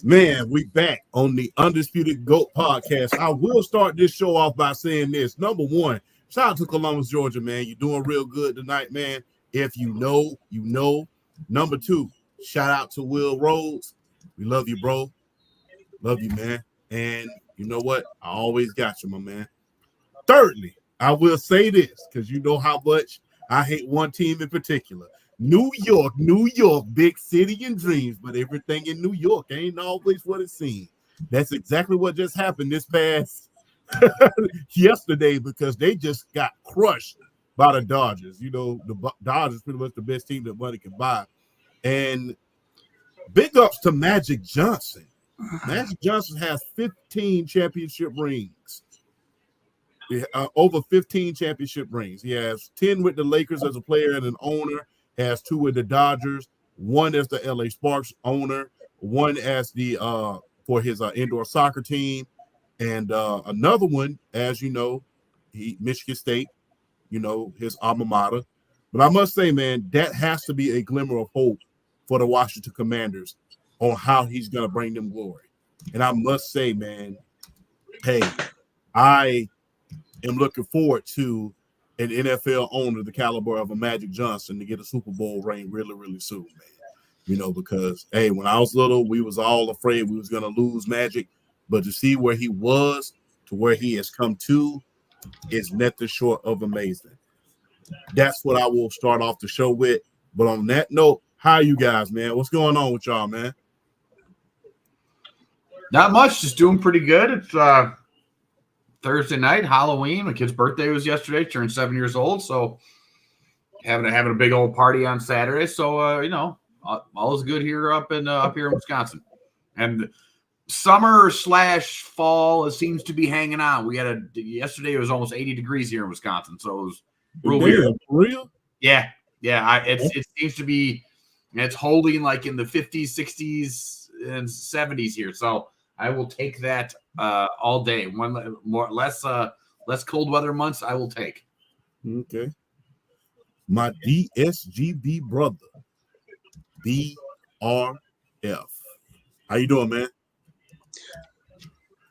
Man, we back on the Undisputed GOAT podcast. I will start this show off by saying this. Number one, shout out to Columbus, Georgia, man. You're doing real good tonight, man. If you know, you know. Number two, shout out to Will Rhodes. We love you, bro. Love you, man. And you know what? I always got you, my man. Thirdly, I will say this because you know how much I hate one team in particular. New York, big city and dreams, but everything in New York ain't always what it seems. That's exactly what just happened this past yesterday because they just got crushed by the Dodgers. You know, the Dodgers pretty much the best team that money can buy. And big ups to Magic Johnson. Magic Johnson has 15 championship rings. Over 15 championship rings. He has 10 with the Lakers as a player and an owner. Has 2 with the Dodgers, 1 as the LA Sparks owner, 1 as the for his indoor soccer team, and another one, as you know, Michigan State, you know, his alma mater. But I must say, man, that has to be a glimmer of hope for the Washington Commanders on how he's going to bring them glory. And I must say, man, hey, I am looking forward to an NFL owner the caliber of a Magic Johnson to get a Super Bowl ring really, really soon, man. You know, because, hey, when I was little, we was all afraid we was going to lose Magic. But to see where he was to where he has come to is nothing short of amazing. That's what I will start off the show with. But on that note, how you guys, man? What's going on with y'all, man? Not much. Just doing pretty good. It's Thursday night, Halloween. My kid's birthday was yesterday. Turned 7 years old, so having a big old party on Saturday. So you know, all is good here up here in Wisconsin. And summer/fall seems to be hanging on. We had yesterday. It was almost 80 degrees here in Wisconsin, so it was real weird. Real? Yeah. It seems to be. It's holding like in the 50s, 60s, and 70s here. So I will take that all day. Less cold weather months I will take. Okay. My DSGB brother, BRF. How you doing, man?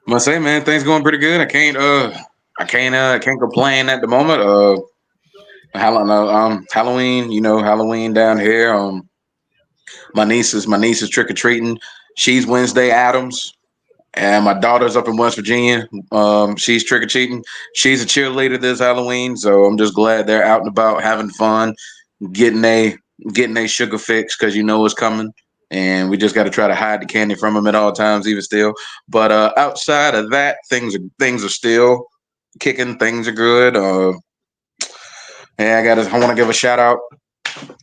Must say, man, things going pretty good. I can't complain at the moment. Halloween, you know, Halloween down here. My niece is trick-or-treating. She's Wednesday Addams. And my daughter's up in West Virginia. She's trick-or-treating. She's a cheerleader this Halloween, so I'm just glad they're out and about having fun, getting a sugar fix because you know it's coming. And we just got to try to hide the candy from them at all times, even still. But outside of that, things are still kicking. Things are good. I want to give a shout out.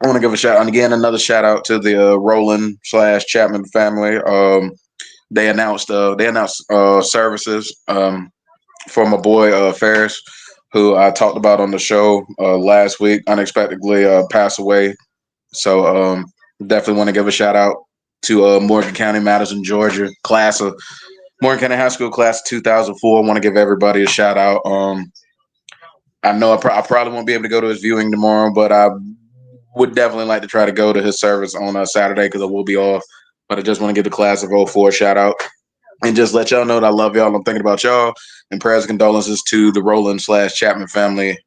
And again, another shout out to the Rowland/Chapman family. They announced services for my boy Ferris, who I talked about on the show last week. Unexpectedly passed away. So definitely want to give a shout out to Morgan County, Madison, Georgia, Morgan County High School class of 2004. I want to give everybody a shout out. I know I probably won't be able to go to his viewing tomorrow, but I would definitely like to try to go to his service on Saturday because I will be off. But I just want to give the class of 04 a shout out and just let y'all know that I love y'all. I'm thinking about y'all, and prayers and condolences to the Rowland/Chapman family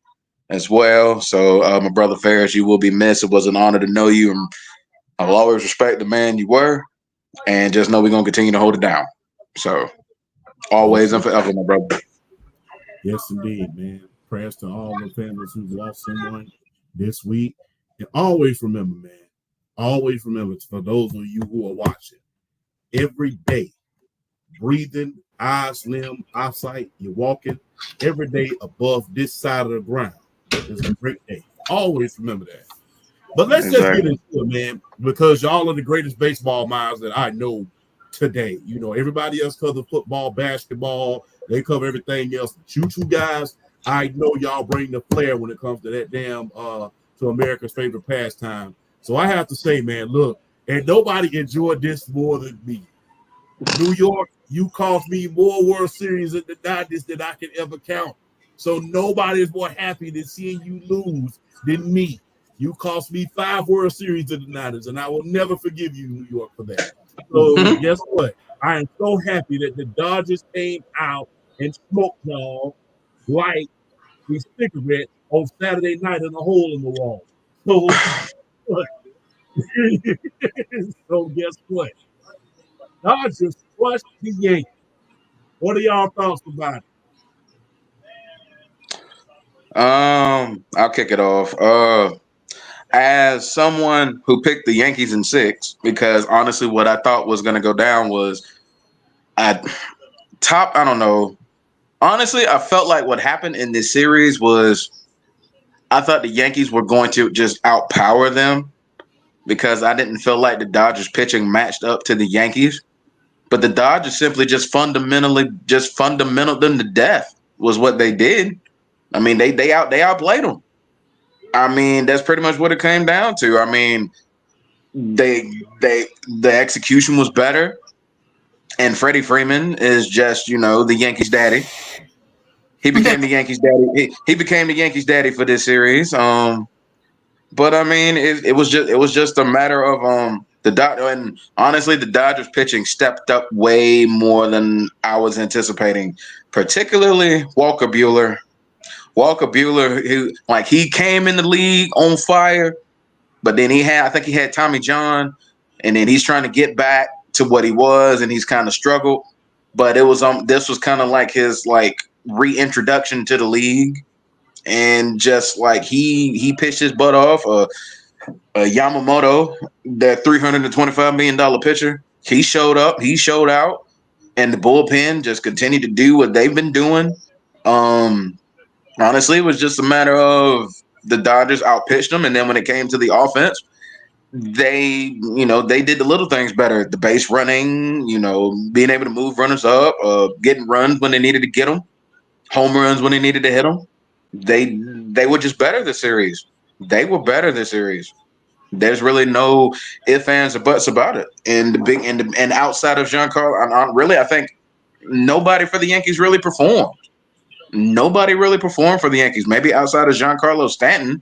as well. So my brother Ferris, you will be missed. It was an honor to know you, and I will always respect the man you were, and just know we're going to continue to hold it down. So always and forever, my brother. Yes, indeed, man. Prayers to all the families who've lost someone this week. And always remember, man, always remember, for those of you who are watching, every day, breathing, eyes, limb, eyesight, you're walking, every day above this side of the ground is a great day. Always remember that. But let's just get into it, man, because y'all are the greatest baseball minds that I know today. You know, everybody else covers football, basketball, they cover everything else. But you two guys, I know y'all bring the flair when it comes to that damn to America's favorite pastime. So I have to say, man, look, and nobody enjoyed this more than me. New York, you cost me more World Series in the 90s than I can ever count. So nobody is more happy than seeing you lose than me. You cost me 5 World Series in the 90s, and I will never forgive you, New York, for that. So guess what? I am so happy that the Dodgers came out and smoked y'all like the cigarettes on Saturday night in a hole in the wall. So, so guess what? Dodgers crushed the Yankees. What are y'all thoughts about it? I'll kick it off. As someone who picked the Yankees in 6, because honestly, what I thought was going to go down was at top. I don't know. Honestly, I felt like what happened in this series was I thought the Yankees were going to just outpower them because I didn't feel like the Dodgers pitching matched up to the Yankees. But the Dodgers simply just fundamental them to death was what they did. I mean, they outplayed them. I mean, that's pretty much what it came down to. I mean, they the execution was better, and Freddie Freeman is just the Yankees' daddy. He became the Yankees' daddy. He became the Yankees' daddy for this series. But I mean, it was just a matter of and honestly, the Dodgers pitching stepped up way more than I was anticipating, particularly Walker Buehler. Walker Buehler, he came in the league on fire, but then I think he had Tommy John, and then he's trying to get back to what he was, and he's kind of struggled. But it was this was kind of like his reintroduction to the league, and just he pitched his butt off. Yamamoto, that $325 million pitcher, he showed up, he showed out, and the bullpen just continued to do what they've been doing. Honestly, it was just a matter of the Dodgers outpitched them, and then when it came to the offense, they did the little things better. The base running, being able to move runners up, getting runs when they needed to get them, home runs when they needed to hit them. They were just better this series. They were better this series. There's really no ifs, ands, or buts about it. And and outside of Giancarlo, I think nobody for the Yankees really performed. Nobody really performed for the Yankees. Maybe outside of Giancarlo Stanton,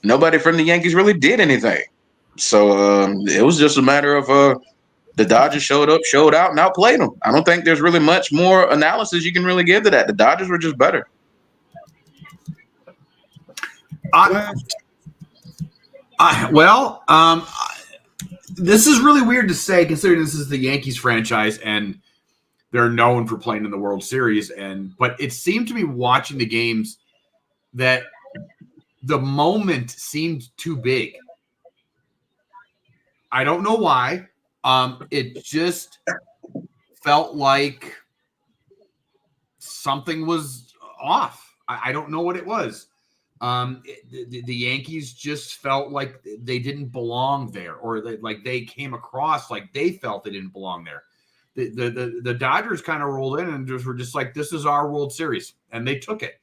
nobody from the Yankees really did anything. So it was just a matter of the Dodgers showed up, showed out, and outplayed them. I don't think there's really much more analysis you can really give to that. The Dodgers were just better. This is really weird to say, considering this is the Yankees franchise and they're known for playing in the World Series. But it seemed to me watching the games that the moment seemed too big. I don't know why. It just felt like something was off. I don't know what it was. The Yankees just felt like they didn't belong there, or they came across like they felt they didn't belong there. The Dodgers kind of rolled in and were just like, this is our World Series, and they took it.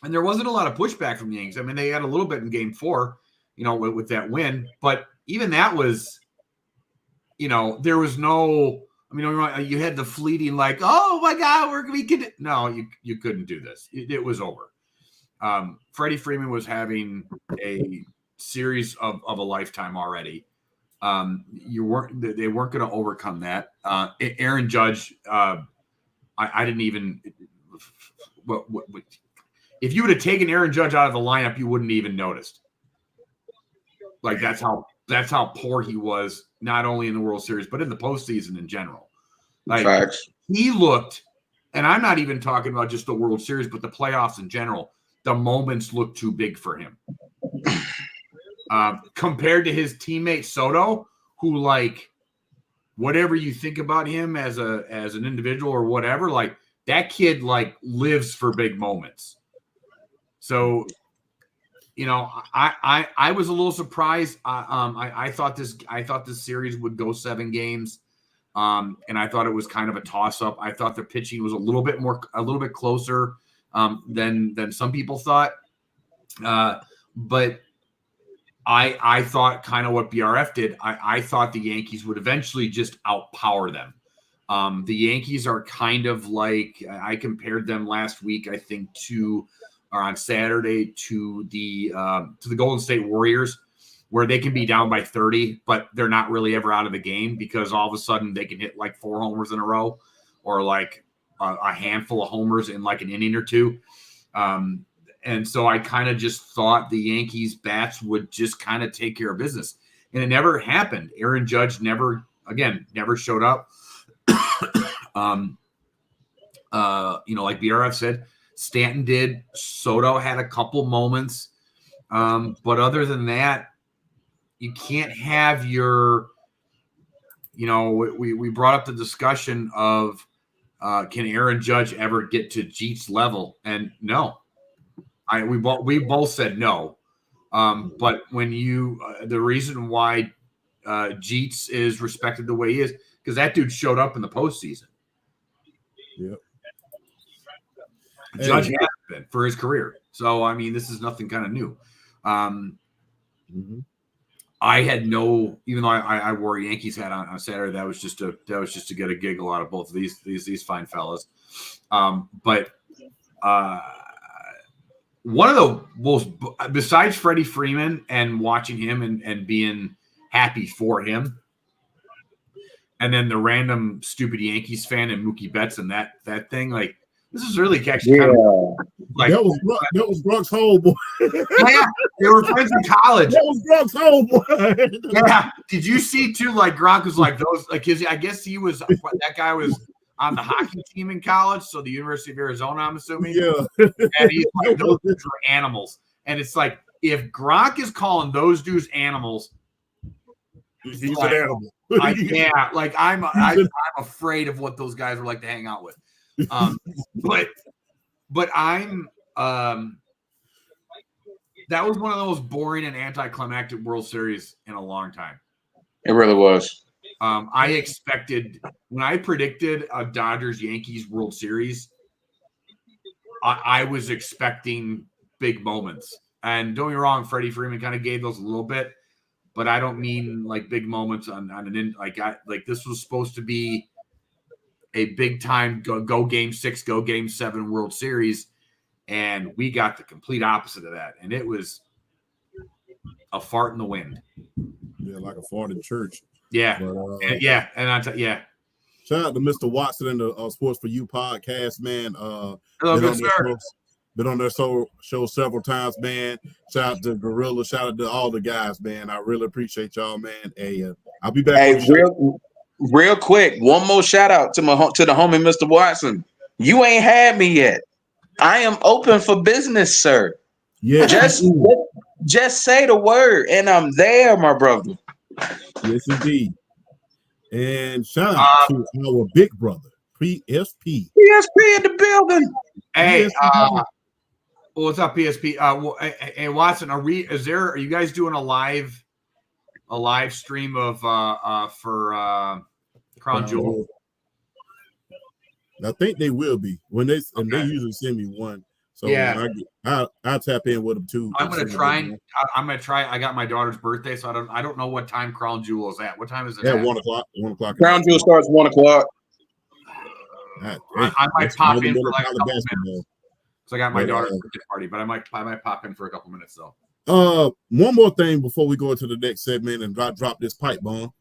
And there wasn't a lot of pushback from the Yankees. I mean, they had a little bit in Game 4, with that win, but even that was, there was no. I mean, you had the fleeting oh my God, we could. No, you couldn't do this. It was over. Freddie Freeman was having a series of a lifetime already. They weren't going to overcome that. Aaron Judge, I didn't even. If you would have taken Aaron Judge out of the lineup, you wouldn't even noticed. That's how poor he was, not only in the World Series but in the postseason in general. Facts. He looked, and I'm not even talking about just the World Series, but the playoffs in general. The moments looked too big for him. Compared to his teammate Soto, who whatever you think about him as an individual or whatever, that kid lives for big moments. So, I was a little surprised. I thought this series would go 7 games. And I thought it was kind of a toss-up. I thought their pitching was a little bit closer than some people thought. But I thought kind of what BRF did. I thought the Yankees would eventually just outpower them. The Yankees are kind of I compared them last week, I think, or on Saturday to the Golden State Warriors. where they can be down by 30, but they're not really ever out of the game because all of a sudden they can hit like 4 homers in a row or like a handful of homers in like an inning or two. And so I kind of just thought the Yankees bats would just kind of take care of business. And it never happened. Aaron Judge never showed up. Like BRF said, Stanton did. Soto had a couple moments. But other than that, you can't have your, we brought up the discussion of can Aaron Judge ever get to Jeet's level? And no. We both said no. But when the reason why Jeets is respected the way he is, because that dude showed up in the postseason. Yep. Judge has been for his career. So, I mean, this is nothing kind of new. I had even though I wore a Yankees hat on Saturday, that was just to get a giggle out of both of these fine fellas. But one of the most, besides Freddie Freeman and watching him and being happy for him, and then the random stupid Yankees fan and Mookie Betts and that thing, like this is really actually kind of like that was Grunk's homeboy. Yeah, they were friends in college. That was Grunk's homeboy. Yeah, did you see too? Like Gronk was like those, like I guess he was that guy was on the hockey team in college, so the University of Arizona, I'm assuming. Yeah. And he's like, those dudes are animals. And it's like, if Gronk is calling those dudes animals, he's like, an animal. I'm afraid of what those guys are like to hang out with. But I'm that was one of the most boring and anticlimactic World Series in a long time. It really was. I expected when I predicted a Dodgers-Yankees World Series, I was expecting big moments. And don't get me wrong, Freddie Freeman kind of gave those a little bit, but I don't mean like big moments on an like this was supposed to be a big time go game 6, go game 7 World Series, and we got the complete opposite of that, and it was a fart in the wind. Yeah, like a fart in church. Yeah, but, Shout out to Mr. Watson and the Sports for You podcast, man. Hello, good sir. Been on their show several times, man. Shout out to Gorilla. Shout out to all the guys, man. I really appreciate y'all, man. Hey, I'll be back. Hey, real quick, one more shout out to the homie, Mr. Watson. You ain't had me yet. I am open for business, sir. Yeah, just say the word, and I'm there, my brother. Yes, indeed. And shout out to our big brother, PSP. PSP in the building. Hey, what's up, PSP? Hey, Watson, are you guys doing a live stream of for Crown Jewel? I think they will be when they usually send me one. So yeah, I'll tap in with them too. I'm gonna try. I got my daughter's birthday, so I don't know what time Crown Jewel is at. What time is it? At 1 o'clock. 1 o'clock. Crown Jewel starts 1 o'clock. I might pop in for like a couple minutes. So I got my daughter's birthday party, but I might pop in for a couple minutes though. One more thing before we go into the next segment and drop this pipe bomb.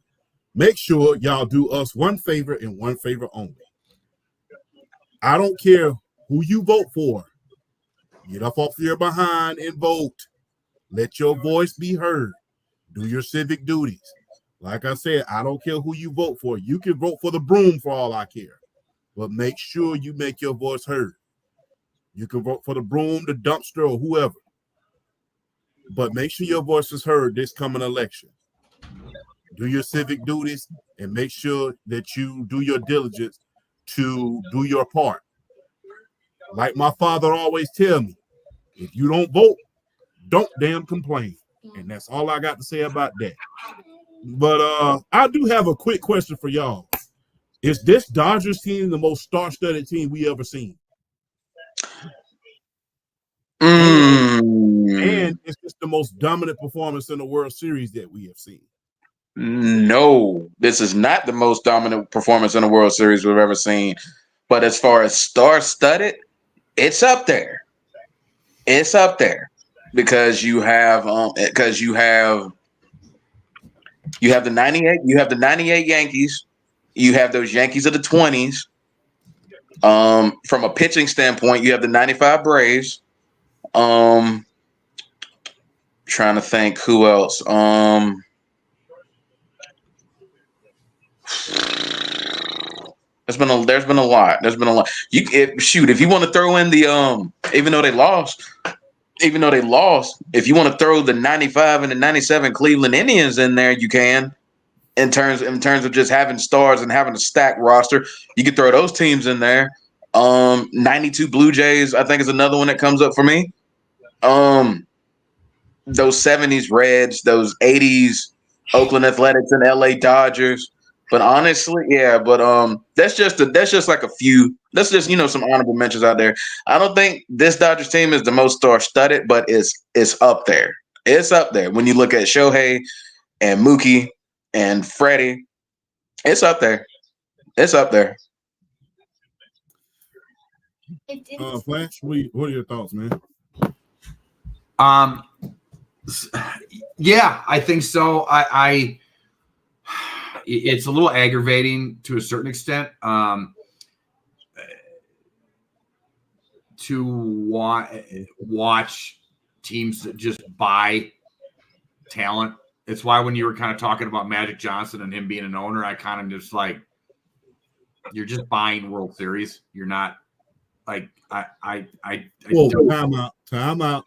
Make sure y'all do us one favor and one favor only. I don't care who you vote for. Get up off your behind and vote. Let your voice be heard. Do your civic duties. Like I said, I don't care who you vote for. You can vote for the broom for all I care. But make sure you make your voice heard. You can vote for the broom, the dumpster, or whoever. But make sure your voice is heard this coming election. Do your civic duties and make sure that you do your diligence to do your part. Like my father always tell me, if you don't vote, don't damn complain. And that's all I got to say about that. But I do have a quick question for y'all. Is this Dodgers team the most star-studded team we ever seen? And it's just the most dominant performance in the World Series that we have seen. No, this is not the most dominant performance in the World Series we've ever seen. But as far as star-studded, it's up there. It's up there because you have You have the 98. You have the 98 Yankees. You have those Yankees of the 20s. From a pitching standpoint, you have the 95 Braves. Trying to think who else. There's been a lot. There's been a lot. If you want to throw in the even though they lost, if you want to throw the 95 and the 97 Cleveland Indians in there, you can. In terms of just having stars and having a stacked roster, you could throw those teams in there. 92 Blue Jays, I think, is another one that comes up for me. Those 70s Reds, those 80s Oakland Athletics and LA Dodgers. But honestly, that's just like a few. That's just some honorable mentions out there. I don't think this Dodgers team is the most star-studded, but it's up there. It's up there when you look at Shohei and Mookie and Freddie. It's up there. It's up there. Flash, what are your thoughts, man? Yeah, I think so. It's a little aggravating to a certain extent to watch teams that just buy talent. It's why when you were kind of talking about Magic Johnson and him being an owner, I kind of just like, you're just buying World Series. You're not like Time out.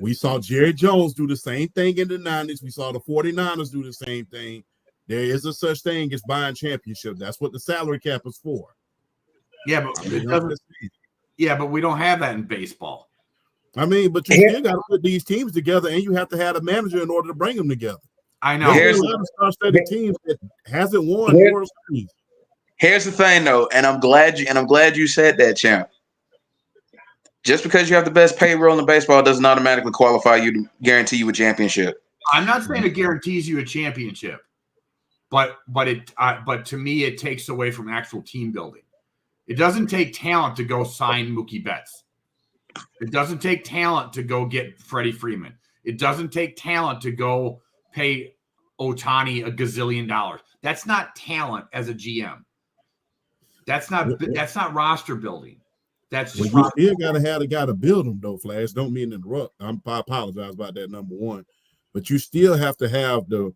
We saw Jerry Jones do the same thing in the 90s. We saw the 49ers do the same thing. There is a such thing as buying championships. That's what the salary cap is for. Yeah, but but we don't have that in baseball. I mean, but you still got to put these teams together, and you have to have a manager in order to bring them together. I know. There's a lot of star-studded teams that hasn't won the World Series. Here's the thing, though, and I'm glad you said that, champ. Just because you have the best payroll in baseball doesn't automatically qualify you to guarantee you a championship. I'm not saying it guarantees you a championship, but to me it takes away from actual team building. It doesn't take talent to go sign Mookie Betts. It doesn't take talent to go get Freddie Freeman. It doesn't take talent to go pay Ohtani $1 gazillion. That's not talent as a GM. That's not roster building. That's just you still gotta have the guy to build them, though. Flash, don't mean to interrupt. I apologize about that. Number one, but you still have to have the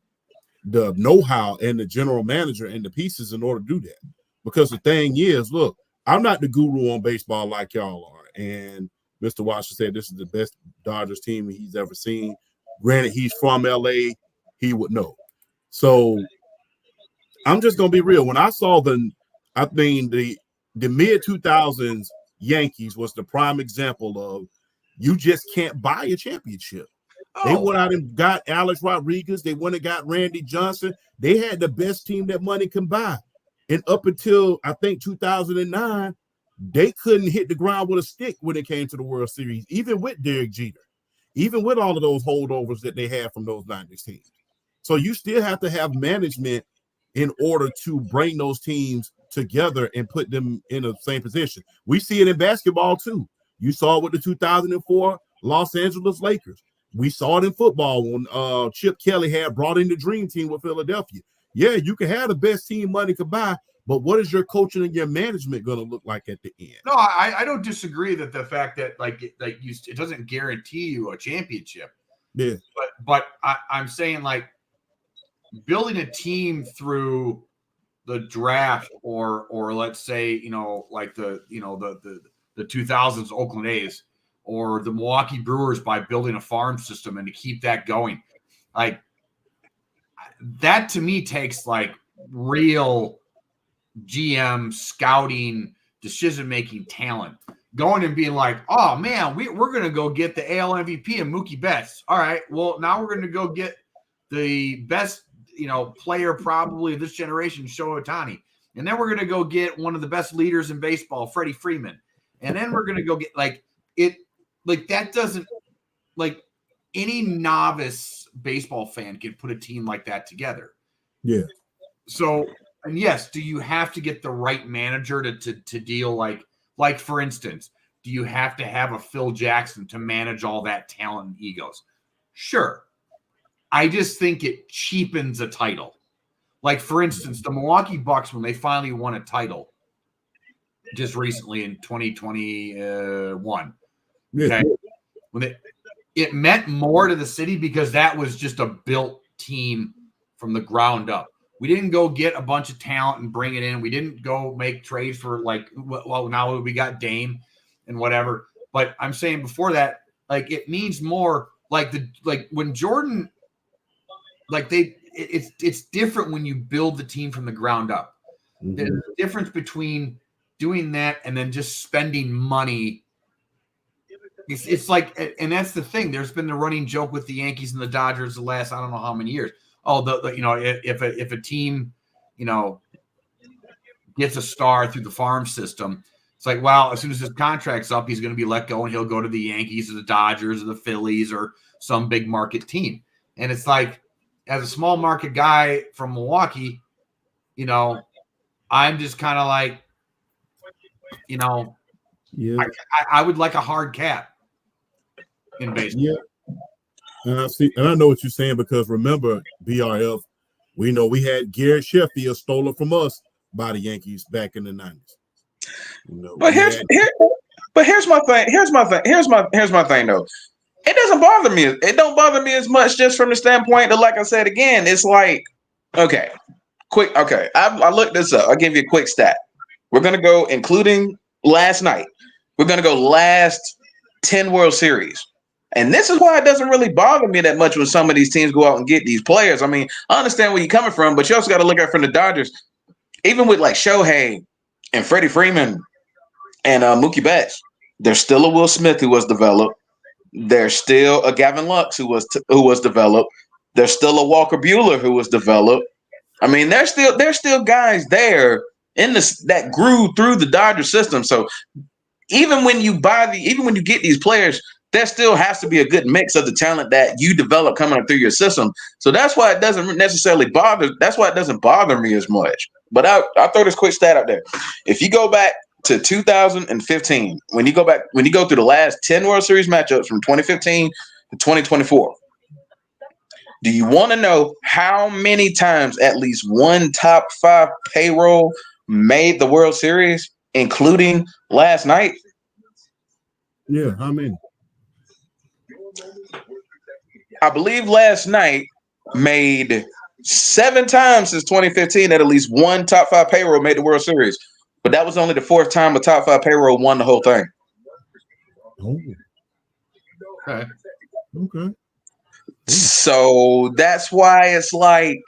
know-how and the general manager and the pieces in order to do that. Because the thing is, look, I'm not the guru on baseball like y'all are, and Mr. Washington said this is the best Dodgers team he's ever seen. Granted, he's from LA, he would know. So I'm just gonna be real. When I saw the mid 2000s Yankees was the prime example of you just can't buy a championship. They went out and got Alex Rodriguez. They went and got Randy Johnson. They had the best team that money can buy. And up until, I think, 2009, they couldn't hit the ground with a stick when it came to the World Series, even with Derek Jeter, even with all of those holdovers that they had from those 90s teams. So you still have to have management in order to bring those teams together and put them in the same position. We see it in basketball, too. You saw it with the 2004 Los Angeles Lakers. We saw it in football when Chip Kelly had brought in the dream team with Philadelphia. Yeah, you can have the best team money could buy, but what is your coaching and your management going to look like at the end? No, I don't disagree that the fact that it doesn't guarantee you a championship. Yeah, but I'm saying like building a team through the draft or let's say like the 2000s Oakland A's or the Milwaukee Brewers by building a farm system and to keep that going, like that to me takes like real GM scouting, decision-making talent. Going and being like, oh man, we're going to go get the AL MVP and Mookie Betts. All right, well now we're going to go get the best player probably of this generation, Shohei Ohtani, and then we're going to go get one of the best leaders in baseball, Freddie Freeman, and then we're going to go get that doesn't any novice baseball fan can put a team like that together. Yeah. So, and yes, do you have to get the right manager to deal like for instance, do you have to have a Phil Jackson to manage all that talent and egos? Sure. I just think it cheapens a title. Like, for instance, the Milwaukee Bucks, when they finally won a title just recently in 2021, okay, when it meant more to the city because that was just a built team from the ground up. We didn't go get a bunch of talent and bring it in. We didn't go make trades for now we got Dame and whatever. But I'm saying before that, like, it means more. Like when Jordan, it's different when you build the team from the ground up. Mm-hmm. There's a difference between doing that and then just spending money. It's like, and that's the thing. There's been the running joke with the Yankees and the Dodgers the last I don't know how many years. Oh, if a team, gets a star through the farm system, it's like, well, as soon as his contract's up, he's going to be let go and he'll go to the Yankees or the Dodgers or the Phillies or some big market team. And it's like, as a small market guy from Milwaukee, I'm just kind of like, I would like a hard cap in baseball. Yeah. And I know what you're saying, because remember, BRF, we know we had Garrett Sheffield stolen from us by the Yankees back in the 90s. But here's my thing. Here's my thing though. It doesn't bother me. It don't bother me as much, just from the standpoint that, like I said again, it's like, okay, quick. Okay, I looked this up. I'll give you a quick stat. We're gonna go, including last night. We're gonna go last 10 World Series. And this is why it doesn't really bother me that much when some of these teams go out and get these players. I mean, I understand where you're coming from, but you also got to look at it from the Dodgers. Even with like Shohei and Freddie Freeman and Mookie Betts, there's still a Will Smith who was developed. There's still a Gavin Lux who was developed. There's still a Walker Buehler who was developed. I mean, there's still guys there in this that grew through the Dodger system. So even when you get these players, there still has to be a good mix of the talent that you develop coming up through your system. So that's why it doesn't necessarily bother. That's why it doesn't bother me as much. But I'll throw this quick stat out there. If you go back to 2015, when you go through the last 10 World Series matchups from 2015 to 2024, do you want to know how many times at least one top 5 payroll made the World Series, including last night? Yeah, how many? I believe last night made 7 times since 2015 that at least one top 5 payroll made the World Series. But that was only the 4th time a top 5 payroll won the whole thing. Oh. Okay. So that's why it's like,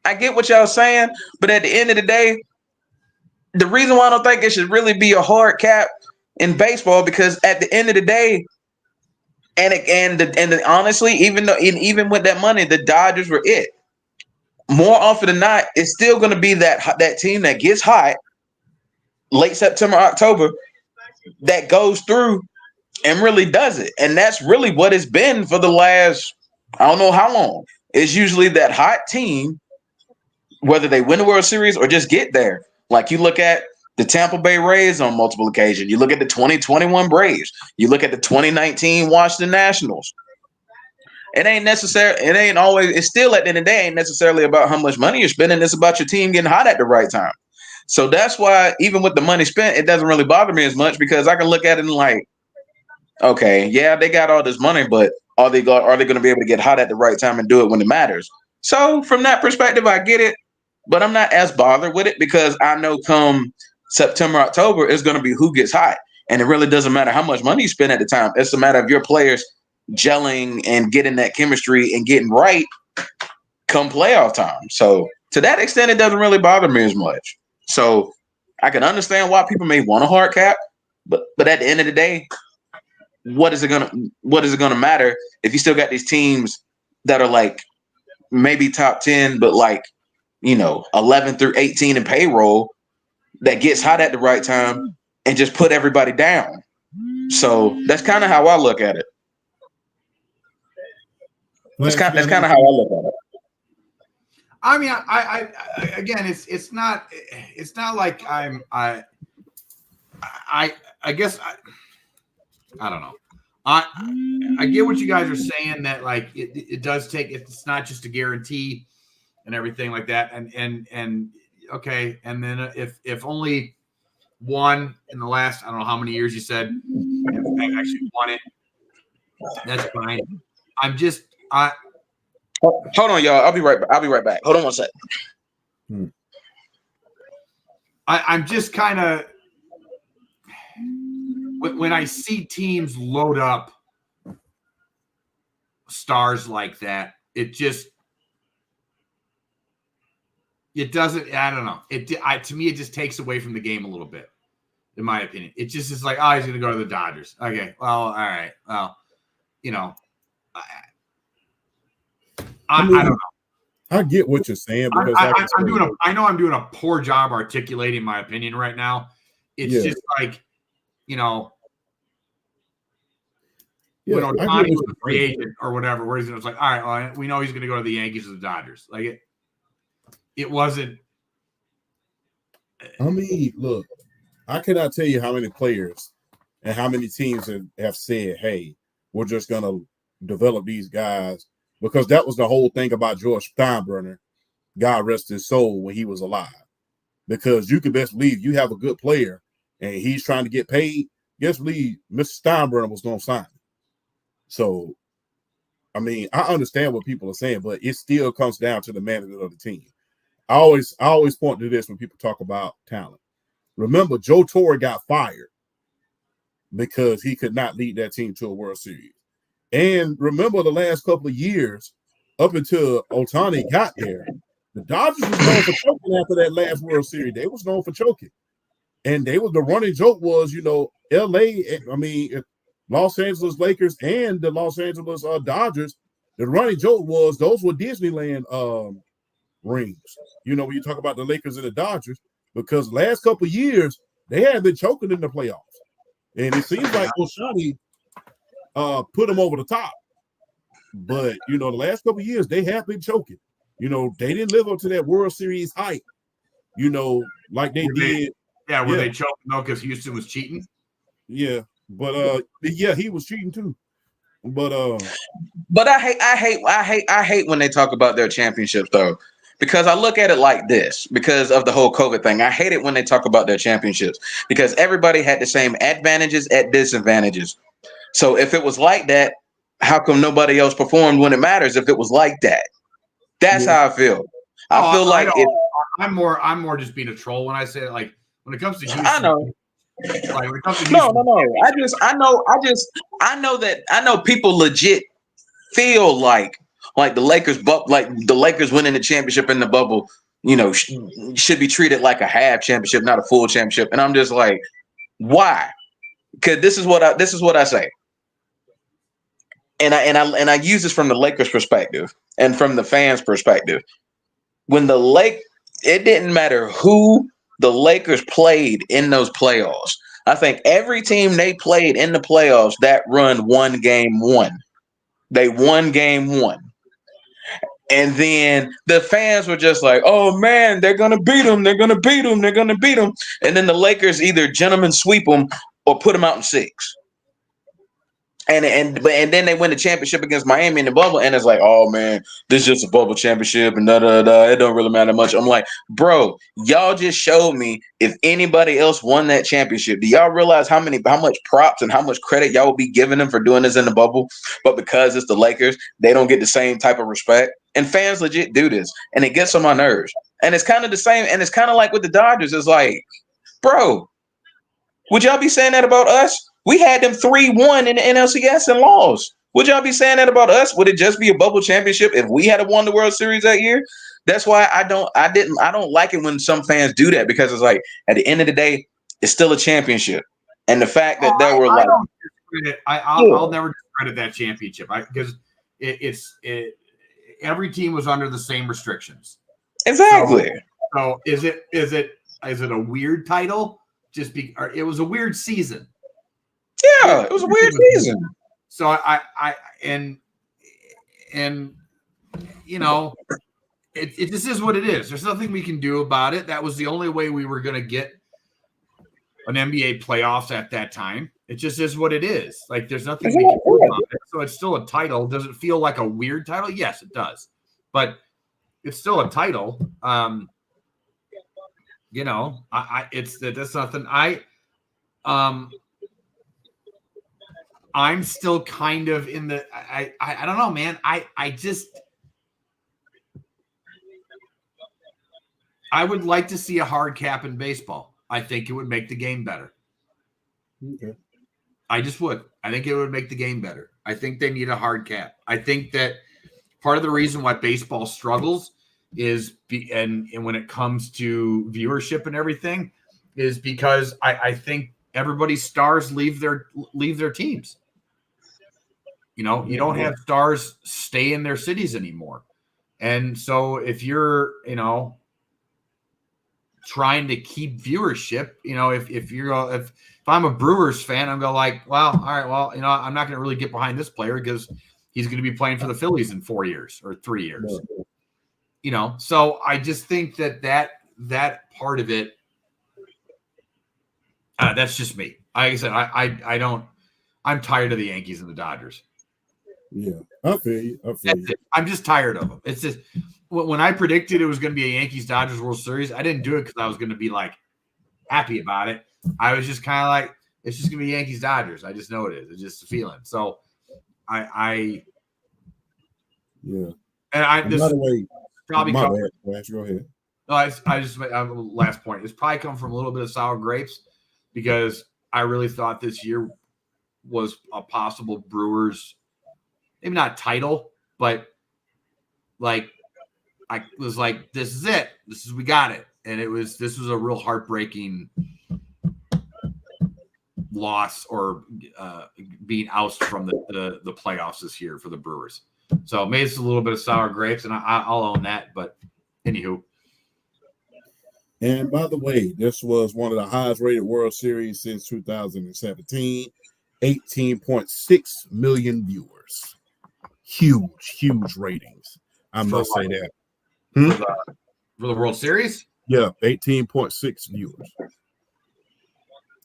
I get what y'all saying, but at the end of the day, the reason why I don't think it should really be a hard cap in baseball, because at the end of the day, honestly, even with that money, the Dodgers were it. More often than not, it's still going to be that team that gets hot late September, October, that goes through and really does it. And that's really what it's been for the last, I don't know how long. It's usually that hot team, whether they win the World Series or just get there. Like, you look at the Tampa Bay Rays on multiple occasions. You look at the 2021 Braves. You look at the 2019 Washington Nationals. It's still at the end of the day, ain't necessarily about how much money you're spending. It's about your team getting hot at the right time. So that's why even with the money spent, it doesn't really bother me as much, because I can look at it and like, okay, yeah, they got all this money, but are they going to be able to get hot at the right time and do it when it matters? So from that perspective, I get it, but I'm not as bothered with it, because I know come September, October, it's going to be who gets hot. And it really doesn't matter how much money you spend at the time. It's a matter of your players gelling and getting that chemistry and getting right come playoff time. So to that extent, it doesn't really bother me as much. So I can understand why people may want a hard cap, but at the end of the day, what is it gonna matter if you still got these teams that are like maybe top 10, but like, 11 through 18 in payroll that gets hot at the right time and just put everybody down. So that's kind of how I look at it. That's kind of how I look at it. I mean, I again, it's not like I guess I don't know. I get what you guys are saying, that like it does take, it's not just a guarantee and everything like that. And okay. And then if only one in the last, I don't know how many years you said, have actually won it, that's fine. Hold on, y'all. I'll be right back. Hold on one sec. I'm just kind of, when I see teams load up stars like that, it doesn't, I don't know. To me, it just takes away from the game a little bit, in my opinion. It just is like, oh, he's going to go to the Dodgers. Okay, well, all right. Well, you know, I don't know. I get what you're saying, because I know I'm doing a poor job articulating my opinion right now. It's just like, you know, when Ohtani was a free agent or whatever, where it's like, all right, well, we know he's going to go to the Yankees or the Dodgers. Like it wasn't. I mean, look, I cannot tell you how many players and how many teams have said, hey, we're just going to develop these guys, because that was the whole thing about George Steinbrenner, God rest his soul, when he was alive. Because you can best believe you have a good player and he's trying to get paid, guess believe Mr. Steinbrenner was going to sign him. So, I mean, I understand what people are saying, but it still comes down to the management of the team. I always point to this when people talk about talent. Remember, Joe Torre got fired because he could not lead that team to a World Series. And remember, the last couple of years, up until Ohtani got there, the Dodgers was known for choking after that last World Series. They was known for choking. And the running joke was, LA, I mean, Los Angeles Lakers and the Los Angeles Dodgers, the running joke was those were Disneyland rings. When you talk about the Lakers and the Dodgers, because last couple of years, they had been choking in the playoffs. And it seems like Ohtani put them over the top. But, the last couple of years, they have been choking. They didn't live up to that World Series hype, like they did. Were they choking, though, because Houston was cheating? Yeah. But, he was cheating, too. But I hate when they talk about their championships, though. Because I look at it like this, because of the whole COVID thing. I hate it when they talk about their championships, because everybody had the same advantages at disadvantages. So if it was like that, how come nobody else performed when it matters if it was like that? That's how I feel. I feel like I'm more just being a troll when I say it. Like when it comes to Houston, I know. Like when it comes to Houston, I know people legit feel like the Lakers winning the championship in the bubble, should be treated like a half championship, not a full championship. And I'm just like, why? Because this is what I say. And I use this from the Lakers perspective and from the fans' perspective. When it didn't matter who the Lakers played in those playoffs. I think every team they played in the playoffs, that run won game one. They won game one. And then the fans were just like, oh, man, they're going to beat them. They're going to beat them. They're going to beat them. And then the Lakers either gentlemen sweep them or put them out in 6. And then they win the championship against Miami in the bubble, and it's like, oh man, this is just a bubble championship, and it don't really matter much. I'm like, bro, y'all just showed me if anybody else won that championship. Do y'all realize how much props and how much credit y'all will be giving them for doing this in the bubble? But because it's the Lakers, they don't get the same type of respect. And fans legit do this, and it gets on my nerves. And it's kind of the same, and it's kind of like with the Dodgers. It's like, bro, would y'all be saying that about us? We had them 3-1 in the NLCS and lost. Would y'all be saying that about us? Would it just be a bubble championship if we had won the World Series that year? That's why I don't like it when some fans do that, because it's like at the end of the day, it's still a championship. And the fact that I'll never discredit that championship because every team was under the same restrictions. Exactly. So is it a weird title? It was a weird season. Yeah, it was a weird season. So it just is what it is. There's nothing we can do about it. That was the only way we were going to get an NBA playoffs at that time. It just is what it is. Like, there's nothing we can do about it. So it's still a title. Does it feel like a weird title? Yes, it does. But it's still a title. You know, that's nothing. I'm still kind of in the I don't know, man. I would like to see a hard cap in baseball. I think it would make the game better. Okay. I just would. I think it would make the game better. I think they need a hard cap. I think that part of the reason why baseball struggles is and when it comes to viewership and everything is because I think everybody's stars leave their teams. You know, you don't have stars stay in their cities anymore. And so if you're, you know, trying to keep viewership, you know, if I'm a Brewers fan, I'm going like, well, all right, well, you know, I'm not going to really get behind this player because he's going to be playing for the Phillies in 4 years or 3 years. You know, so I just think that part of it, that's just me. Like I said, I don't. I'm tired of the Yankees and the Dodgers. Yeah, I feel you. I'm just tired of them. It's just when I predicted it was going to be a Yankees-Dodgers World Series, I didn't do it because I was going to be like happy about it. I was just kind of like, it's just going to be Yankees-Dodgers. I just know it is. It's just a feeling. So yeah. And by the way, probably go ahead. No, I just last point. It's probably come from a little bit of sour grapes because I really thought this year was a possible Brewers, maybe not title, but like I was like, this is it. We got it. And this was a real heartbreaking loss or being ousted from the playoffs this year for the Brewers. So maybe it's a little bit of sour grapes, and I'll own that. But anywho. And by the way, this was one of the highest rated World Series since 2017. 18.6 million viewers. Huge ratings. I must say that. For the World Series? Yeah, 18.6 viewers.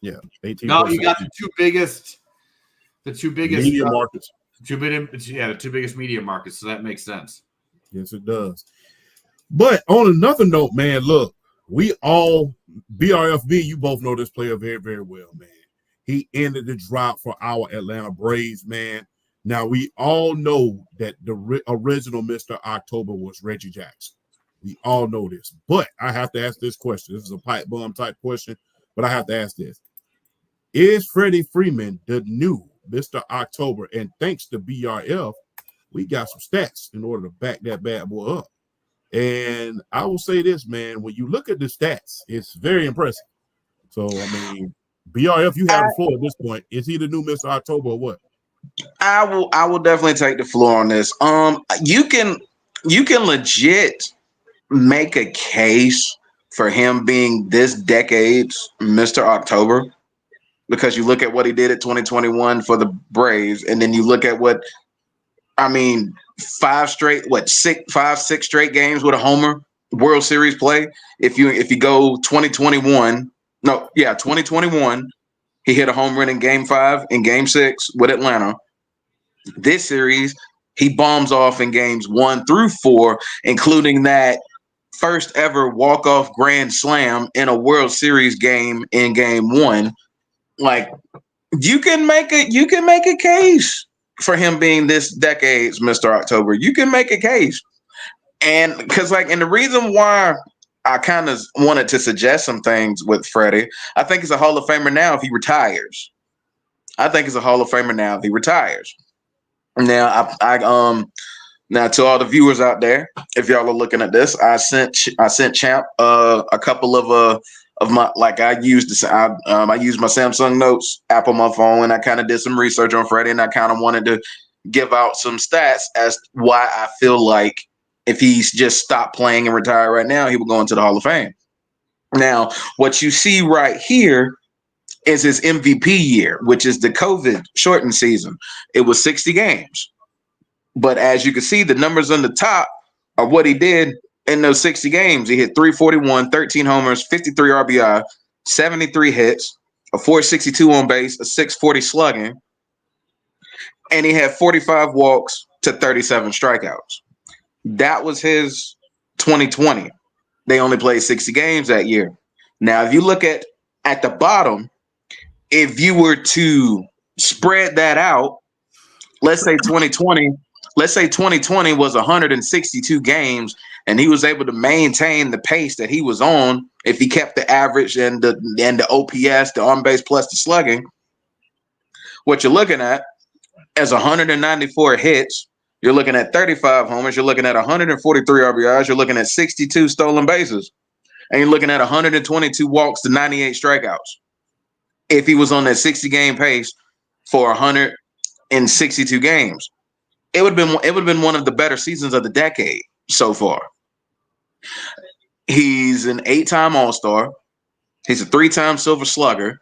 Yeah, 18. No, you got the two biggest media markets. The two biggest media markets, so that makes sense. Yes, it does. But on another note, man, look, we all BRFB, you both know this player very, very well, man. He ended the drought for our Atlanta Braves, man. Now, we all know that the original Mr. October was Reggie Jackson. We all know this. But I have to ask this question. This is a pipe bomb type question, but I have to ask this. Is Freddie Freeman the new Mr. October? And thanks to BRF, we got some stats in order to back that bad boy up. And I will say this, man, when you look at the stats, it's very impressive. So, I mean, BRF, you have the floor at this point. Is he the new Mr. October or what? I will definitely take the floor on this. You can legit make a case for him being this decade's Mr. October because you look at what he did at 2021 for the Braves, and then you look at five, six straight games with a homer, World Series play. If you go 2021, he hit a home run in Game 5 and Game 6 with Atlanta. This series, he bombs off in games 1 through 4, including that first ever walk-off grand slam in a World Series game in Game 1. Like, you can make a case for him being this decade's Mr. October. You can make a case. And because and the reason why I kind of wanted to suggest some things with Freddie, I think he's a Hall of Famer now if he retires. Now now to all the viewers out there, if y'all are looking at this, I sent Champ a couple of my I used my Samsung Notes app on my phone, and I kind of did some research on Freddie, and I kind of wanted to give out some stats as why I feel like if he's just stopped playing and retired right now, he would go into the Hall of Fame. Now, what you see right here is his MVP year, which is the COVID shortened season. It was 60 games. But as you can see, the numbers on the top are what he did in those 60 games. He hit 341, 13 homers, 53 RBI, 73 hits, a 462 on base, a 640 slugging, and he had 45 walks to 37 strikeouts. That was his 2020. They only played 60 games that year. Now, if you look at the bottom, if you were to spread that out, let's say 2020 was 162 games, and he was able to maintain the pace that he was on if he kept the average and the OPS, the on base plus the slugging. What you're looking at is 194 hits. You're looking at 35 homers. You're looking at 143 RBIs. You're looking at 62 stolen bases. And you're looking at 122 walks to 98 strikeouts. If he was on that 60-game pace for 162 games, it would have been one of the better seasons of the decade so far. He's an 8-time All-Star. He's a 3-time Silver Slugger.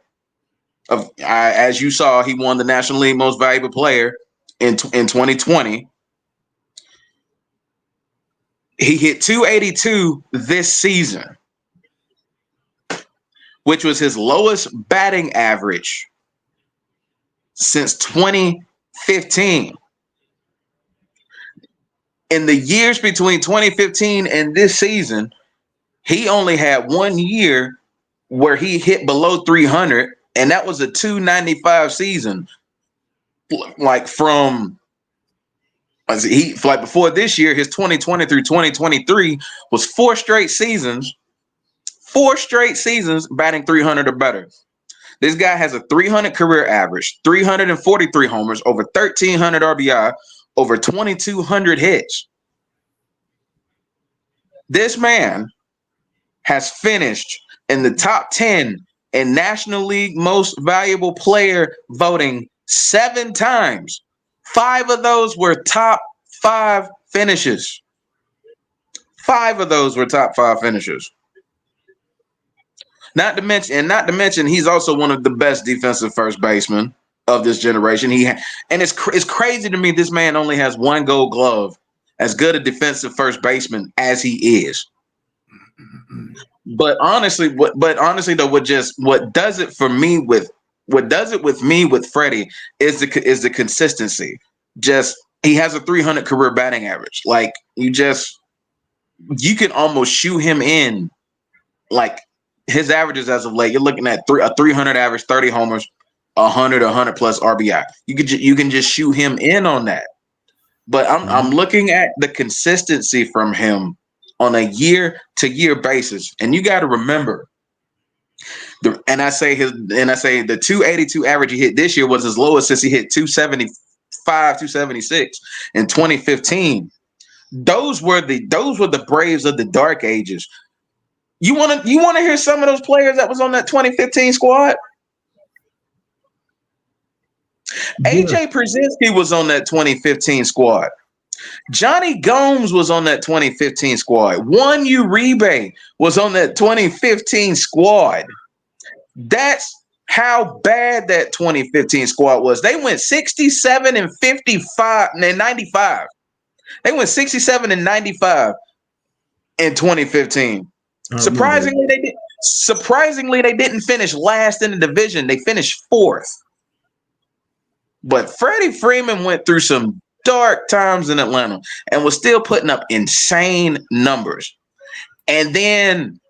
As you saw, he won the National League Most Valuable Player in 2020. He hit 282 this season, which was his lowest batting average since 2015. In the years between 2015 and this season, he only had 1 year where he hit below 300, and that was a 295 season. Like before this year, his 2020 through 2023 was 4 straight seasons batting 300 or better. This guy has a 300 career average, 343 homers, over 1,300 RBI, over 2,200 hits. This man has finished in the top 10 in National League Most Valuable Player voting 7 times. 5 of those were top 5 finishes. 5 of those were top 5 finishes. Not to mention, he's also one of the best defensive first basemen of this generation. And it's crazy to me. This man only has 1 Gold Glove. As good a defensive first baseman as he is. But honestly, though, what does it with me with Freddie is the consistency. Just he has a 300 career batting average. Like you can almost shoe him in. Like his averages as of late, you're looking at a 300 average, 30 homers, 100 plus RBI. You can just shoe him in on that. But I'm looking at the consistency from him on a year-to-year basis, and you got to remember. The 282 average he hit this year was his lowest since he hit 275, 276 in 2015. Those were the Braves of the dark ages. You want to hear some of those players that was on that 2015 squad? AJ Przinsky was on that 2015 squad. Johnny Gomes was on that 2015 squad. Juan Uribe was on that 2015 squad. That's how bad that 2015 squad was. They went 67 and 55 and 95. They went 67 and 95 in 2015. Surprisingly, they didn't finish last in the division. They finished 4th. But Freddie Freeman went through some dark times in Atlanta and was still putting up insane numbers. And then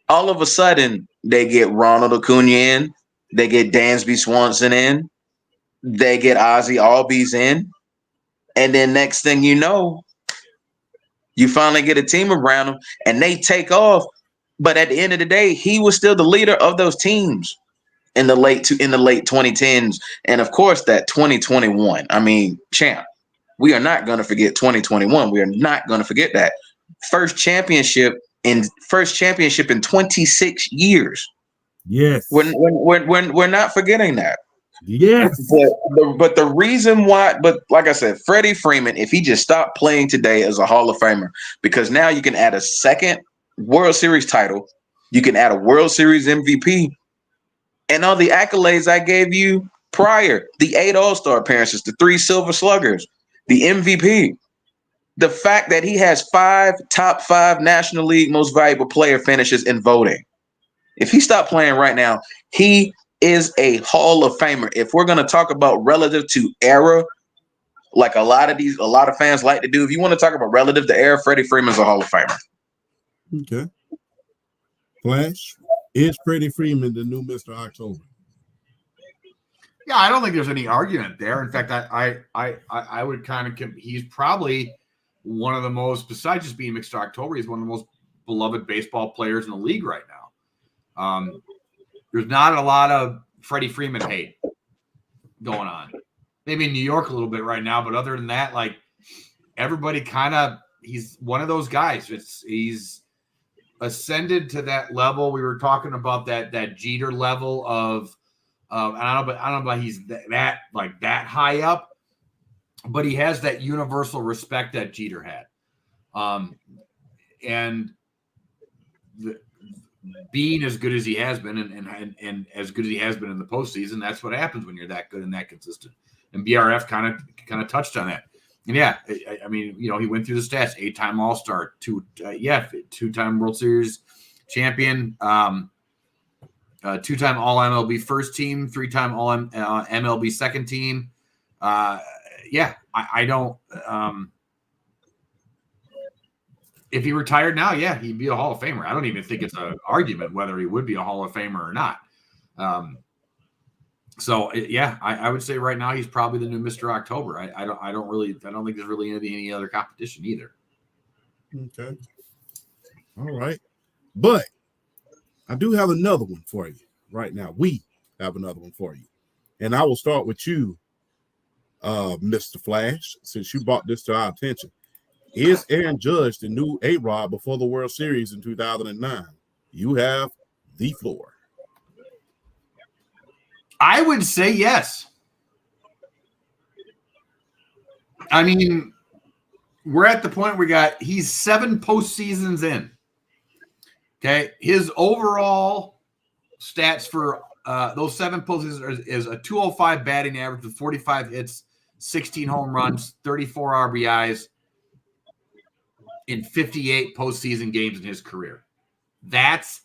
all of a sudden, they get Ronald Acuna in, they get Dansby Swanson in, they get Ozzie Albies in, and then next thing you know, you finally get a team around him and they take off. But at the end of the day, he was still the leader of those teams in the late 2010s, and of course that 2021. I mean, champ, we are not going to forget 2021. We are not going to forget that first championship in 26 years. Yes, we're not forgetting that. Yes, but the reason why, but like I said, Freddie Freeman, if he just stopped playing today as a Hall of Famer, because now you can add a second World Series title, you can add a World Series MVP. And all the accolades I gave you prior, the 8 All-Star appearances, the 3 Silver Sluggers, the MVP, the fact that he has 5 top 5 National League Most Valuable Player finishes in voting. If he stopped playing right now, he is a Hall of Famer. If we're going to talk about relative to era, like a lot of fans like to do, if you want to talk about relative to era, Freddie Freeman's a Hall of Famer. Okay. Flash, is Freddie Freeman the new Mr. October? Yeah, I don't think there's any argument there. In fact, I would kind of, he's probably one of the most, besides just being Mr. October, he's one of the most beloved baseball players in the league right now. There's not a lot of Freddie Freeman hate going on. Maybe in New York a little bit right now, but other than that, like everybody kind of, he's one of those guys. He's ascended to that level. We were talking about that Jeter level of, I don't know, but he's that high up, but he has that universal respect that Jeter had, and being as good as he has been, and as good as he has been in the postseason, that's what happens when you're that good and that consistent. And BRF kind of touched on that. And yeah, I mean, you know, he went through the stats: 8-time All-Star, two-time World Series champion. 2-time All MLB first team, 3-time All MLB second team. I don't. If he retired now, yeah, he'd be a Hall of Famer. I don't even think it's an argument whether he would be a Hall of Famer or not. I would say right now he's probably the new Mr. October. I don't think there's really any other competition either. Okay. All right, but I do have another one for you right now. We have another one for you. And I will start with you, Mr. Flash, since you brought this to our attention. Is Aaron Judge the new A-Rod before the World Series in 2009? You have the floor. I would say yes. I mean, we're at the point he's 7 postseasons in. Okay, his overall stats for those 7 postseasons is a 205 batting average with 45 hits, 16 home runs, 34 RBIs in 58 postseason games in his career. That's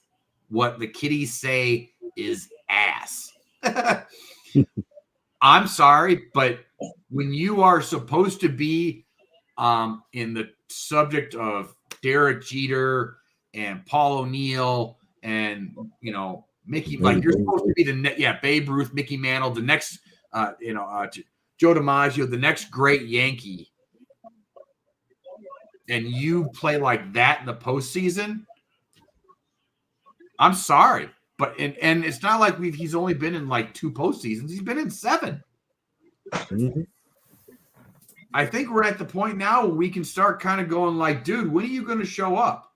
what the kiddies say is ass. I'm sorry, but when you are supposed to be in the subject of Derek Jeter and Paul O'Neill and, you know, Mickey, like you're supposed to be Babe Ruth, Mickey Mantle, the next, Joe DiMaggio, the next great Yankee, and you play like that in the postseason. I'm sorry, but and it's not like he's only been in like 2 postseasons. He's been in 7. Mm-hmm. I think we're at the point now where we can start kind of going like, dude, when are you going to show up?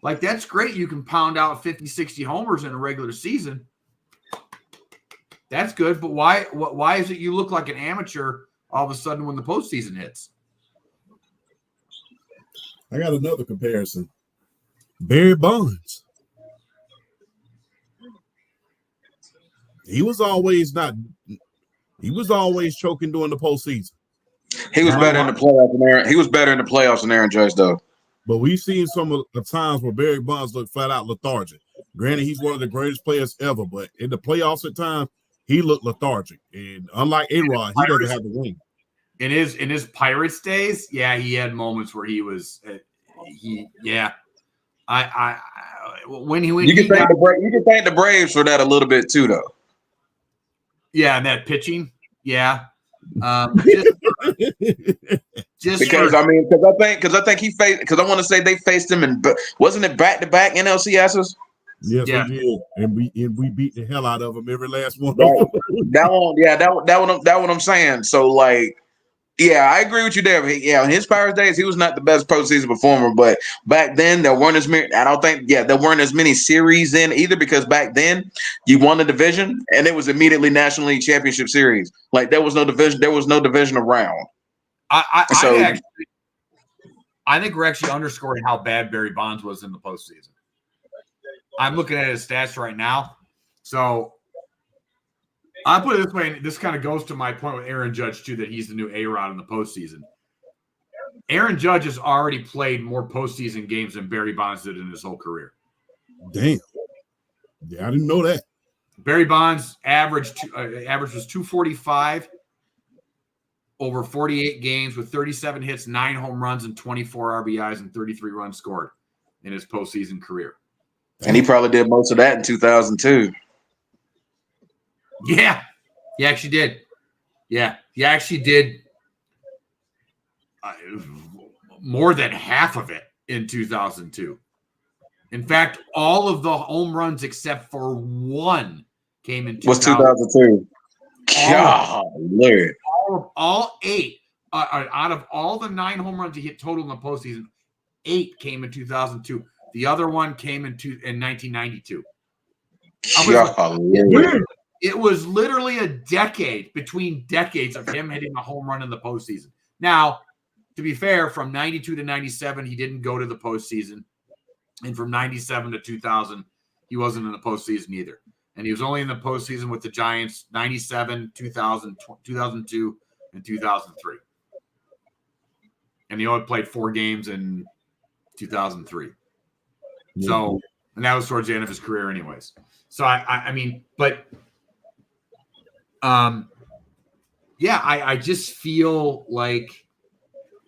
Like, that's great. You can pound out 50, 60 homers in a regular season. That's good. But why is it you look like an amateur all of a sudden when the postseason hits? I got another comparison. Barry Bonds. He was always choking during the postseason. He was better in the playoffs than Aaron. He was better in the playoffs than Aaron Judge, though. But we've seen some of the times where Barry Bonds looked flat out lethargic. Granted, he's one of the greatest players ever, but in the playoffs at times, he looked lethargic. And unlike A-Rod, he doesn't have the wing. In his Pirates days, yeah, he had moments where he was you can thank the Braves for that a little bit too, though. Yeah, and that pitching, yeah. I want to say they faced him, and wasn't it back-to-back NLCSs? Yes, yeah. We did, and we beat the hell out of them every last one. That one I'm saying. So like, yeah, I agree with you there. Yeah, in his Pirates days, he was not the best postseason performer, but back then there weren't as many. There weren't as many series in either, because back then you won the division and it was immediately National League Championship Series. Like there was no division. There was no division around. I think we're actually underscoring how bad Barry Bonds was in the postseason. I'm looking at his stats right now. So I'll put it this way, and this kind of goes to my point with Aaron Judge, too, that he's the new A-Rod in the postseason. Aaron Judge has already played more postseason games than Barry Bonds did in his whole career. Damn. Yeah, I didn't know that. Barry Bonds average was 245 over 48 games with 37 hits, 9 home runs, and 24 RBIs and 33 runs scored in his postseason career. And he probably did most of that in 2002. Yeah, he actually did. Yeah, he actually did more than half of it in 2002. In fact, all of the home runs except for one came in 2002. God, Lord. All 8 out of all the 9 home runs he hit total in the postseason, 8 came in 2002. The other one came in 1992. It was literally a decade between decades of him hitting a home run in the postseason. Now, to be fair, from 92 to 97, he didn't go to the postseason. And from 97 to 2000, he wasn't in the postseason either. And he was only in the postseason with the Giants 97, 2000, 2002, and 2003. And he only played 4 games in 2003. Yeah. So, and that was towards the end of his career anyways. So, I mean, but, I just feel like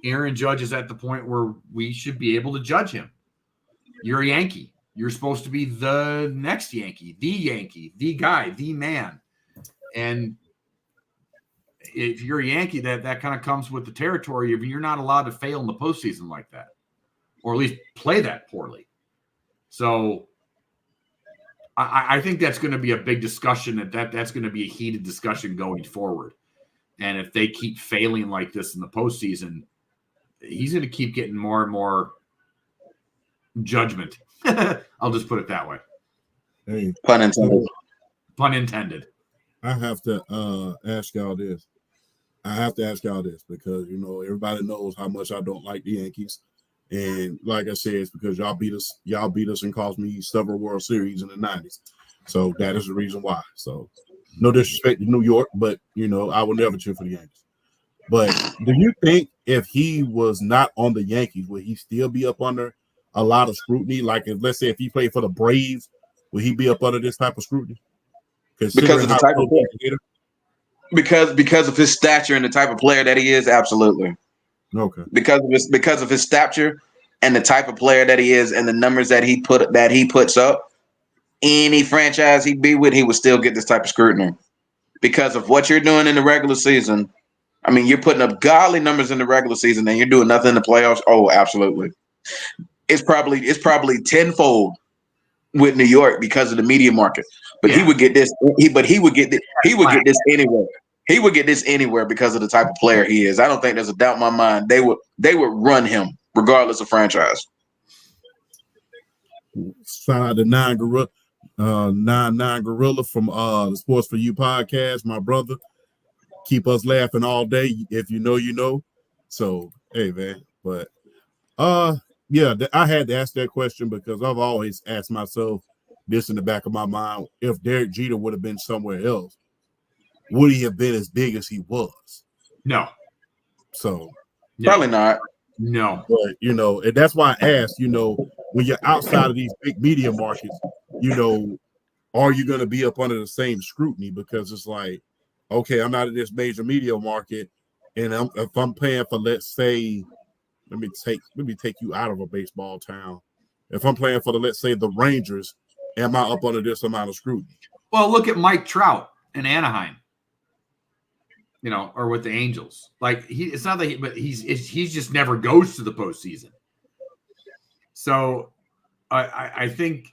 Aaron Judge is at the point where we should be able to judge him. You're a Yankee. You're supposed to be the next Yankee, the guy, the man. And if you're a Yankee, that kind of comes with the territory of you're not allowed to fail in the postseason like that, or at least play that poorly. So I think that's going to be a big discussion, that's going to be a heated discussion going forward. And if they keep failing like this in the postseason, he's going to keep getting more and more judgment. I'll just put it that way. Hey, pun intended. Pun intended. I have to ask y'all this. Because everybody knows how much I don't like the Yankees, and like I said, it's because y'all beat us and cost me several World Series in the '90s. So that is the reason why. So no disrespect to New York, but I will never cheer for the Yankees. But do you think if he was not on the Yankees, would he still be up under a lot of scrutiny? Like, let's say if he played for the Braves, would he be up under this type of scrutiny? Because of the type of player. Because of his stature and the type of player that he is, absolutely. Okay. Because of his stature and the type of player that he is and the numbers that he puts up, any franchise he'd be with, he would still get this type of scrutiny. Because of what you're doing in the regular season. I mean, you're putting up godly numbers in the regular season and you're doing nothing in the playoffs. Oh, absolutely. It's probably tenfold with New York because of the media market. But he would get this. He would get this anywhere. He would get this anywhere because of the type of player he is. I don't think there's a doubt in my mind. They would run him regardless of franchise. Shout out to Nine Gorilla from the Sports For You podcast, my brother. Keep us laughing all day. If you know, you know. So hey, man. But yeah, I had to ask that question because I've always asked myself this in the back of my mind: if Derek Jeter would have been somewhere else, would he have been as big as he was? No. So probably not. No. But and that's why I asked, when you're outside of these big media markets, are you going to be up under the same scrutiny? Because it's like, okay, I'm not in this major media market, and if I'm paying for, let's say, let me take you out of a baseball town. If I'm playing for let's say the Rangers, am I up under this amount of scrutiny? Well, look at Mike Trout in Anaheim, or with the Angels. Like it's not that but he's just never goes to the postseason. So I think,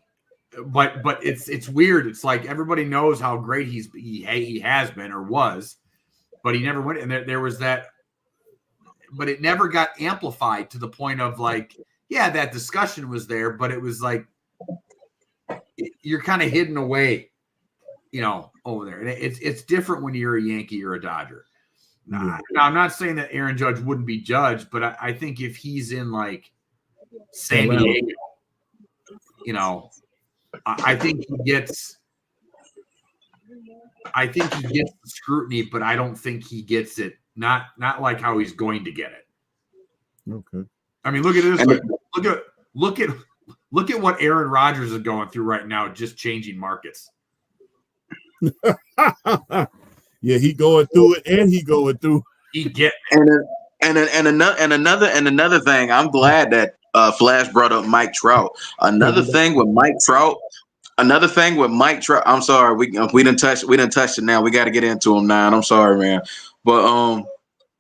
but it's weird. It's like everybody knows how great he has been or was, but he never went. And there was that. But it never got amplified to the point of like, yeah, that discussion was there, but it was like you're kind of hidden away, over there. And it's different when you're a Yankee or a Dodger. Now, I'm not saying that Aaron Judge wouldn't be judged, but I think if he's in like San Diego, I think he gets the scrutiny, but I don't think he gets it. Not like how he's going to get it. Okay. I mean, look at this. Look at what Aaron Rodgers is going through right now, just changing markets. Yeah, he going through it, and he going through. He get And another thing. I'm glad that Flash brought up Mike Trout. Another thing with Mike Trout. I'm sorry, we didn't touch it. Now we got to get into him now. And I'm sorry, man. But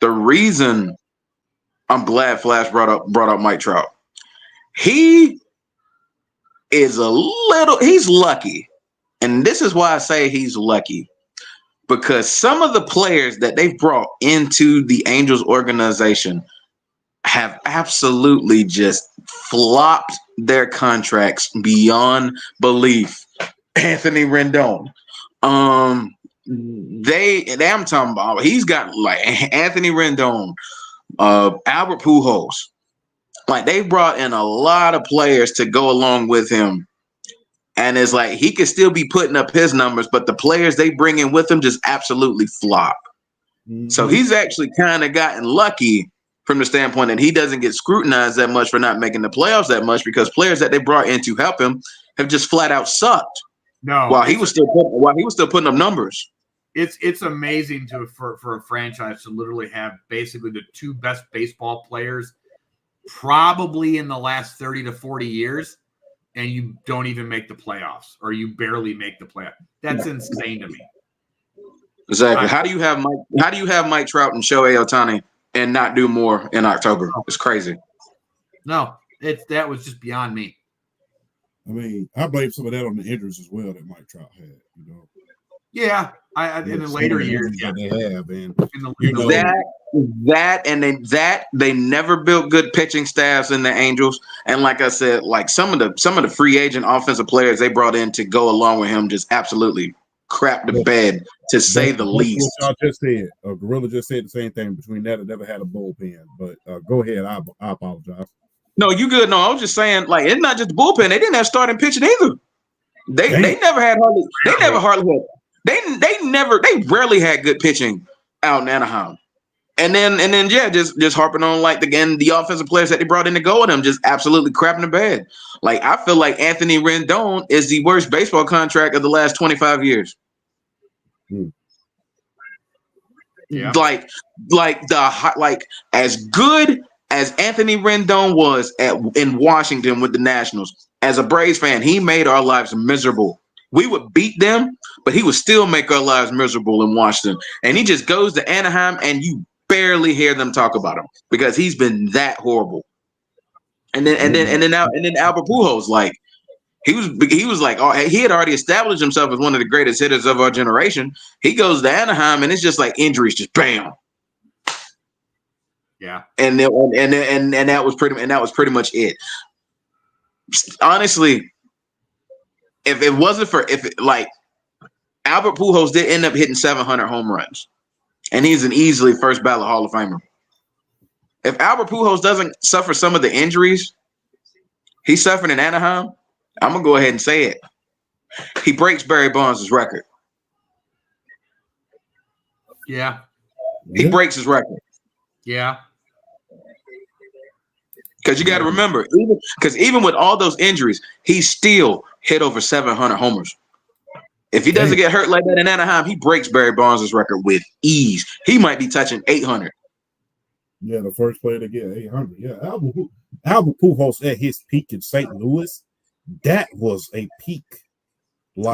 the reason I'm glad Flash brought up Mike Trout. He is he's lucky. And this is why I say he's lucky. Because some of the players that they've brought into the Angels organization have absolutely just flopped their contracts beyond belief. Anthony Rendon. I'm talking about, he's got like Anthony Rendon, Albert Pujols. Like, they brought in a lot of players to go along with him. And it's like he could still be putting up his numbers, but the players they bring in with him just absolutely flop. Mm-hmm. So he's actually kind of gotten lucky from the standpoint that he doesn't get scrutinized that much for not making the playoffs that much, because players that they brought in to help him have just flat out sucked. No, while he was still putting up numbers. It's amazing for a franchise to literally have basically the two best baseball players probably in the last 30 to 40 years. And you don't even make the playoffs, or you barely make the playoffs. That's insane to me. Exactly. How do you have Mike Trout and Shohei Ohtani and not do more in October? It's crazy. No, that was just beyond me. I mean, I blame some of that on the injuries as well that Mike Trout had. You know. Yeah, in the later years, that they have, and they never built good pitching staffs in the Angels. And like I said, like some of the free agent offensive players they brought in to go along with him just absolutely crap the bed, to say the least. What y'all just said, Gorilla just said the same thing. Between that, I never had a bullpen. But go ahead, I apologize. No, you good? No, I was just saying, like, it's not just the bullpen. They didn't have starting pitching either. They rarely had good pitching out in Anaheim. And then just harping on like the offensive players that they brought in to go with them, just absolutely crapping the bed. Like, I feel like Anthony Rendon is the worst baseball contract of the last 25 years. Yeah. Like as good as Anthony Rendon was in Washington with the Nationals, as a Braves fan, he made our lives miserable. We would beat them, but he would still make our lives miserable in Washington. And he just goes to Anaheim, and you barely hear them talk about him because he's been that horrible. And then Albert Pujols, like he was like, oh, he had already established himself as one of the greatest hitters of our generation. He goes to Anaheim, and it's just like injuries, just bam. Yeah, and that was pretty much it. Honestly, if it wasn't for Albert Pujols did end up hitting 700 home runs, and he's an easily first ballot Hall of Famer. If Albert Pujols doesn't suffer some of the injuries he suffered in Anaheim, I'm gonna go ahead and say it. He breaks Barry Bonds' record. Yeah, he breaks his record. Yeah. Because you got to remember, even with all those injuries, he still hit over 700 homers. If he doesn't get hurt like that in Anaheim, he breaks Barry Bonds' record with ease. He might be touching 800. Yeah, the first player to get 800. Yeah, Albert Pujols at his peak in St. Louis, that was a peak.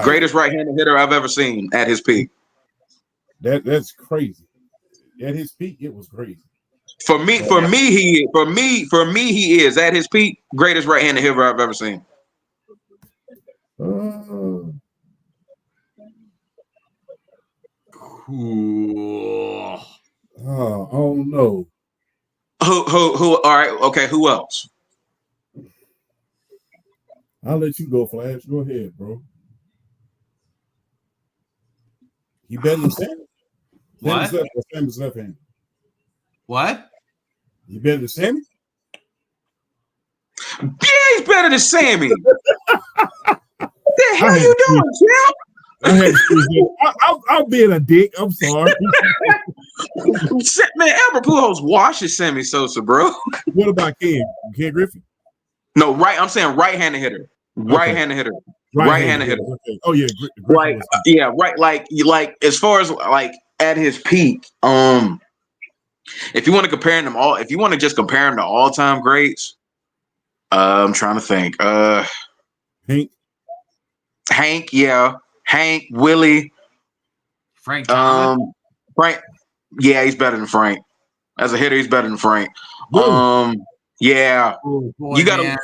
Greatest right-handed hitter I've ever seen at his peak. That's crazy. At his peak, it was crazy. For me, he is at his peak, greatest right-handed hitter I've ever seen. Cool. Oh no. Who? All right. Okay. Who else? I'll let you go, Flash. Go ahead, bro. You better than Sammy? What? Sammy's left hand. What? You better than Sammy? Yeah, he's better than Sammy. What the hell are you doing, Tim? I'm being a dick. I'm sorry. Man, Albert Pujols washes Sammy Sosa, bro. What about Ken Griffey? No, right. I'm saying right-handed hitter. Right-handed hitter. right-handed hitter. Okay. Oh yeah, Like yeah, right. Like as far as like at his peak, if you want to compare them all, if you want to just compare them to all-time greats, I'm trying to think. Hank, yeah, Hank, Willie, Frank Thomas. Frank, yeah, he's better than Frank. As a hitter, he's better than Frank. Really? Yeah, Oh, boy, you gotta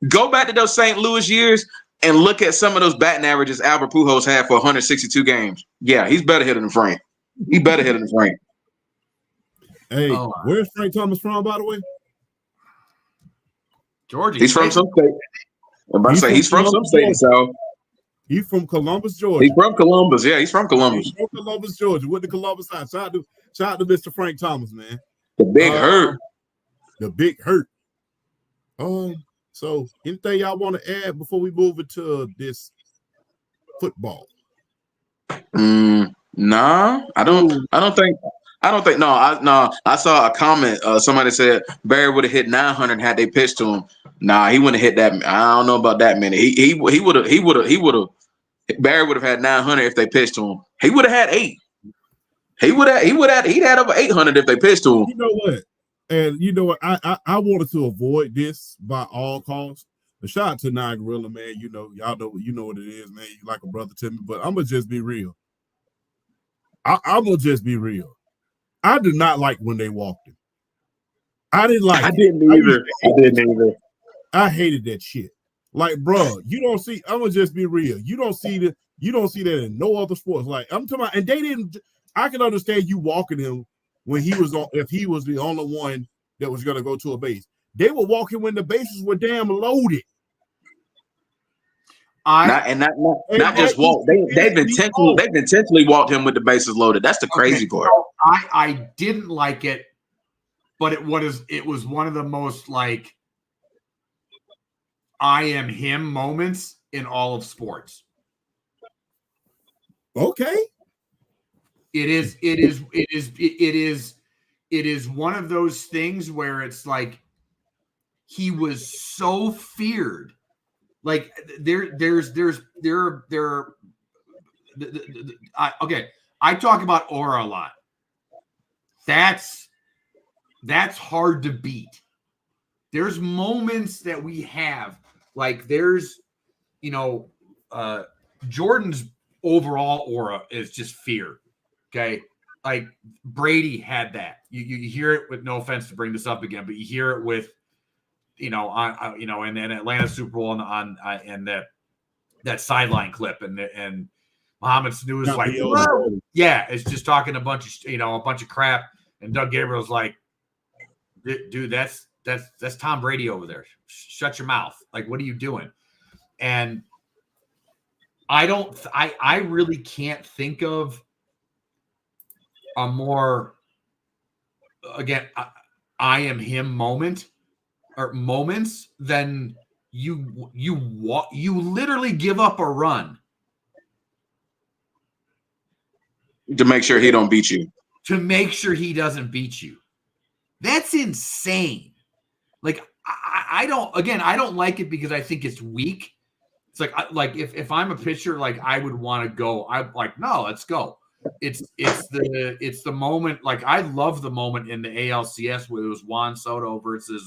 go back to those St. Louis years and look at some of those batting averages Albert Pujols had for 162 games. Yeah, he's better hitter than Frank. He better hitter than Frank. Hey, where's Frank Thomas from, by the way? Georgia. He's from some state. I'm about to say he's from some state. So he's from Columbus, Georgia. He's from Columbus. Yeah, he's from Columbus. He's from Columbus, Georgia. With the Columbus side. Shout out to Mr. Frank Thomas, man. The big hurt. The big hurt. So anything y'all want to add before we move into this football? Nah, I don't think. No, I saw a comment. Somebody said Barry would have hit 900 had they pitched to him. Nah, he wouldn't have hit that. I don't know about that many. He would have. Barry would have had 900 if they pitched to him. He would have had 8. He'd had over 800 if they pitched to him. You know what? And you know what? I wanted to avoid this by all costs. But shout out to Nine Gorilla, man. You know what it is, man. You like a brother to me, but I'm gonna just be real. I'm gonna just be real. I did not like when they walked him. I didn't like. I didn't either. I hated that shit. Like, bro, you don't see. I'm gonna just be real. You don't see that in no other sports. Like, I'm talking about, and they didn't. I can understand you walking him when he was on. If he was the only one that was gonna go to a base, they were walking when the bases were damn loaded. Not just walk. They've intentionally walked him with the bases loaded. That's the crazy part. So I didn't like it, but it was one of the most like I am him moments in all of sports. Okay. It is one of those things where it's like he was so feared. Like I talk about aura a lot. That's hard to beat. There's moments that we have, like there's, Jordan's overall aura is just fear. Okay. Like Brady had that. You hear it with, no offense to bring this up again, but you hear it with, in the Atlanta Super Bowl and that sideline clip and Mohamed Sanu is like, whoa. Yeah, it's just talking a bunch of crap, and Doug Gabriel's like, dude, that's Tom Brady over there. Shut your mouth. Like, what are you doing? And I really can't think of a more, again, I am him moment or moments than you literally give up a run to make sure he don't beat you. To make sure he doesn't beat you. That's insane. Like I don't like it because I think it's weak. It's like if I'm a pitcher, like I would want to go. I'm like, no, let's go. It's the moment. Like I love the moment in the ALCS where it was Juan Soto versus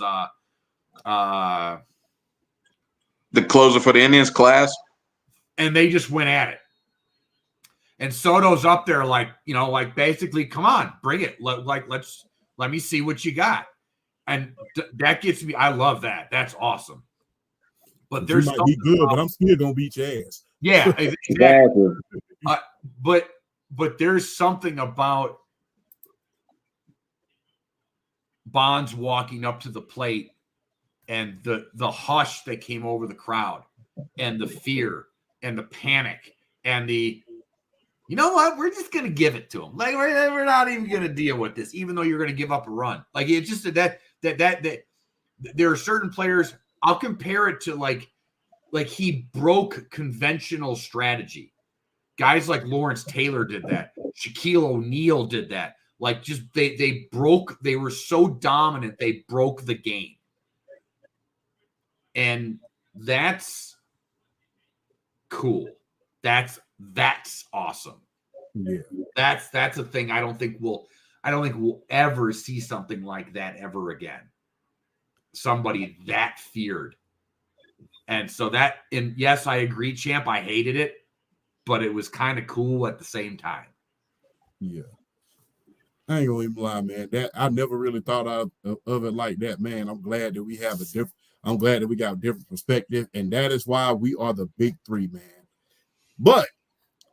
the closer for the Indians, Class, and they just went at it. And Soto's up there, like basically, come on, bring it. Let me see what you got. And that gets me. I love that. That's awesome. But there's might be good, but I'm still gonna beat your ass. Yeah, exactly. But there's something about Bonds walking up to the plate and the hush that came over the crowd and the fear and the panic and the, you know what, we're just going to give it to him. Like we're not even going to deal with this, even though you're going to give up a run. Like it's just that there are certain players, I'll compare it to like he broke conventional strategy. Guys like Lawrence Taylor did that. Shaquille O'Neal did that. Like just they were so dominant, they broke the game. And that's cool. That's awesome. Yeah. That's a thing I don't think we'll ever see something like that ever again. Somebody that feared. And so yes, I agree, Champ. I hated it, but it was kind of cool at the same time. Yeah. I ain't gonna even lie, man. That I never really thought of it like that, man. I'm glad that we got a different perspective, and that is why we are the big three, man. But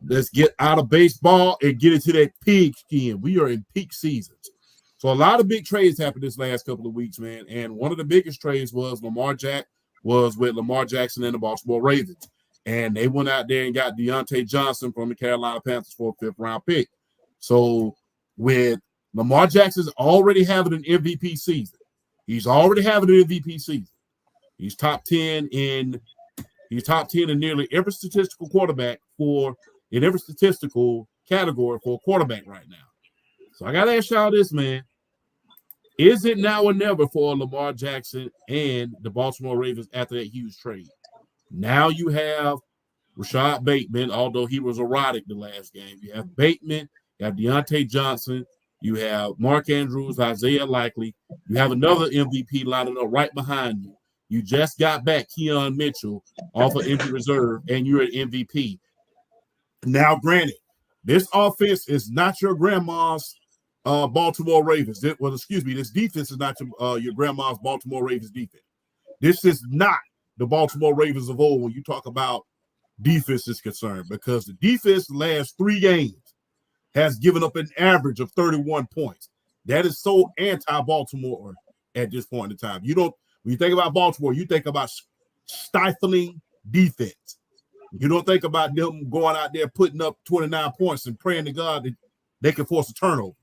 let's get out of baseball and get into that pigskin. We are in peak seasons. So a lot of big trades happened this last couple of weeks, man. And one of the biggest trades was with Lamar Jackson and the Baltimore Ravens. And they went out there and got Deontay Johnson from the Carolina Panthers for a 5th round pick. So with Lamar Jackson's already having an MVP season. He's already having an MVP season. He's top 10 in nearly every statistical category for a quarterback right now. So I gotta ask y'all this, man. Is it now or never for Lamar Jackson and the Baltimore Ravens after that huge trade? Now you have Rashad Bateman, although he was erratic the last game. You have Bateman, you have Deontay Johnson, you have Mark Andrews, Isaiah Likely. You have another MVP lining up right behind you. You just got back Keon Mitchell off of injured reserve, and you're an MVP. Now, granted, this offense is not your grandma's Baltimore Ravens. This defense is not your grandma's Baltimore Ravens defense. This is not the Baltimore Ravens of old when you talk about defense is concerned, because the defense the last 3 games has given up an average of 31 points. That is so anti-Baltimore at this point in time. When you think about Baltimore, you think about stifling defense. You don't think about them going out there putting up 29 points and praying to God that they can force a turnover.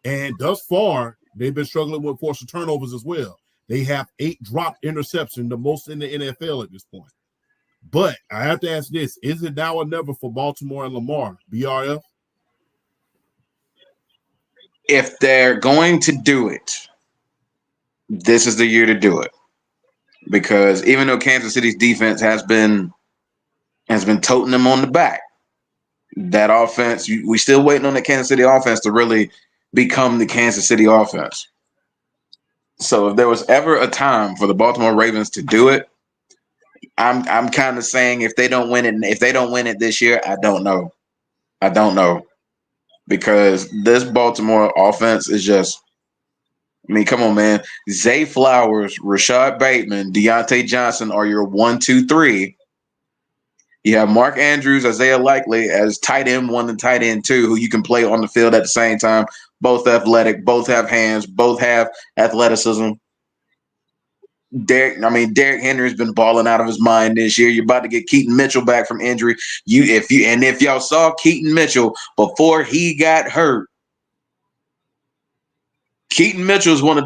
And thus far, they've been struggling with forcing turnovers as well. They have 8 dropped interceptions, the most in the NFL at this point. But I have to ask this: is it now or never for Baltimore and Lamar? BRF? If they're going to do it, this is the year to do it. Because even though Kansas City's defense has been toting them on the back, that offense, we still waiting on the Kansas City offense to really become the Kansas City offense. So if there was ever a time for the Baltimore Ravens to do it, I'm kind of saying if they don't win it this year, I don't know. Because this Baltimore offense is just, I mean, come on, man. Zay Flowers, Rashad Bateman, Deontay Johnson are your 1, 2, 3. You have Mark Andrews, Isaiah Likely as tight end 1 and tight end 2, who you can play on the field at the same time. Both athletic, both have hands, both have athleticism. Derrick Henry's been balling out of his mind this year. You're about to get Keaton Mitchell back from injury. If y'all saw Keaton Mitchell before he got hurt, Keaton Mitchell would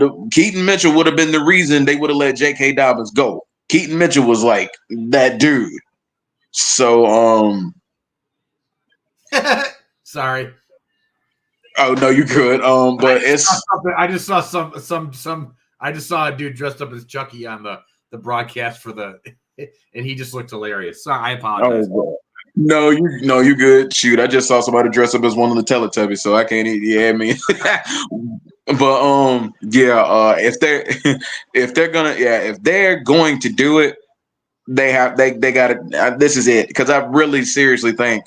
have been the reason they would have let J.K. Dobbins go. Keaton Mitchell was like that dude. So sorry. Oh no, you could. But I just saw a dude dressed up as Chucky on the broadcast and he just looked hilarious. Sorry, I apologize. Oh, no, you good. Shoot, I just saw somebody dress up as one of the Teletubbies, so I can't eat. Yeah, I mean, but if they're going to do it, they got to. This is it, because I really seriously think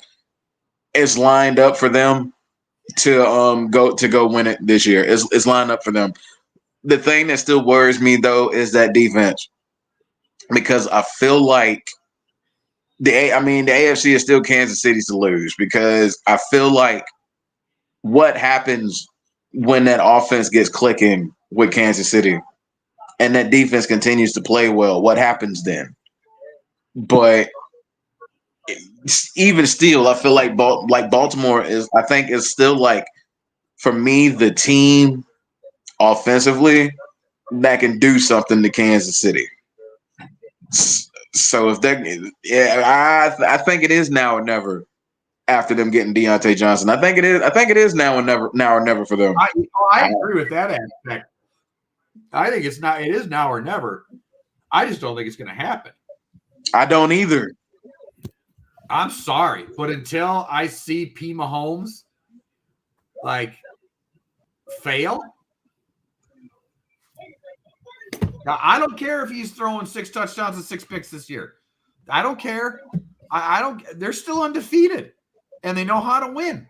it's lined up for them to go win it this year. It's lined up for them. The thing that still worries me though is that defense, because I feel like the AFC is still Kansas City's to lose, because I feel like what happens when that offense gets clicking with Kansas City and that defense continues to play well, what happens then? But even still, I feel like Baltimore is still, like, for me, the team offensively that can do something to Kansas City. So if I think it is now or never after them getting Deontay Johnson. I think it is now or never for them. I agree with that aspect. I think it is now or never. I just don't think it's going to happen. I don't either. I'm sorry, but until I see P. Mahomes like fail, now, I don't care if he's throwing 6 touchdowns and 6 picks this year. I don't care. I don't. They're still undefeated, and they know how to win.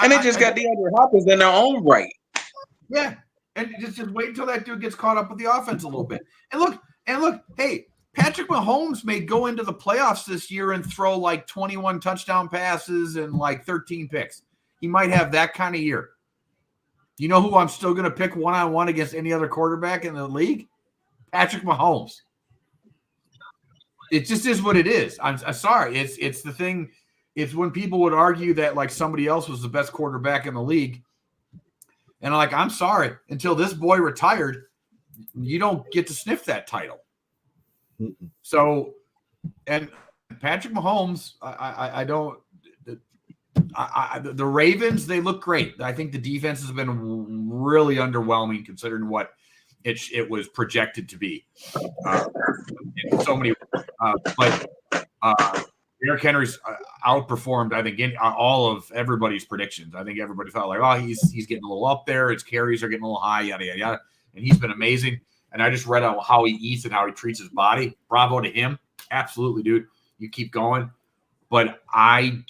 And they just got DeAndre Hopkins in their own right. Yeah, and just wait until that dude gets caught up with the offense a little bit. And look. Hey, Patrick Mahomes may go into the playoffs this year and throw like 21 touchdown passes and like 13 picks. He might have that kind of year. You know who I'm still going to pick one-on-one against any other quarterback in the league? Patrick Mahomes. It just is what it is. I'm sorry. It's the thing. It's when people would argue that like somebody else was the best quarterback in the league. And I'm sorry. Until this boy retired, you don't get to sniff that title. Mm-mm. So, and Patrick Mahomes, I don't. The Ravens, they look great. I think the defense has been really underwhelming considering what it was projected to be. In so many, but Derrick Henry's outperformed, I think, in all of everybody's predictions. I think everybody felt like, oh, he's getting a little up there. His carries are getting a little high, yada yada yada, and he's been amazing. And I just read on how he eats and how he treats his body. Bravo to him, absolutely, dude. You keep going, but I'm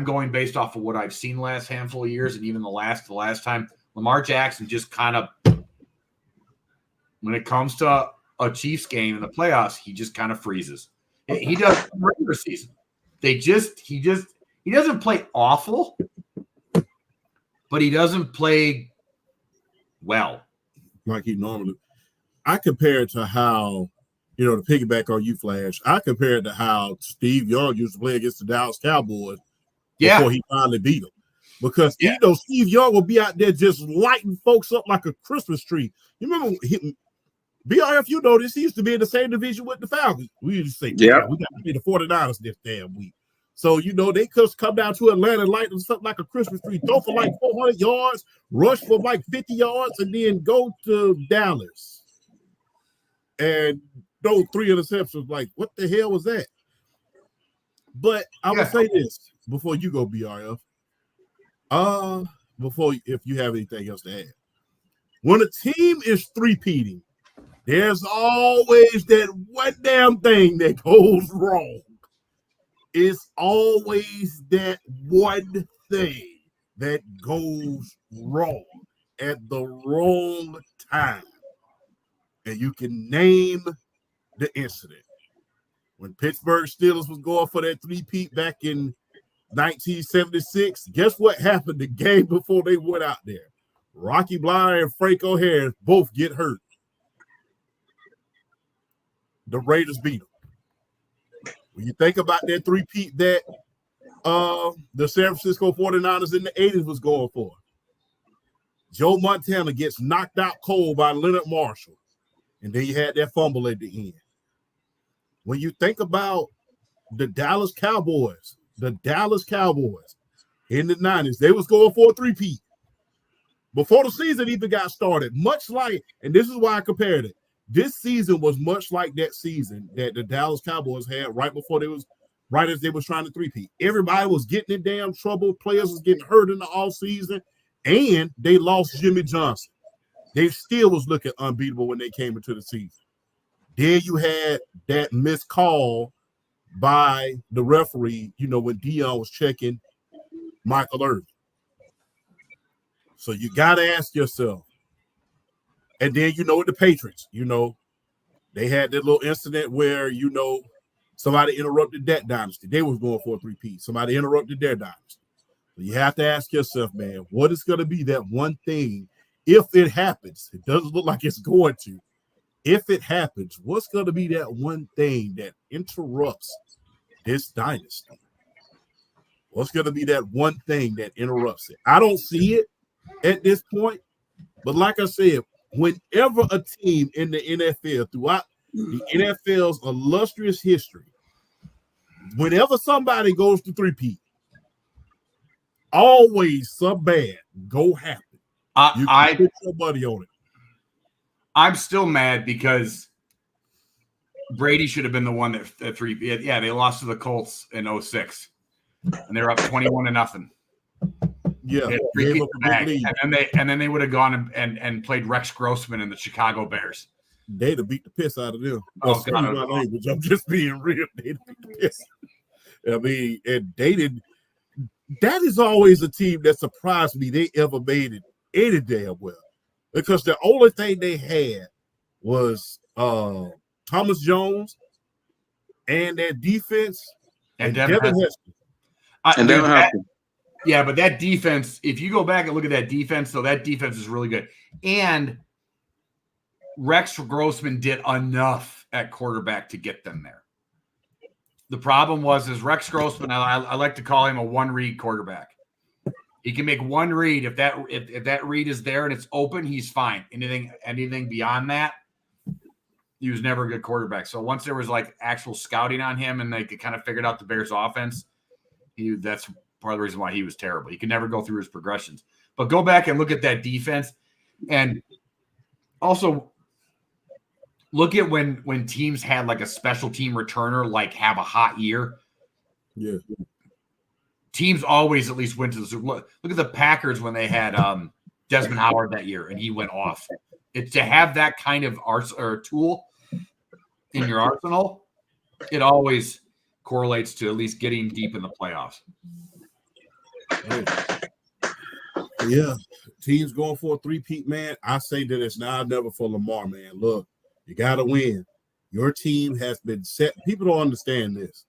going based off of what I've seen the last handful of years, and even the last time. Lamar Jackson just kind of, when it comes to a Chiefs game in the playoffs, he just kind of freezes. He does in the regular season. He doesn't play awful, but he doesn't play well like he normally. I compare it to how, to piggyback on you, Flash. I compare it to how Steve Young used to play against the Dallas Cowboys before he finally beat them. Because Steve Young will be out there just lighting folks up like a Christmas tree. You remember BRF, you know this, he used to be in the same division with the Falcons. We used to say, we got to play the 49ers this damn week. So, they could come down to Atlanta and light them something like a Christmas tree, throw for like 400 yards, rush for like 50 yards, and then go to Dallas and throw 3 interceptions. Like, what the hell was that? But I will say this before you go, BRF. If you have anything else to add. When a team is three-peating, there's always that one damn thing that goes wrong. It's always that one thing that goes wrong at the wrong time. And you can name the incident. When Pittsburgh Steelers was going for that three-peat back in 1976, guess what happened the game before they went out there? Rocky Bleier and Franco Harris both get hurt. The Raiders beat them. When you think about that three-peat that the San Francisco 49ers in the 80s was going for, Joe Montana gets knocked out cold by Leonard Marshall, and then you had that fumble at the end. When you think about the Dallas Cowboys in the 90s, they was going for a three-peat before the season even got started. Much like, and this is why I compared it, this season was much like that season that the Dallas Cowboys had right as they was trying to three-peat. Everybody was getting in damn trouble. Players was getting hurt in the offseason, and they lost Jimmy Johnson. They still was looking unbeatable when they came into the season. Then you had that missed call by the referee, when Dion was checking Michael Irvin. So you got to ask yourself. And then, with the Patriots, they had that little incident where, somebody interrupted that dynasty. They was going for a three-peat. Somebody interrupted their dynasty. So you have to ask yourself, man, what is going to be that one thing, if it happens? It doesn't look like it's going to. If it happens, what's going to be that one thing that interrupts this dynasty? What's going to be that one thing that interrupts it? I don't see it at this point, but like I said, whenever a team in the NFL, throughout the NFL's illustrious history, whenever somebody goes to three-peat, always some bad go happen. You can put your money on it. I'm still mad because Brady should have been the one that three. Yeah, they lost to the Colts in 06, and they were up 21-0. Yeah, Gave up a big lead. And then they would have gone and played Rex Grossman and the Chicago Bears. They'd have beat the piss out of them. Oh, excuse my language. I'm just being real. They'd beat the piss. I mean, and they didn't. That is always a team that surprised me. They ever made it any damn well, because the only thing they had was Thomas Jones and their defense and Devin Hester. Yeah, but that defense, if you go back and look at that defense, though, that defense is really good. And Rex Grossman did enough at quarterback to get them there. The problem is Rex Grossman, I like to call him a one-read quarterback. He can make one read. If that read is there and it's open, he's fine. Anything beyond that, he was never a good quarterback. So once there was like actual scouting on him and they could kind of figured out the Bears offense, that's part of the reason why he was terrible. He could never go through his progressions. But go back and look at that defense, and also look at when teams had like a special team returner like have a hot year. Yeah. Teams always at least went to the Super Bowl. Look at the Packers when they had Desmond Howard that year and he went off. It's to have that kind of tool in your arsenal, it always correlates to at least getting deep in the playoffs. Yeah, teams going for a three-peat, man. I say that it's now or never for Lamar, man. Look, you got to win. Your team has been set. People don't understand this.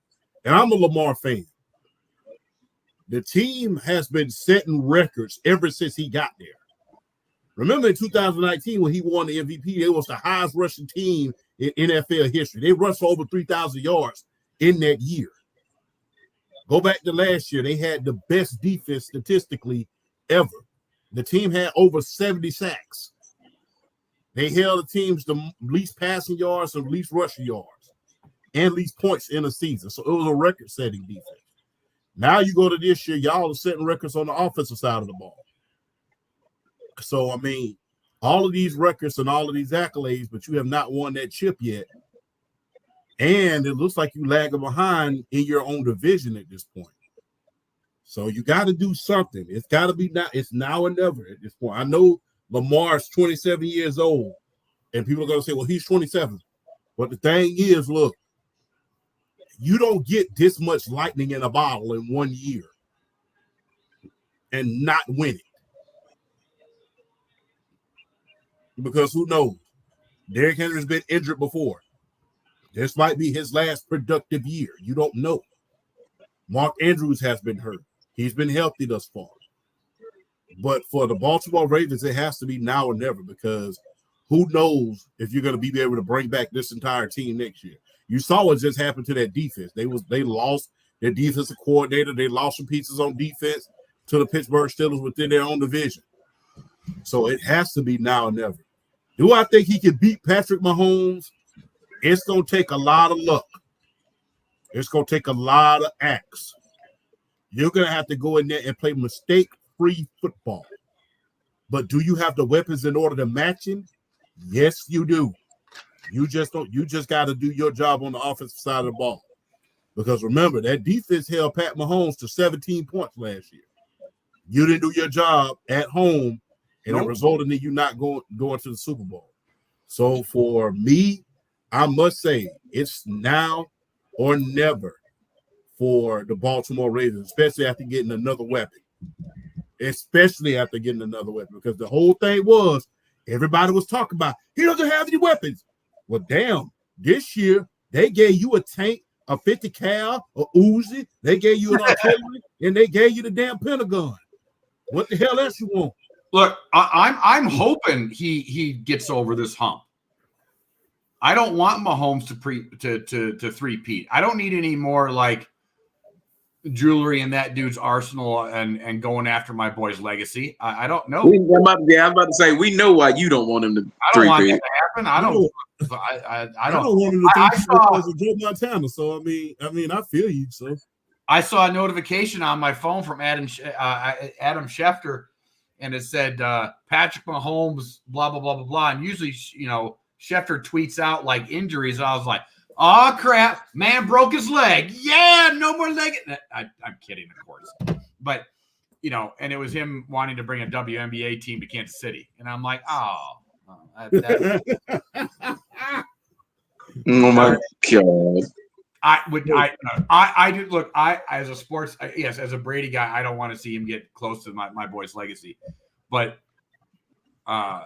And I'm a Lamar fan. The team has been setting records ever since he got there. Remember in 2019 when he won the MVP, it was the highest rushing team in NFL history. They rushed for over 3,000 yards in that year. Go back to last year. They had the best defense statistically ever. The team had over 70 sacks. They held the teams the least passing yards and least rushing yards and least points in a season. So it was a record-setting defense. Now you go to this year, y'all are setting records on the offensive side of the ball. So, I mean, all of these records and all of these accolades, but you have not won that chip yet. And it looks like you lagging behind in your own division at this point. So you got to do something. It's got to be now. It's now or never at this point. I know Lamar's 27 years old, and people are going to say, well, he's 27. But the thing is, look, you don't get this much lightning in a bottle in 1 year and not win it. Because who knows? Derrick Henry's been injured before. This might be his last productive year. You don't know. Mark Andrews has been hurt. He's been healthy thus far. But for the Baltimore Ravens, it has to be now or never, because who knows if you're going to be able to bring back this entire team next year. You saw what just happened to that defense. They lost their defensive coordinator. They lost some pieces on defense to the Pittsburgh Steelers within their own division. So it has to be now or never. Do I think he can beat Patrick Mahomes? It's going to take a lot of luck. It's going to take a lot of acts. You're going to have to go in there and play mistake-free football. But do you have the weapons in order to match him? Yes, you do. You just got to do your job on the offensive side of the ball. Because remember, that defense held Pat Mahomes to 17 points last year. You didn't do your job at home, and it resulted in you not going to the Super Bowl. So for me, I must say it's now or never for the Baltimore Ravens, especially after getting another weapon. Because the whole thing was everybody was talking about he doesn't have any weapons. Well, damn, this year they gave you a tank, a 50 cal, a Uzi. They gave you an artillery, and they gave you the damn Pentagon. What the hell else you want? Look, I'm hoping he gets over this hump. I don't want Mahomes to three-peat. I don't need any more like jewelry in that dude's arsenal and going after my boy's legacy. I don't know. I'm about to say we know why you don't want him to. I don't want that to happen. I don't want him to think because of Joe Montana. So I mean, I feel you. So I saw a notification on my phone from Adam Schefter, and it said Patrick Mahomes, blah blah blah blah blah. And usually, Schefter tweets out like injuries. And I was like, Oh, crap. Man broke his leg. Yeah, no more leg. I'm kidding, of course. But, you know, and it was him wanting to bring a WNBA team to Kansas City. And I'm like, oh Oh my God. I do look. I as a sports, yes, as a Brady guy, I don't want to see him get close to my boy's legacy, but I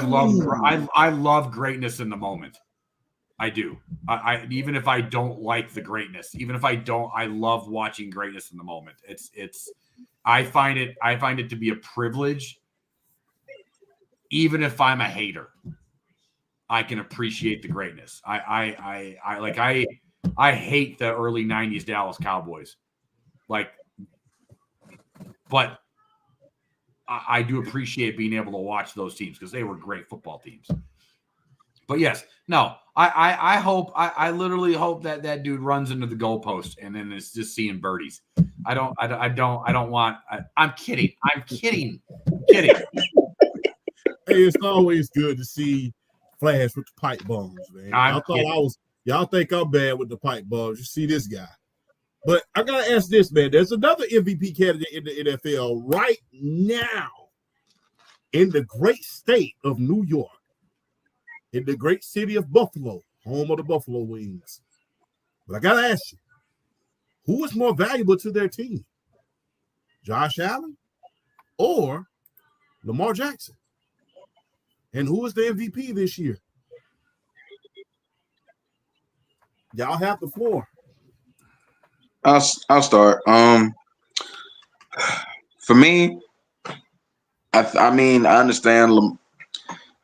love greatness in the moment. I do. I even if I don't like the greatness, even if I don't, I love watching greatness in the moment. I find it to be a privilege, even if I'm a hater. I can appreciate the greatness. I hate the early 90s Dallas Cowboys. But I do appreciate being able to watch those teams because they were great football teams. But yes, no, I literally hope that dude runs into the goalpost and then it's just seeing birdies. I don't want. I'm kidding. Hey, it's always good to see Flash with the pipe bombs, man. Y'all think I'm bad with the pipe bombs. You see this guy. But I gotta ask this, man. There's another MVP candidate in the NFL right now in the great state of New York, in the great city of Buffalo, home of the Buffalo Wings. But I gotta ask you, who is more valuable to their team? Josh Allen or Lamar Jackson? And who is the MVP this year? Y'all have the floor. I'll start. For me, I mean, I understand.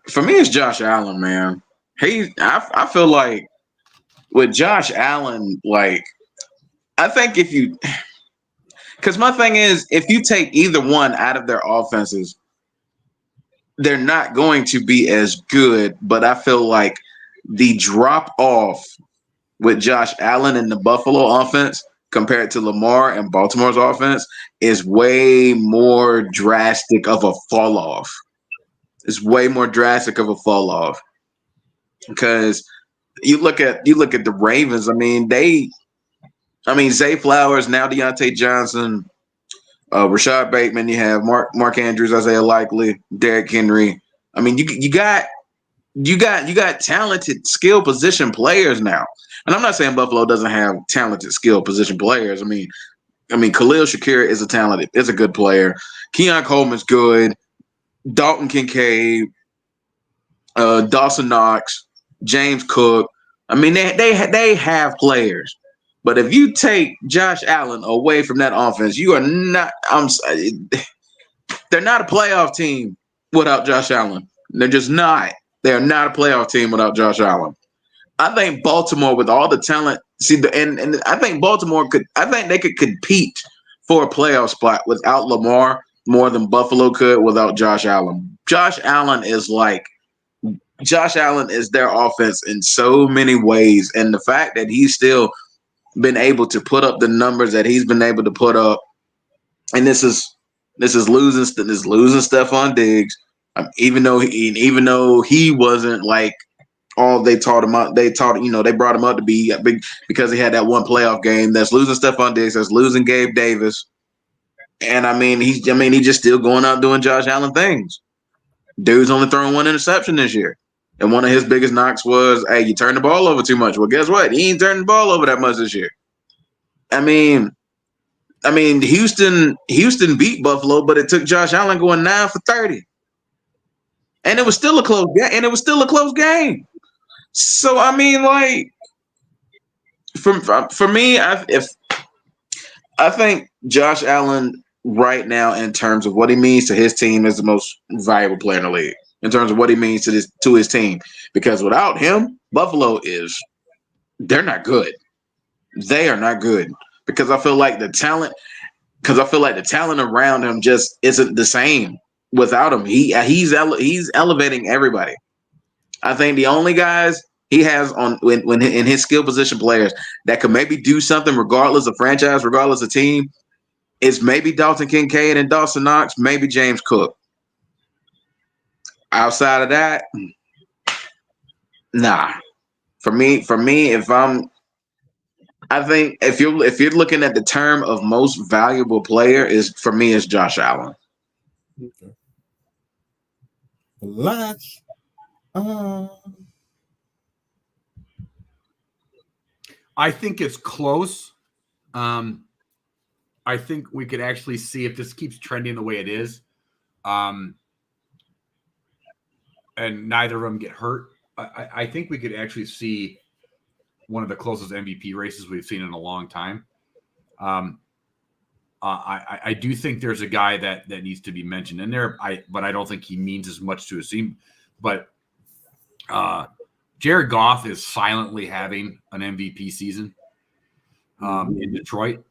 For me, it's Josh Allen, man. I feel like with Josh Allen, like, I think because my thing is, if you take either one out of their offenses, they're not going to be as good. But I feel like the drop off with Josh Allen in the Buffalo offense compared to Lamar and Baltimore's offense is way more drastic of a fall off. It's way more drastic of a fall off because you look at the Ravens. I mean, Zay Flowers, now Deontay Johnson, Rashad Bateman. You have Mark Andrews, Isaiah Likely, Derrick Henry. I mean, you got talented skill position players now. And I'm not saying Buffalo doesn't have talented skill position players. I mean, Khalil Shakir is a good player. Keon Coleman's good. Dalton Kincaid, Dawson Knox, James Cook. I mean, they have players. But if you take Josh Allen away from that offense, you are not. They're not a playoff team without Josh Allen. They're just not. They are not a playoff team without Josh Allen. I think Baltimore, with all the talent, and I think Baltimore they could compete for a playoff spot without Lamar more than Buffalo could without Josh Allen. Josh Allen is their offense in so many ways, and the fact that he's still been able to put up the numbers that he's been able to put up, and this is losing Stephon Diggs, even though he wasn't like all they brought him up to be big because he had that one playoff game. That's losing Stephon Diggs. That's losing Gabe Davis. And he's just still going out doing Josh Allen things. Dude's only throwing one interception this year. And one of his biggest knocks was, hey, you turn the ball over too much. Well, guess what? He ain't turning the ball over that much this year. Houston beat Buffalo, but it took Josh Allen going 9 for 30. And it was still a close game. So for me, I think Josh Allen right now, in terms of what he means to his team, is the most valuable player in the league. In terms of what he means to his team, because without him, Buffalo they're not good. They are not good because I feel like the talent around him just isn't the same without him. He's elevating everybody. I think the only guys he has when in his skill position players that could maybe do something regardless of franchise, regardless of team, is maybe Dalton Kincaid and Dawson Knox, maybe James Cook. Outside of that, nah. For me, I think if you're looking at the term of most valuable player, is for me is Josh Allen. Okay. Let's I think it's close. I think we could actually see if this keeps trending the way it is, and neither of them get hurt. I think we could actually see one of the closest MVP races we've seen in a long time. I do think there's a guy that needs to be mentioned in there. But I don't think he means as much to his team. But Jared Goff is silently having an MVP season in Detroit.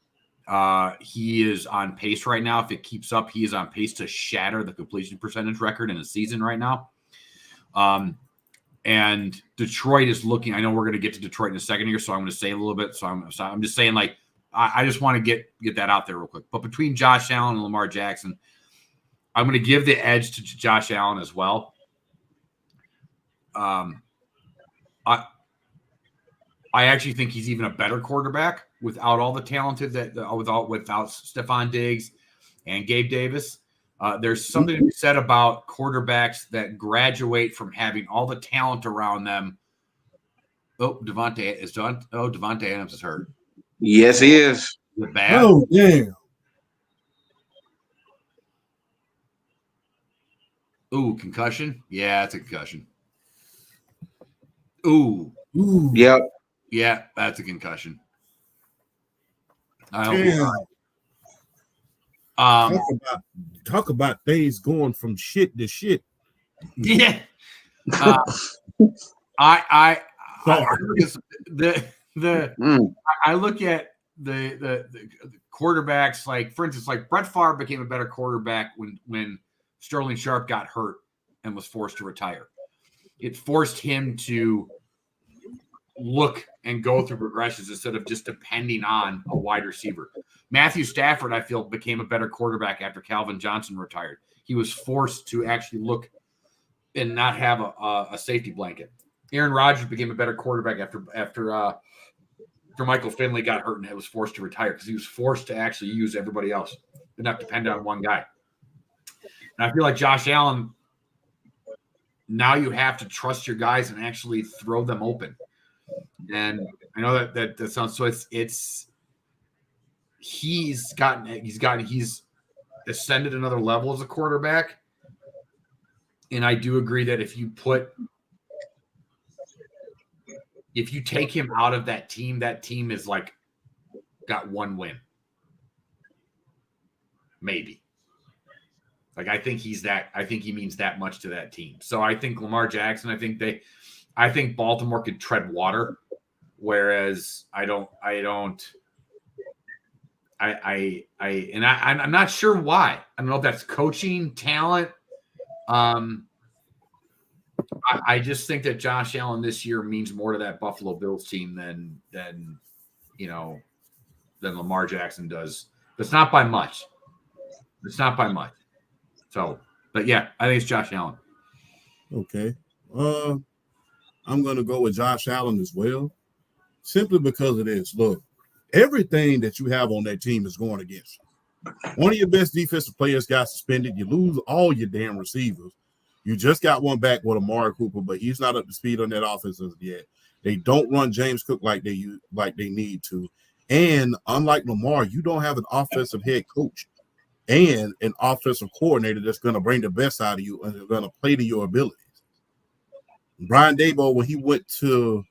He is on pace right now. If it keeps up, he is on pace to shatter the completion percentage record in a season right now. And Detroit is looking. I know we're going to get to Detroit in a second here, so I'm going to say a little bit. So I'm just saying, like, I just want to get that out there real quick. But between Josh Allen and Lamar Jackson, I'm going to give the edge to Josh Allen as well. I actually think he's even a better quarterback without all the talented without Stephon Diggs and Gabe Davis. There's something to be said about quarterbacks that graduate from having all the talent around them. Devontae Adams is hurt. Yes, he is. Is it bad? Oh, damn. Ooh, concussion? Yeah, it's a concussion. Ooh. Yep. Yeah, that's a concussion. Damn. Talk about things going from shit to shit. Yeah. I look at the quarterbacks, like, for instance, like Brett Favre became a better quarterback when Sterling Sharp got hurt and was forced to retire. It forced him to look and go through progressions instead of just depending on a wide receiver. Matthew Stafford, I feel, became a better quarterback after Calvin Johnson retired. He was forced to actually look and not have a safety blanket. Aaron Rodgers became a better quarterback after Michael Finley got hurt and was forced to retire because he was forced to actually use everybody else and not depend on one guy. And I feel like Josh Allen, now you have to trust your guys and actually throw them open. And I know that sounds so. He's ascended another level as a quarterback, and I do agree that if you take him out of that team is like got one win, maybe. Like I think he means that much to that team. So I think Lamar Jackson. I think Baltimore could tread water, whereas I'm not sure why. I don't know if that's coaching, talent. I just think that Josh Allen this year means more to that Buffalo Bills team than Lamar Jackson does. It's not by much. So, but yeah, I think it's Josh Allen. Okay. I'm going to go with Josh Allen as well, simply because of this. Look, everything that you have on that team is going against you. One of your best defensive players got suspended. You lose all your damn receivers. You just got one back with Amari Cooper, but he's not up to speed on that offense as yet. They don't run James Cook like they need to. And unlike Lamar, you don't have an offensive head coach and an offensive coordinator that's going to bring the best out of you and is going to play to your abilities. Brian Daboll, when he went to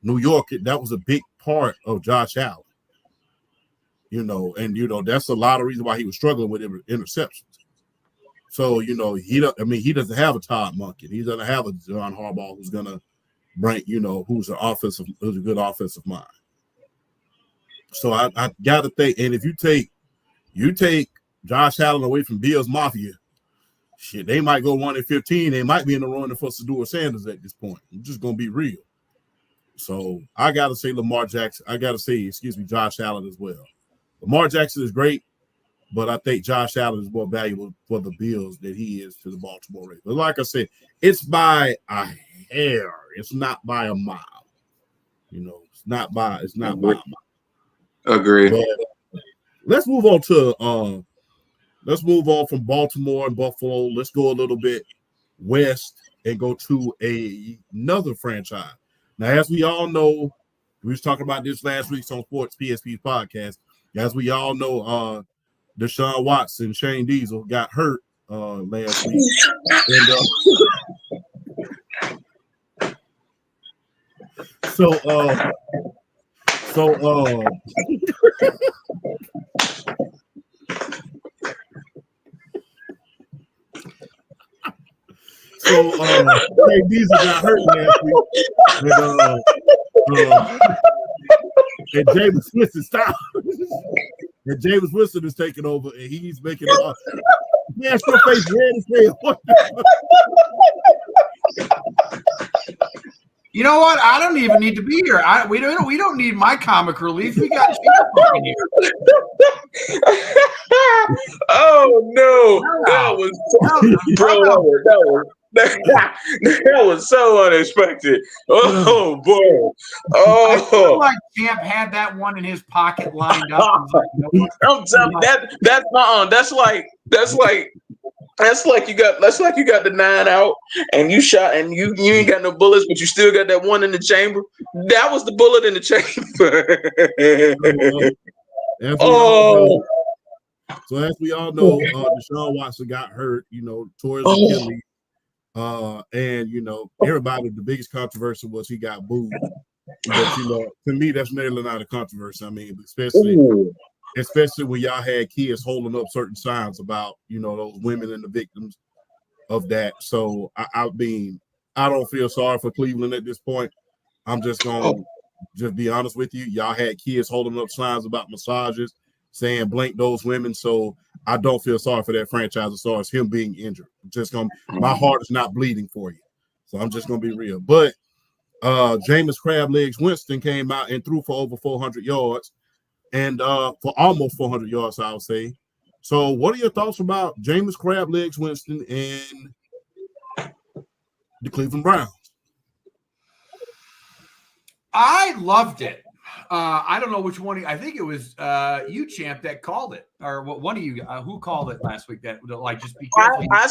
New York, that was a big part of Josh Allen. That's a lot of reason why he was struggling with interceptions. So, he doesn't have a Todd Monken. He doesn't have a John Harbaugh who's going to bring, who's a good offensive mind. So I got to think, and if you take Josh Allen away from Bills Mafia, shit, they might go 1-15. They might be in the running for Shedeur Sanders at this point. I'm just going to be real. So I got to say Josh Allen as well. Lamar Jackson is great, but I think Josh Allen is more valuable for the Bills than he is to the Baltimore Ravens. But like I said, it's by a hair. It's not by a mile. It's not by. It's not by. Agree. But let's move on to let's move on from Baltimore and Buffalo. Let's go a little bit west and go to another franchise. Now, as we all know, we was talking about this last week on Sports PSP podcast. As we all know, Deshaun Watson, Shane Diesel got hurt last week. And, Shane Diesel got hurt last week. And Jameis Winston stopped. And Jameis Winston is taking over, and he's making man, your face red as hell. You know what? I don't even need to be here. We don't need my comic relief. We got you here. Oh no, that was that was so unexpected. Oh boy. I feel Oh, like Champ had that one in his pocket lined up. I'm telling you, that's like you got the 9 out and you shot and you ain't got no bullets, but you still got that one in the chamber. That was the bullet in the chamber. So as we all know, Deshaun Watson got hurt, tore his Achilles. And everybody, the biggest controversy was he got booed. But to me, that's nearly not a controversy. I mean, especially when y'all had kids holding up certain signs about those women and the victims of that. So I mean, I don't feel sorry for Cleveland at this point. I'm just gonna just be honest with you. Y'all had kids holding up signs about massages, saying blank those women. So I don't feel sorry for that franchise as far as him being injured. My heart is not bleeding for you. So I'm just gonna be real. But Jameis Crab Legs Winston came out and threw for over 400 yards. And for almost 400 yards, I would say. So what are your thoughts about Jameis Crab Legs Winston and the Cleveland Browns? I loved it. I don't know which one. I think it was you, Champ, that called it, or one of you. Who called it last week? That like just be careful. I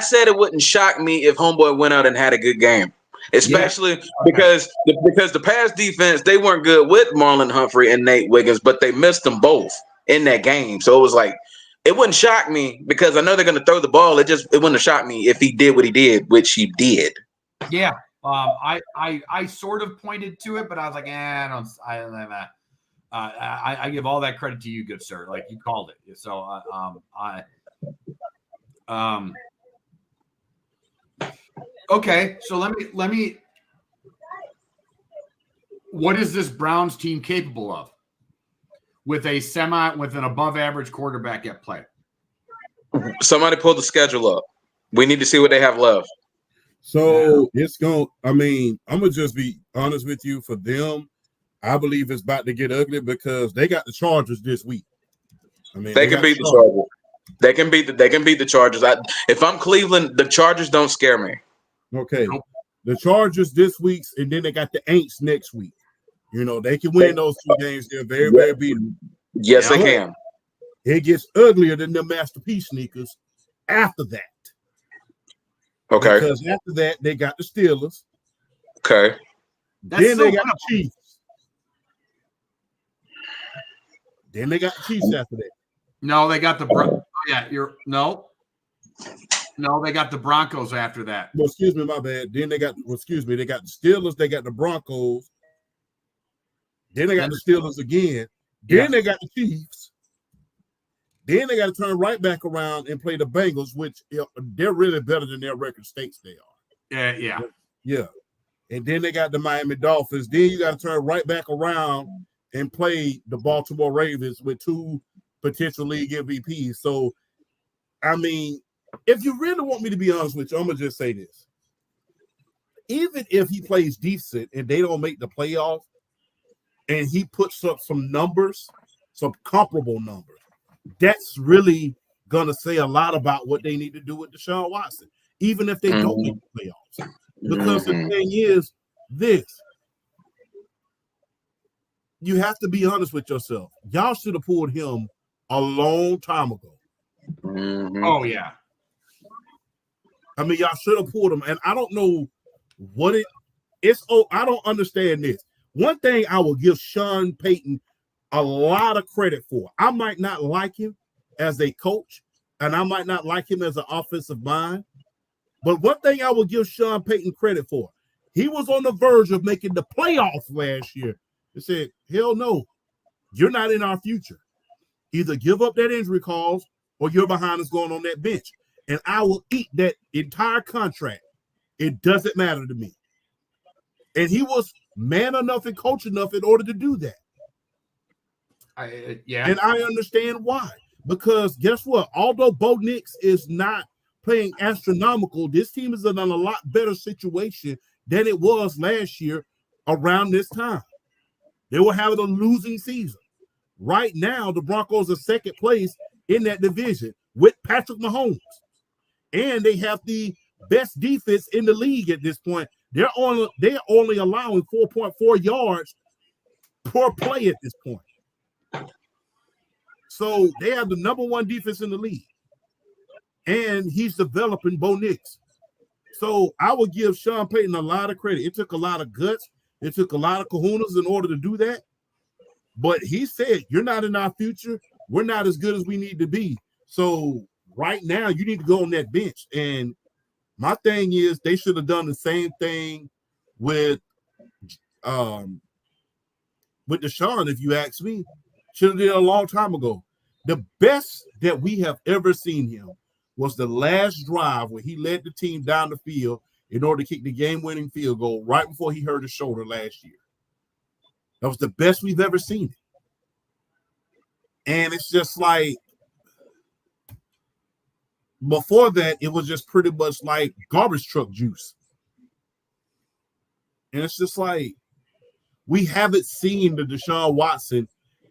said it wouldn't shock me if Homeboy went out and had a good game. Especially because the pass defense, they weren't good with Marlon Humphrey and Nate Wiggins, but they missed them both in that game. So it was like, it wouldn't shock me because I know they're going to throw the ball. It wouldn't have shocked me if he did what he did, which he did. Yeah. I sort of pointed to it, but I was like, I give all that credit to you, good sir. Like you called it. So okay, so let me. What is this Browns team capable of with an above average quarterback at play? Somebody pull the schedule up. We need to see what they have left. So I'm gonna just be honest with you. For them, I believe it's about to get ugly because they got the Chargers this week. I mean, they can beat the Chargers. They can beat the Chargers. If I'm Cleveland, the Chargers don't scare me. Okay, the Chargers this week, and then they got the Aints next week. They can win those 2 games. They're very, very beatable. Yes, they can. It gets uglier than the Masterpiece sneakers after that. Okay. Because after that, they got the Steelers. Okay. Then they got the Chiefs. Then they got the Chiefs after that. No, they got the No, they got the Broncos after that. Well, excuse me, my bad. Then they got the Steelers, they got the Broncos. Then they got the Steelers again. Then they got the Chiefs. Then they got to turn right back around and play the Bengals, which they're really better than their record states they are. Yeah. And then they got the Miami Dolphins. Then you got to turn right back around and play the Baltimore Ravens with 2 potential league MVPs. So, I mean, if you really want me to be honest with you, I'm going to just say this. Even if he plays decent and they don't make the playoff and he puts up some numbers, some comparable numbers, that's really going to say a lot about what they need to do with Deshaun Watson, even if they don't make the playoffs. Because the thing is this. you have to be honest with yourself. Y'all should have pulled him a long time ago. Mhm. Oh yeah. I mean, y'all should have pulled him, and I don't know what it's. Oh, I don't understand this. One thing I will give Sean Payton a lot of credit for. I might not like him as a coach, and I might not like him as an offensive mind, but one thing I will give Sean Payton credit for, he was on the verge of making the playoffs last year. He said, hell no, you're not in our future. Either give up that injury cause or you're behind us going on that bench. And I will eat that entire contract. It doesn't matter to me. And he was man enough and coach enough in order to do that. Yeah. And I understand why. Because guess what? Although Bo Nix is not playing astronomical, this team is in a lot better situation than it was last year around this time. They were having a losing season. Right now, the Broncos are second place in that division with Patrick Mahomes. And they have the best defense in the league at this point. They're only allowing 4.4 yards per play at this point. So they have the number one defense in the league. And he's developing Bo Nix. So I would give Sean Payton a lot of credit. It took a lot of guts. It took a lot of kahunas in order to do that. But he said, you're not in our future. We're not as good as we need to be. So right now, you need to go on that bench. And my thing is, they should have done the same thing with Deshaun, if you ask me. Should have did it a long time ago. The best that we have ever seen him was the last drive where he led the team down the field in order to kick the game-winning field goal right before he hurt his shoulder last year. That was the best we've ever seen it. And it's just like, before that, it was just pretty much like garbage truck juice. And it's just like, we haven't seen the Deshaun Watson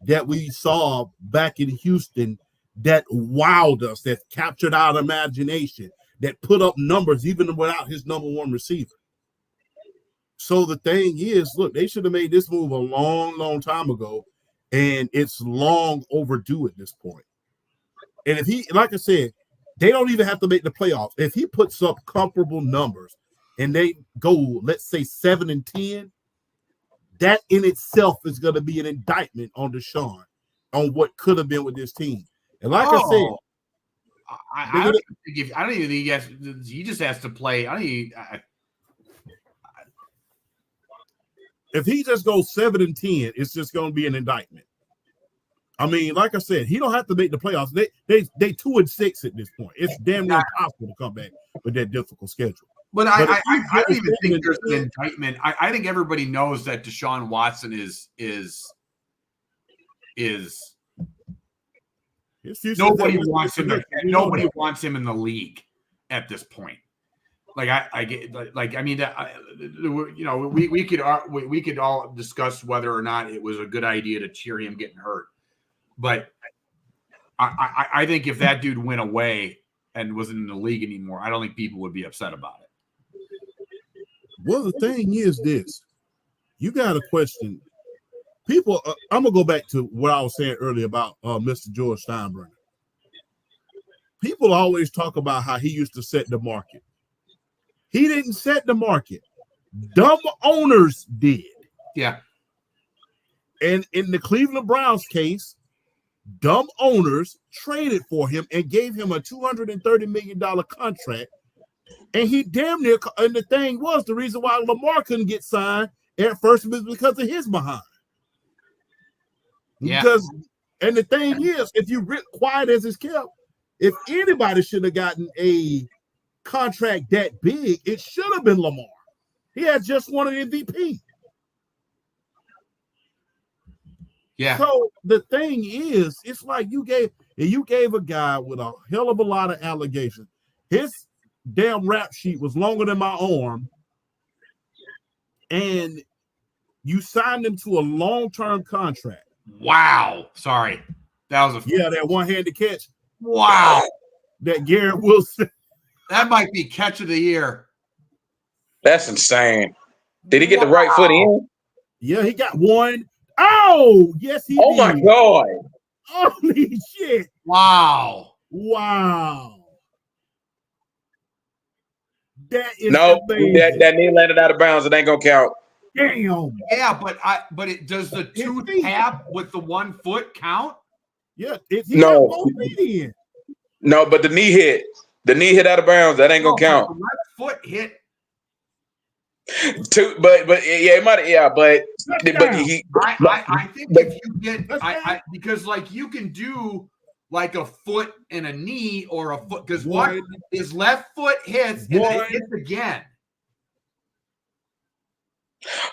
that we saw back in Houston that wowed us, that captured our imagination, that put up numbers even without his number one receiver. So the thing is, look, they should have made this move a long, long time ago, and it's long overdue at this point. And if he, like I said, they don't even have to make the playoffs. If he puts up comparable numbers and they go, let's say 7-10, that in itself is going to be an indictment on Deshaun on what could have been with this team. And like I said, I don't even think he just has to play. If he just goes 7-10, it's just going to be an indictment. I mean, like I said, he don't have to make the playoffs. They 2-6 at this point. It's damn near impossible to come back with that difficult schedule. But I don't even think there's an indictment. I think everybody knows that Deshaun Watson is nobody wants him. Nobody wants him in the league at this point. Like I get, like, I mean, you know, we could all discuss whether or not it was a good idea to cheer him getting hurt, but I think if that dude went away and wasn't in the league anymore, I don't think people would be upset about it. Well, the thing is this: you got to question people. I'm gonna go back to what I was saying earlier about Mr. George Steinbrenner. People always talk about how he used to set the market. He didn't set the market. Dumb owners did. Yeah. And in the Cleveland Browns case, dumb owners traded for him and gave him a $230 million contract. And he damn near, and the thing was, the reason why Lamar couldn't get signed at first was because of his behind. Yeah. And the thing is, if you quiet as it's kept, if anybody should have gotten a contract that big, it should have been Lamar. He had just won an MVP. Yeah. So the thing is, it's like you gave a guy with a hell of a lot of allegations. His damn rap sheet was longer than my arm, and you signed him to a long-term contract. Wow. Sorry. That was that one-handed catch. Wow. That Garrett Wilson. That might be catch of the year. That's insane. Did he get the right foot in? Yeah, he got one. Oh, yes, he Oh did. my God. Holy shit. Wow. Wow. That is No, amazing. that knee landed out of bounds. It ain't gonna count. Damn. Yeah, but it does the two tap with the 1 foot count? Yeah, he No. got both feet in. No, but the knee hit. The knee hit out of bounds. That ain't gonna count. The left foot hit. But yeah, it might. Yeah, but he. I think if you get because like you can do like a foot and a knee or a foot because what his left foot hits and then it hits again.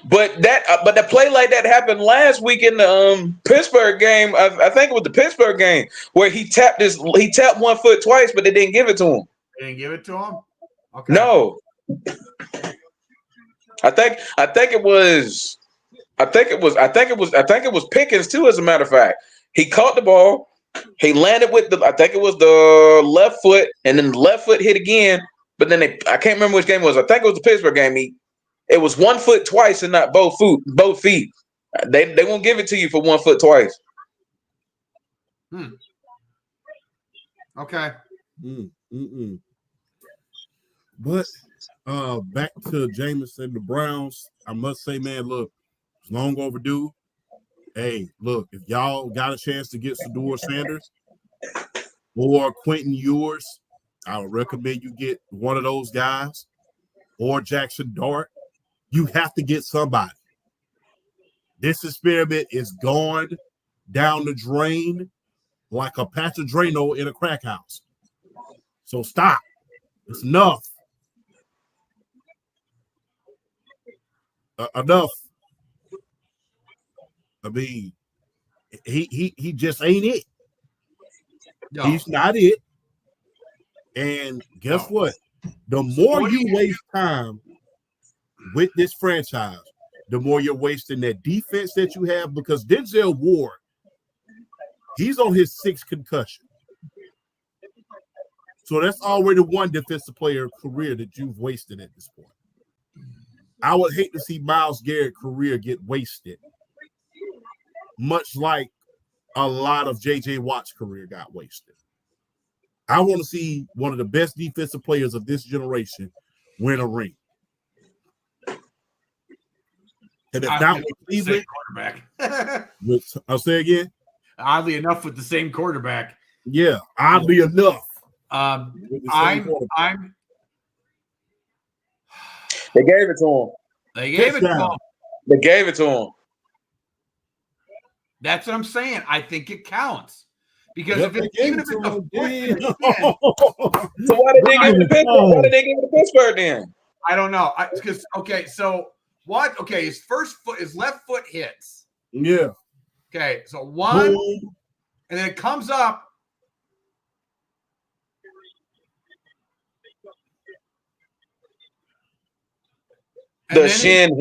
But the play like that happened last week in the Pittsburgh game. I think it was the Pittsburgh game where he tapped 1 foot twice, but they didn't give it to him. They didn't give it to him? Okay. No. I think it was Pickens too, as a matter of fact. He caught the ball, he landed with I think it was the left foot, and then the left foot hit again, but then I can't remember which game it was. I think it was the Pittsburgh game. It was 1 foot twice and not both feet. They won't give it to you for 1 foot twice. Okay. But back to Jameis and the Browns. I must say, man, look, it's long overdue. Hey, look, if y'all got a chance to get Shedeur Sanders or Quentin Ewers, I would recommend you get one of those guys or Jackson Dart. You have to get somebody. This experiment is gone down the drain like a patch of Drano in a crack house. So stop. It's enough. Enough. I mean, he just ain't it. No. He's not it. And guess what? The more you waste time with this franchise, the more you're wasting that defense that you have, because Denzel Ward, he's on his 6th concussion. So that's already one defensive player career that you've wasted at this point. I would hate to see Myles Garrett's career get wasted, much like a lot of J.J. Watt's career got wasted. I want to see one of the best defensive players of this generation win a ring. And if not with Cleveland, quarterback. I'll say again. Oddly enough, with the same quarterback. Yeah, oddly enough. They gave it to him. They gave it to him. That's what I'm saying. I think it counts. Because even if it's a foot, so why did they give it to Pittsburgh? Why did they give it to Pittsburgh then? I don't know. Because so what? Okay, his left foot hits. Yeah. Okay, so one, and then it comes up. The shin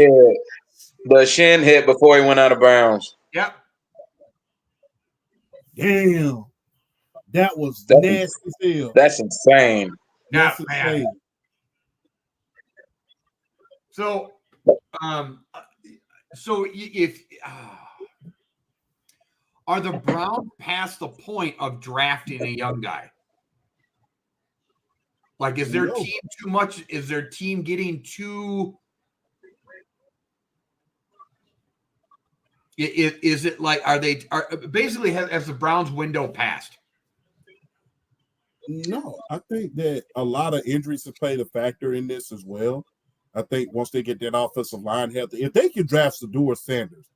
hit before he went out of bounds. Yep. Damn. That was nasty as hell. That's insane. Yeah, man. So, if are the Browns past the point of drafting a young guy? Like, is their team too much? Is their team getting too? Is it like basically has the Browns window passed? No, I think that a lot of injuries have played a factor in this as well. I think once they get that offensive line healthy, if they can draft Shedeur Sanders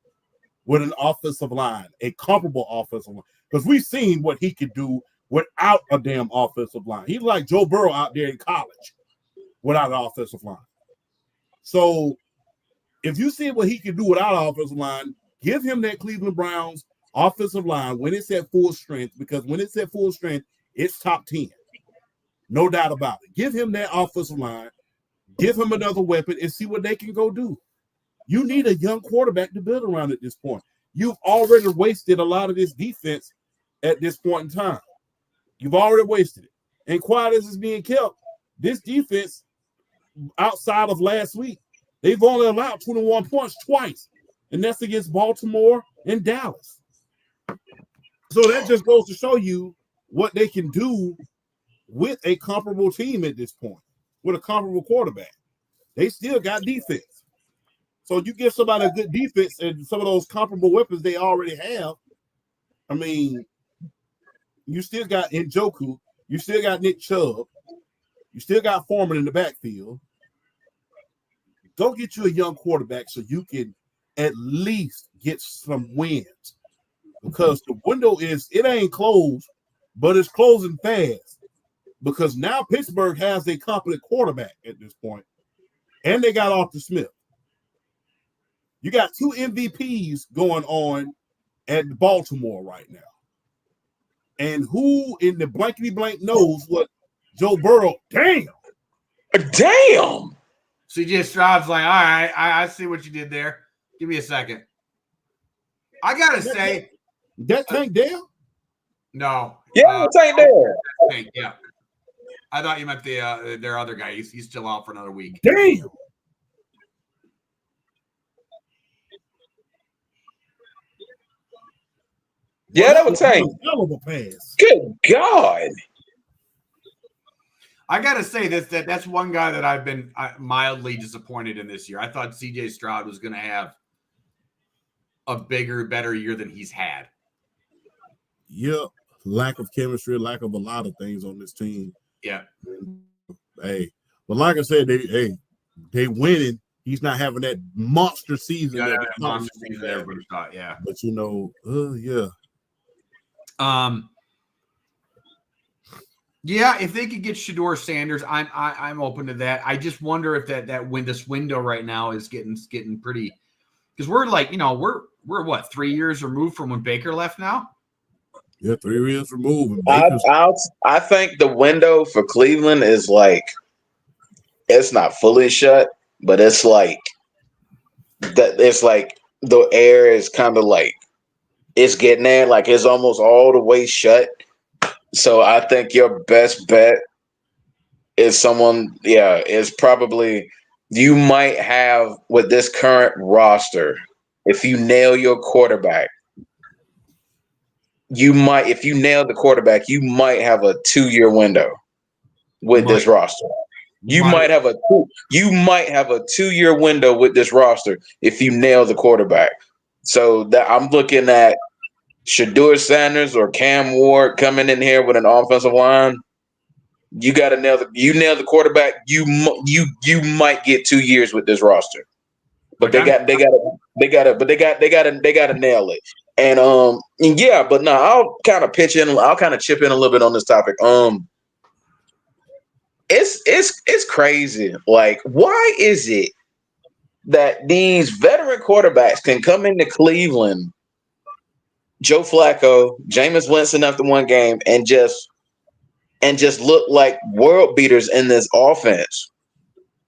with an offensive line, a comparable offensive line, because we've seen what he could do without a damn offensive line. He's like Joe Burrow out there in college without an offensive line. So if you see what he can do without an offensive line, give him that Cleveland Browns offensive line when it's at full strength, because when it's at full strength, it's top 10. No doubt about it. Give him that offensive line. Give him another weapon and see what they can go do. You need a young quarterback to build around at this point. You've already wasted a lot of this defense at this point in time. You've already wasted it. And quiet as it's being kept, this defense, outside of last week, they've only allowed 21 points twice. And that's against Baltimore in Dallas. So that just goes to show you what they can do with a comparable team at this point, with a comparable quarterback. They still got defense. So you give somebody a good defense and some of those comparable weapons they already have. I mean, you still got Njoku, you still got Nick Chubb, you still got Foreman in the backfield. Go get you a young quarterback so you can at least get some wins. Because the window it ain't closed, but it's closing fast. Because now Pittsburgh has a competent quarterback at this point, and they got Arthur Smith. You got 2 MVPs going on at Baltimore right now. And who in the blankety blank knows what Joe Burrow? Damn. CJ Stroud's like, all right, I see what you did there. Give me a second. I gotta say, that Tank Dell? No. Yeah, Tank Dell. Yeah. I thought you meant their other guy. He's still out for another week. Damn. Yeah, that was Tank. Hell of a pass. Good God. I gotta say that's one guy that I've been mildly disappointed in this year. I thought CJ Stroud was going to have a bigger, better year than he's had. Yep, lack of chemistry, lack of a lot of things on this team. Yeah. Hey, but like I said, they winning. He's not having that monster season. Yeah, that monster season everybody thought. Yeah, but yeah. Yeah, if they could get Shedeur Sanders, I'm open to that. I just wonder if this window right now is getting pretty, because we're like, we're what, 3 years removed from when Baker left now? Yeah, 3 years removed. I think the window for Cleveland is like, it's not fully shut, but it's like that. It's like the air is kind of like it's getting there, like it's almost all the way shut. So I think your best bet is someone, is probably you might have with this current roster, if you nail your quarterback, if you nail the quarterback, you might have a 2-year window with this roster. You might have a 2-year window with this roster if you nail the quarterback. So that I'm looking at Shedeur Sanders or Cam Ward coming in here with an offensive line. You got to nail the quarterback. You might get 2 years with this roster, but they got to nail it. And but no, I'll kind of chip in a little bit on this topic. It's crazy. Like, why is it that these veteran quarterbacks can come into Cleveland, Joe Flacco, Jameis Winston after one game, and just look like world beaters in this offense,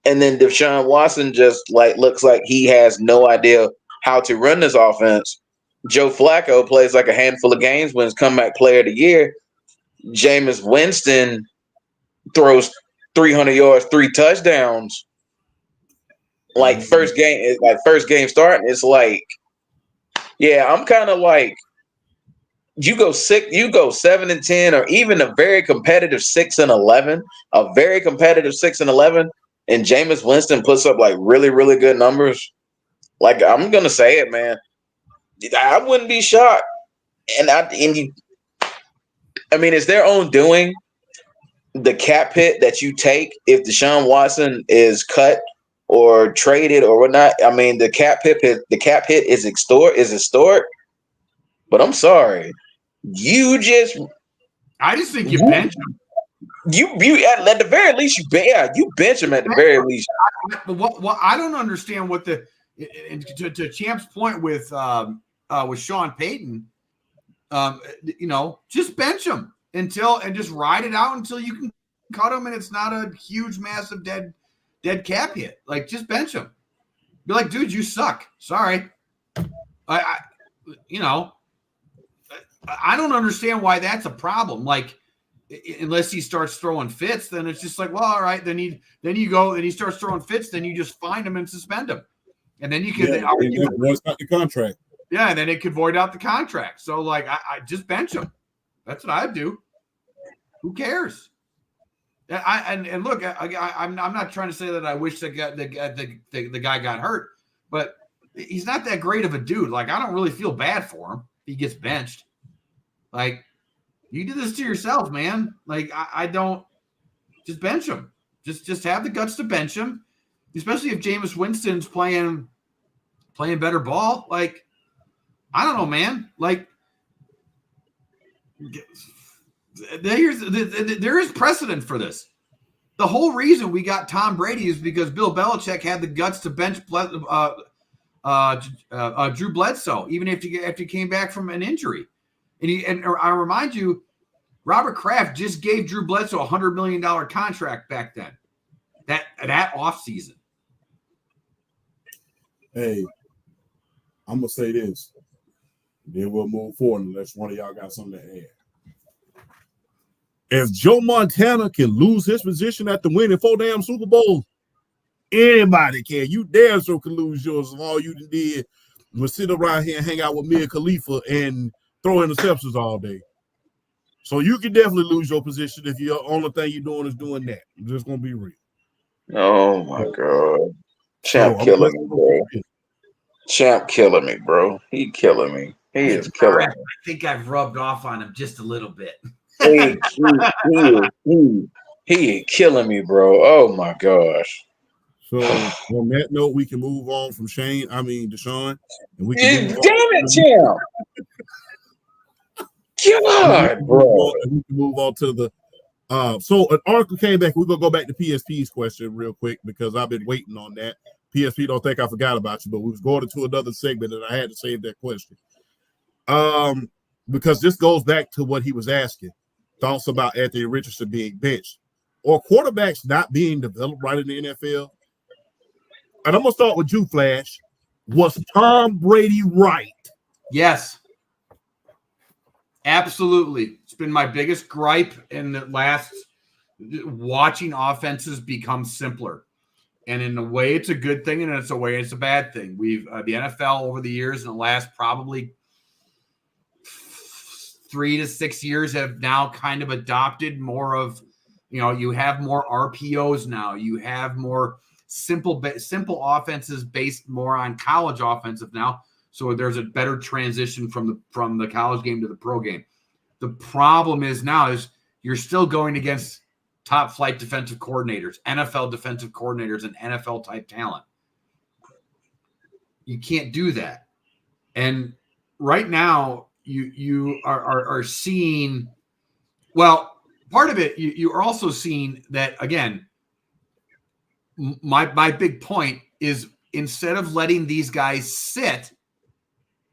and then Deshaun Watson just looks like he has no idea how to run this offense. Joe Flacco plays like a handful of games, wins comeback player of the year. Jameis Winston throws 300 yards, 3 touchdowns. First game starting, it's like, yeah, I'm kind of like, you go 7-10, or even a very competitive 6-11, and Jameis Winston puts up really, really good numbers. Like, I'm gonna say it, man. I wouldn't be shocked. I mean, it's their own doing. The cap hit that you take if Deshaun Watson is cut or traded or whatnot. I mean, the cap hit is historic. But I'm sorry, I just think you bench him. You at the very least you bench him at the very least. What I don't understand what to Champ's point with Sean Payton, just bench him and just ride it out until you can cut him and it's not a huge, massive dead cap hit. Like, just bench him. Be like, dude, you suck. Sorry. I don't understand why that's a problem. Like, unless he starts throwing fits, then it's just like, well, all right. Then he starts throwing fits. Then you just find him and suspend him, and then you can. Once got the contract. Yeah, and then it could void out the contract. So, like, I just bench him. That's what I'd do. Who cares? And look, I'm not trying to say that I wish the guy got hurt, but he's not that great of a dude. Like, I don't really feel bad for him if he gets benched. Like, you do this to yourself, man. Like, I don't just bench him. Just have the guts to bench him, especially if Jameis Winston's playing better ball. Like, I don't know, man. Like, there is precedent for this. The whole reason we got Tom Brady is because Bill Belichick had the guts to bench Drew Bledsoe, even after he came back from an injury. And I remind you, Robert Kraft just gave Drew Bledsoe a $100 million contract back then, that offseason. Hey, I'm going to say this. Then we'll move forward unless one of y'all got something to add. If Joe Montana can lose his position after winning 4 damn Super Bowls, anybody can. You damn sure can lose yours if all you did was sit around here and hang out with Mia Khalifa and throw interceptions all day. So you can definitely lose your position if the only thing you're doing is doing that. I'm just going to be real. Oh, my God. Champ killing me, bro. Champ killing me, bro. He killing me. He is killing me. I think I've rubbed off on him just a little bit. He killing me, bro. Oh my gosh. So on that note, we can move on from Deshaun, and we can damn it, Champ. God, bro. We can move on to the so an article came back. We're gonna go back to PSP's question real quick because I've been waiting on that. PSP don't think I forgot about you, but we was going to another segment and I had to save that question. Because this goes back to what he was asking. Thoughts about Anthony Richardson being benched or quarterbacks not being developed right in the NFL. And I'm going to start with you, Flash. Was Tom Brady right? Yes. Absolutely. It's been my biggest gripe in the last watching offenses become simpler. And in a way, it's a good thing, and in a way, it's a bad thing. We've the NFL over the years, in the last probably 3 to 6 years, have now kind of adopted more of, you have more RPOs now. You have more simple offenses based more on college offensive now. So there's a better transition from the college game to the pro game. The problem is you're still going against top flight defensive coordinators, NFL defensive coordinators, and NFL type talent. You can't do that. And right now you are seeing, well, part of it, you are also seeing that, again, my big point is instead of letting these guys sit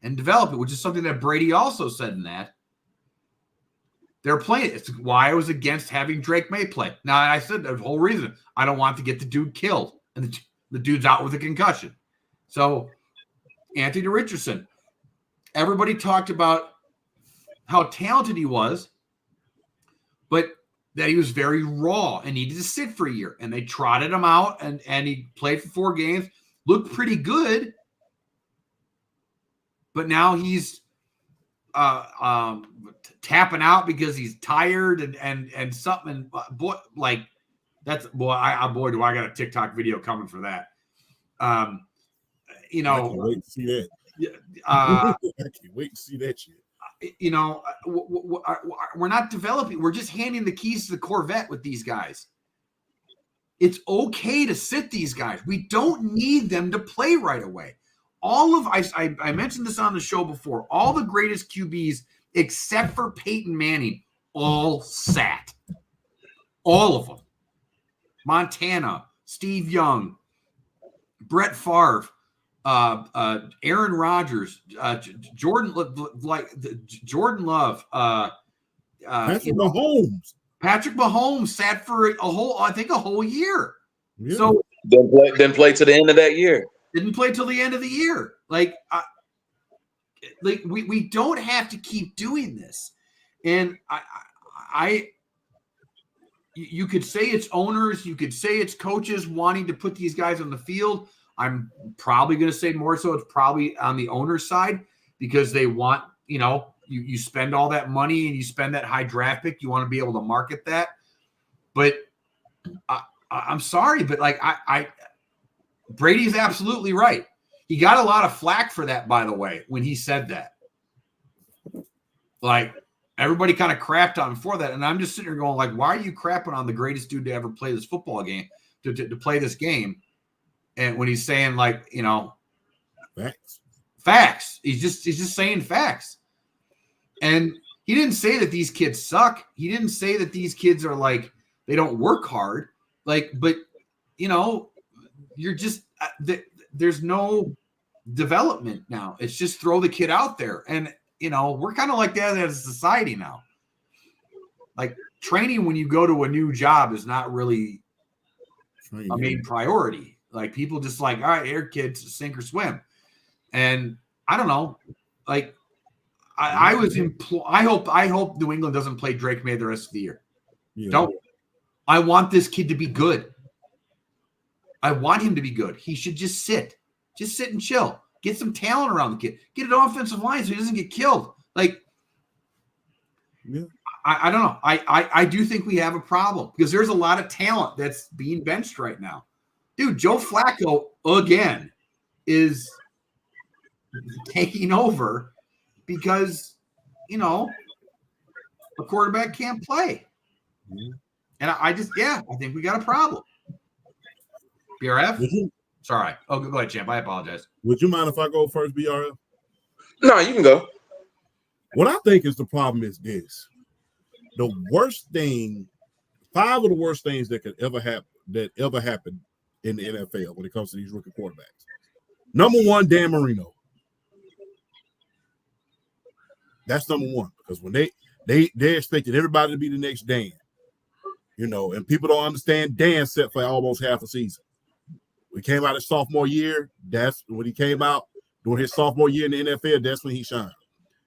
and develop it, which is something that Brady also said in that, they're playing it. It's why I was against having Drake May play. Now, I said the whole reason. I don't want to get the dude killed, and the dude's out with a concussion. So, Anthony Richardson, everybody talked about how talented he was, but that he was very raw and needed to sit for a year. And they trotted him out, and he played for 4 games, looked pretty good, but now he's tapping out because he's tired and something. Boy, like that's do I got a TikTok video coming for that. I can't wait to see that. I can't wait to see that shit. We're not developing. We're just handing the keys to the Corvette with these guys. It's okay to sit these guys. We don't need them to play right away. I mentioned this on the show before. All the greatest QBs, except for Peyton Manning, all sat. All of them. Montana, Steve Young, Brett Favre, Aaron Rodgers, Jordan Love, Patrick Mahomes. Patrick Mahomes sat for a whole year. Yeah. So didn't play to the end of that year. Didn't play till the end of the year. We don't have to keep doing this. And you could say it's owners, you could say it's coaches wanting to put these guys on the field. I'm probably going to say more so it's probably on the owner's side because they want, you spend all that money and you spend that high draft pick. You want to be able to market that. But I'm sorry, but like Brady's absolutely right. He got a lot of flack for that, by the way, when he said that. Like, everybody kind of crapped on him for that. And I'm just sitting here going, like, why are you crapping on the greatest dude to ever play this football game, to play this game? And when he's saying, like, facts. He's just saying facts. And he didn't say that these kids suck. He didn't say that these kids are like, they don't work hard. Like, but, you're just, there's no development now. It's just throw the kid out there. And, we're kind of like that as a society now. Like, training when you go to a new job is not really a main priority. Like, people just like, all right, here, kids, sink or swim. And I don't know. Like, I hope New England doesn't play Drake May the rest of the year. Yeah. Don't. I want this kid to be good. I want him to be good. He should just sit and chill. Get some talent around the kid. Get an offensive line so he doesn't get killed. Like, yeah. I don't know. I do think we have a problem because there's a lot of talent that's being benched right now. Dude, Joe Flacco again is taking over because, a quarterback can't play. Mm-hmm. And I think we got a problem. BRF? Sorry. Oh, go ahead, champ. I apologize. Would you mind if I go first, BRF? No, you can go. What I think is the problem is this. The worst thing, 5 of the worst things that could ever happen in the NFL when it comes to these rookie quarterbacks. Number 1, Dan Marino. That's number 1 because when they expected everybody to be the next Dan, and people don't understand Dan set for almost half a season. When he came out his sophomore year, that's when he came out during his sophomore year in the NFL. That's when he shined.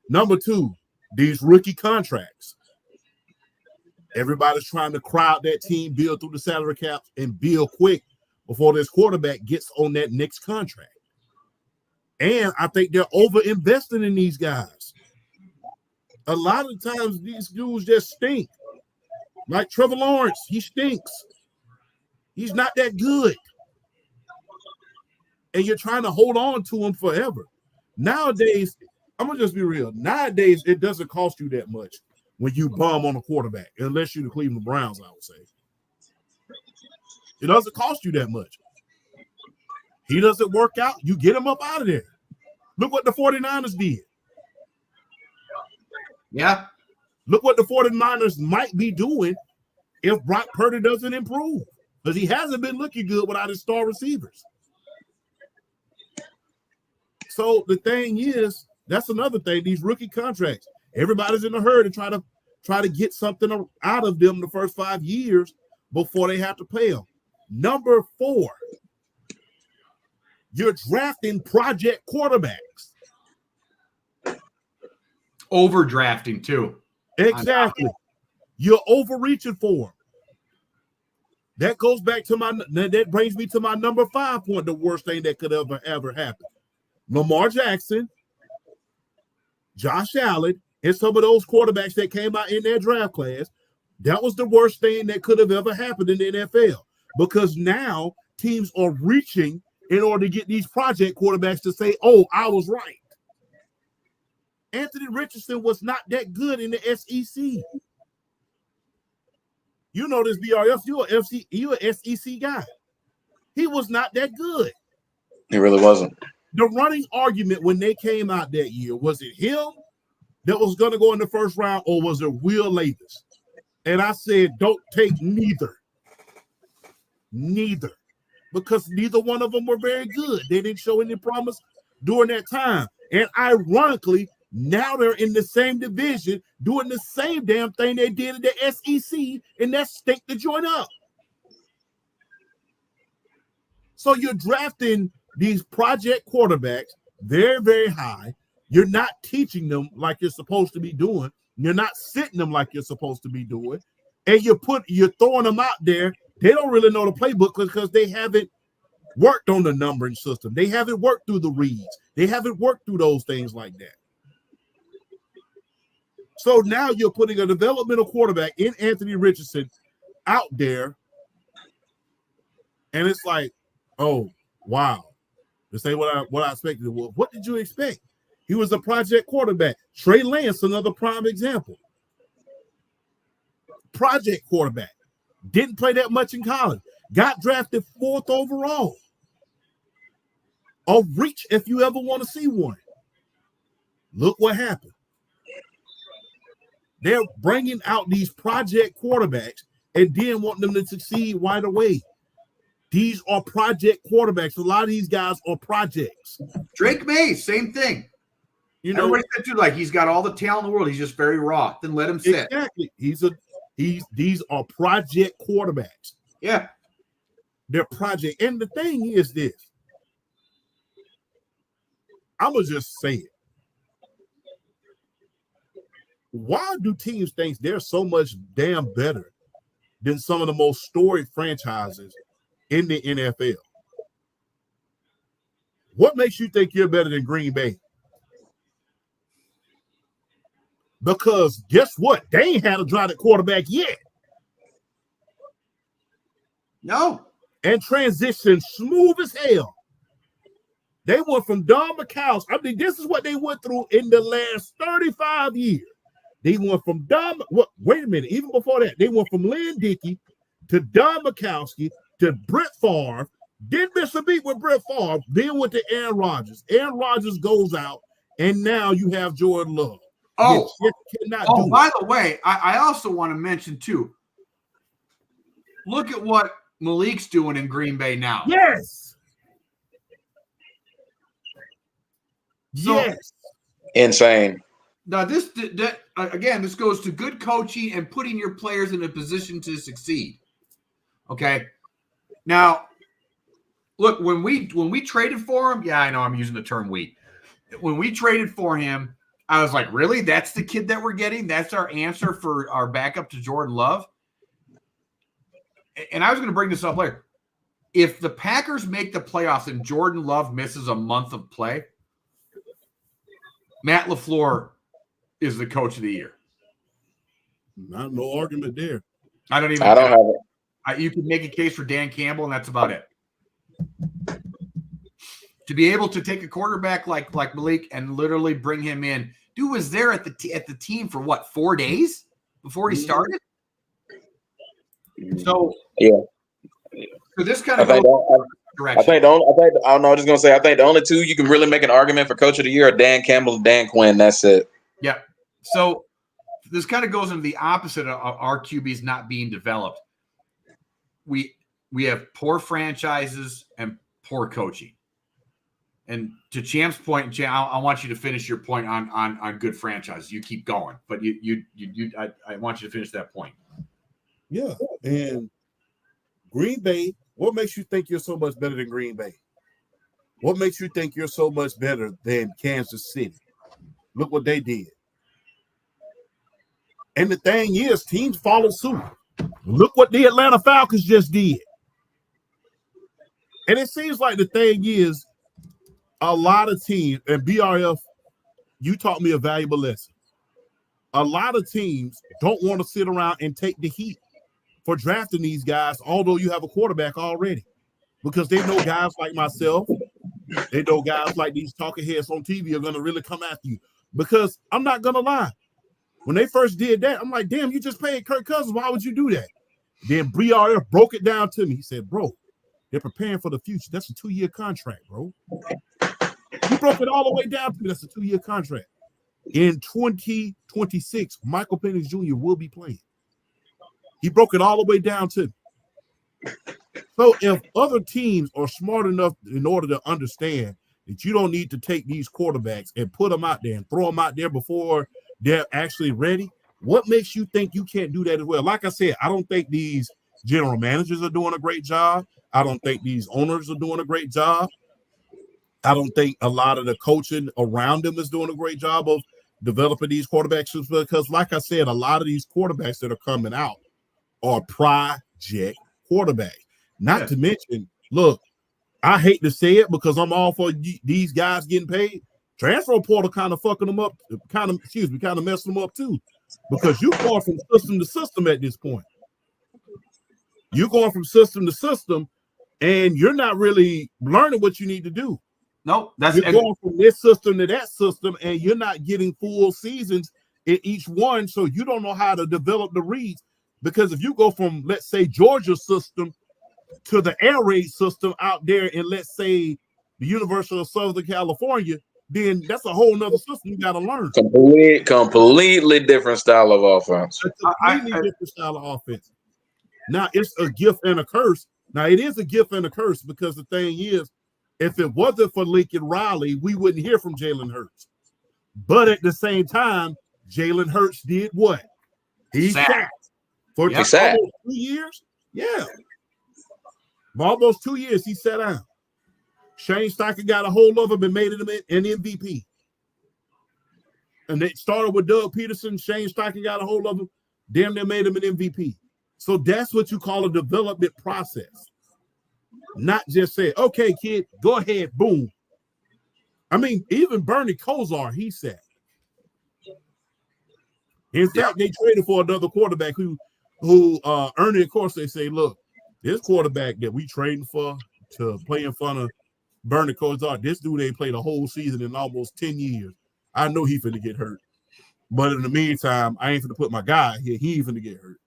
Number 2, these rookie contracts. Everybody's trying to crowd that team, build through the salary cap, and build quick before this quarterback gets on that next contract. And I think they're over-investing in these guys. A lot of times these dudes just stink. Like Trevor Lawrence, he stinks. He's not that good. And you're trying to hold on to him forever. Nowadays, I'm going to just be real. Nowadays, it doesn't cost you that much when you bum on a quarterback, unless you're the Cleveland Browns, I would say. It doesn't cost you that much. He doesn't work out, you get him up out of there. Look what the 49ers did. Yeah. Look what the 49ers might be doing if Brock Purdy doesn't improve. Because he hasn't been looking good without his star receivers. So the thing is, that's another thing, these rookie contracts. Everybody's in a hurry to try to get something out of them the first 5 years before they have to pay them. Number 4, you're drafting project quarterbacks. Overdrafting too. Exactly. You're overreaching for them. That goes back to that brings me to my number 5 point, the worst thing that could ever happen. Lamar Jackson, Josh Allen, and some of those quarterbacks that came out in their draft class, that was the worst thing that could have ever happened in the NFL because now teams are reaching in order to get these project quarterbacks to say, oh, I was right. Anthony Richardson was not that good in the SEC. You know this, BRF. You're an SEC guy. He was not that good. He really wasn't. The running argument when they came out that year, was it him that was going to go in the first round or was it Will Levis? And I said, don't take neither. Neither. Because neither one of them were very good. They didn't show any promise during that time. And ironically, now they're in the same division doing the same damn thing they did in the SEC, and that stink the joint up. So you're drafting these project quarterbacks very, very high. You're not teaching them like you're supposed to be doing. You're not sitting them like you're supposed to be doing. And you're throwing them out there. They don't really know the playbook because they haven't worked on the numbering system. They haven't worked through the reads. They haven't worked through those things like that. So now you're putting a developmental quarterback in Anthony Richardson out there, and it's like, oh, wow. This ain't what I expected. Well, what did you expect? He was a project quarterback. Trey Lance, another prime example. Project quarterback. Didn't play that much in college. Got drafted 4th overall. A reach if you ever want to see one. Look what happened. They're bringing out these project quarterbacks and then want them to succeed right away. These are project quarterbacks. A lot of these guys are projects. Drake May, same thing. You know, everybody said too, like he's got all the talent in the world. He's just very raw. Then let him sit. Exactly. These are project quarterbacks. Yeah. They're project. And the thing is this. I'm going to just say it. Why do teams think they're so much damn better than some of the most storied franchises in the NFL? What makes you think you're better than Green Bay? Because guess what? They ain't had a drop at quarterback yet. No. And transition smooth as hell. They went from Don McCown. I mean, this is what they went through in the last 35 years. They went from Don. Wait a minute. Even before that, they went from Lynn Dickey to Don Mikowski to Brett Favre. Didn't miss a beat with Brett Favre. Then went to Aaron Rodgers. Aaron Rodgers goes out, and now you have Jordan Love. Oh, by the way, I also want to mention too. Look at what Malik's doing in Green Bay now. Yes. So, yes. Insane. Now, this goes to good coaching and putting your players in a position to succeed. Okay. Now, look, when we traded for him, yeah, I know I'm using the term we. When we traded for him, I was like, really? That's the kid that we're getting? That's our answer for our backup to Jordan Love? And I was going to bring this up later. If the Packers make the playoffs and Jordan Love misses a month of play, Matt LaFleur is the coach of the year. No argument there. I don't have it. You can make a case for Dan Campbell, and that's about it. To be able to take a quarterback like Malik and literally bring him in. Dude was there at the team for what, 4 days before he started? So yeah. So this kind of direction. I think I was just gonna say I think the only two you can really make an argument for coach of the year are Dan Campbell and Dan Quinn. That's it. Yeah. So this kind of goes into the opposite of our QBs not being developed. We have poor franchises and poor coaching. And to Champ's point, Champ, I want you to finish your point on good franchises. You keep going, but I want you to finish that point. Yeah, and Green Bay. What makes you think you're so much better than Green Bay? What makes you think you're so much better than Kansas City? Look what they did. And the thing is, teams follow suit. Look what the Atlanta Falcons just did. And it seems like the thing is, a lot of teams, and BRF, you taught me a valuable lesson. A lot of teams don't want to sit around and take the heat for drafting these guys, although you have a quarterback already, because they know guys like myself, they know guys like these talking heads on TV are going to really come after you. Because I'm not going to lie. When they first did that, I'm like, damn, you just paid Kirk Cousins. Why would you do that? Then BRF broke it down to me. He said, bro, they're preparing for the future. That's a 2-year contract, bro. He broke it all the way down to me. That's a 2-year contract. In 2026, Michael Penix Jr. will be playing. He broke it all the way down to me. So if other teams are smart enough in order to understand that you don't need to take these quarterbacks and put them out there and throw them out there before they're actually ready, what makes you think you can't do that as well? Like I said, I don't think these general managers are doing a great job. I don't think these owners are doing a great job. I don't think a lot of the coaching around them is doing a great job of developing these quarterbacks because, like I said, a lot of these quarterbacks that are coming out are project quarterbacks. Not to mention, look, I hate to say it because I'm all for these guys getting paid. Transfer portal kind of fucking them up, kind of messing them up too, because you're going from system to system at this point. You're going from system to system, and you're not really learning what you need to do. Nope, you're going from this system to that system, and you're not getting full seasons in each one, so you don't know how to develop the reads. Because if you go from, let's say, Georgia system to the air raid system out there in, let's say, the University of Southern California, then that's a whole nother system you got to learn. Completely different style of offense. A completely different style of offense. Now, it's a gift and a curse. Now, it is a gift and a curse because the thing is, if it wasn't for Lincoln Riley, we wouldn't hear from Jalen Hurts. But at the same time, Jalen Hurts did what? He sat. For almost 2 years? Yeah. For almost 2 years, he sat down. Shane Steichen got a hold of him and made him an MVP. And they started with Doug Peterson. Shane Steichen got a hold of him. Damn near made him an MVP. So that's what you call a development process. Not just say, okay, kid, go ahead, boom. I mean, even Bernie Kosar, he said. In fact, they traded for another quarterback who Ernie, of course, they say, look, this quarterback that we trading for to play in front of Bernie Kosar, this dude ain't played a whole season in almost 10 years. I know he finna get hurt. But in the meantime, I ain't finna put my guy here. He ain't finna get hurt.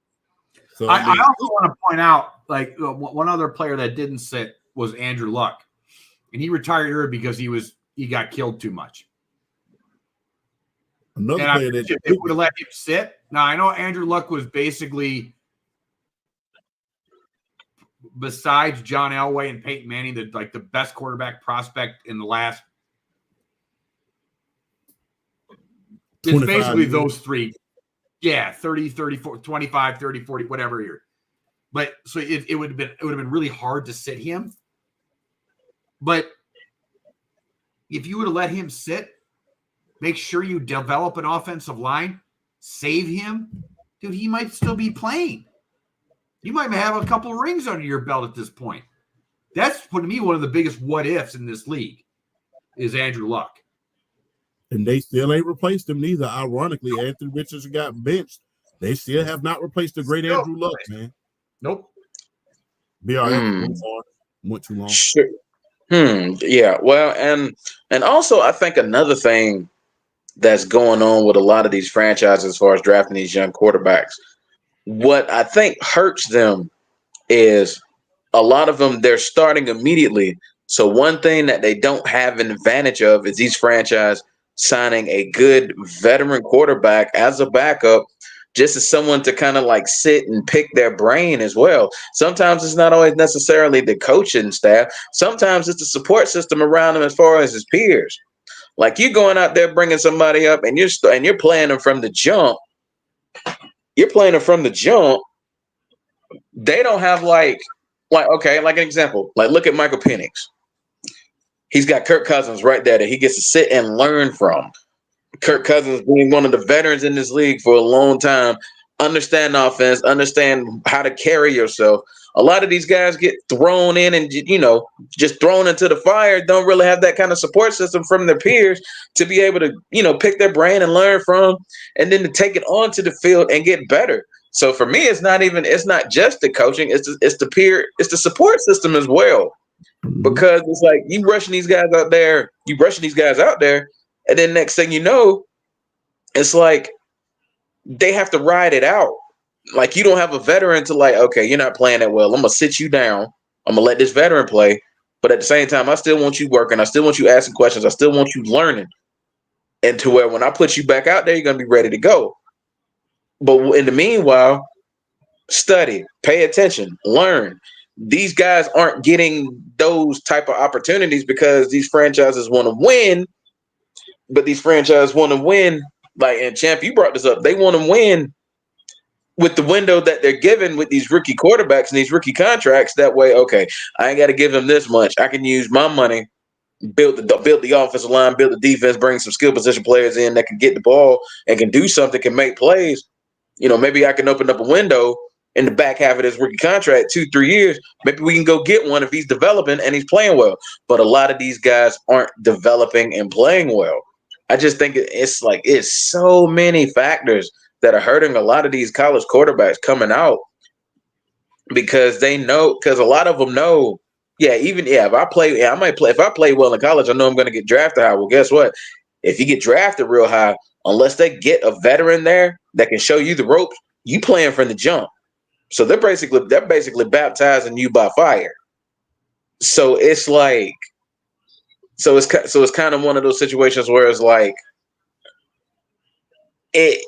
So I also want to point out, like, one other player that didn't sit was Andrew Luck. And he retired early because he got killed too much. Another player that they would have let him sit. Now, I know Andrew Luck was basically, besides John Elway and Peyton Manning, the best quarterback prospect in the last. It's basically years. Those three. Yeah, 30, 34, 25, 30, 40, whatever year. But so it would have been really hard to sit him. But if you would have let him sit, make sure you develop an offensive line, save him, dude, he might still be playing. You might have a couple of rings under your belt at this point. That's, to me, one of the biggest what ifs in this league is Andrew Luck. And they still ain't replaced him neither. Ironically, Anthony Richardson got benched. They still have not replaced the great Andrew Luck, man. Nope. Be all right. Went too long. Sure. Yeah. Well, and also I think another thing that's going on with a lot of these franchises as far as drafting these young quarterbacks, what I think hurts them is a lot of them, they're starting immediately. So one thing that they don't have an advantage of is these franchises signing a good veteran quarterback as a backup, just as someone to kind of like sit and pick their brain as well. Sometimes it's not always necessarily the coaching staff. Sometimes it's the support system around them as far as his peers. Like you going out there bringing somebody up and you're playing them from the jump. You're playing them from the jump. They don't have like okay, like an example. Like look at Michael Penix. He's got Kirk Cousins right there that he gets to sit and learn from. Kirk Cousins being one of the veterans in this league for a long time, understand offense, understand how to carry yourself. A lot of these guys get thrown in and, just thrown into the fire, don't really have that kind of support system from their peers to be able to, pick their brain and learn from, and then to take it onto the field and get better. So for me, it's not just the coaching, it's the support system as well. Because it's like you rushing these guys out there, and then next thing you know, it's like they have to ride it out. Like you don't have a veteran to like, okay, you're not playing that well. I'm gonna sit you down. I'm gonna let this veteran play. But at the same time, I still want you working. I still want you asking questions. I still want you learning. And to where when I put you back out there, you're gonna be ready to go. But in the meanwhile, study, pay attention, learn. These guys aren't getting those type of opportunities because these franchises want to win. But these franchises want to win, like, and Champ, you brought this up. They want to win with the window that they're given with these rookie quarterbacks and these rookie contracts. That way, okay, I ain't got to give them this much. I can use my money, build the offensive line, build the defense, bring some skill position players in that can get the ball and can do something, can make plays. Maybe I can open up a window in the back half of this rookie contract, 2-3 years, maybe we can go get one if he's developing and he's playing well. But a lot of these guys aren't developing and playing well. I just think it's so many factors that are hurting a lot of these college quarterbacks coming out because they know, because a lot of them know, if I play well in college, I know I'm going to get drafted high. Well, guess what? If you get drafted real high, unless they get a veteran there that can show you the ropes, you playing from the jump. So they're basically baptizing you by fire. So it's like, so it's kind of one of those situations where it's like it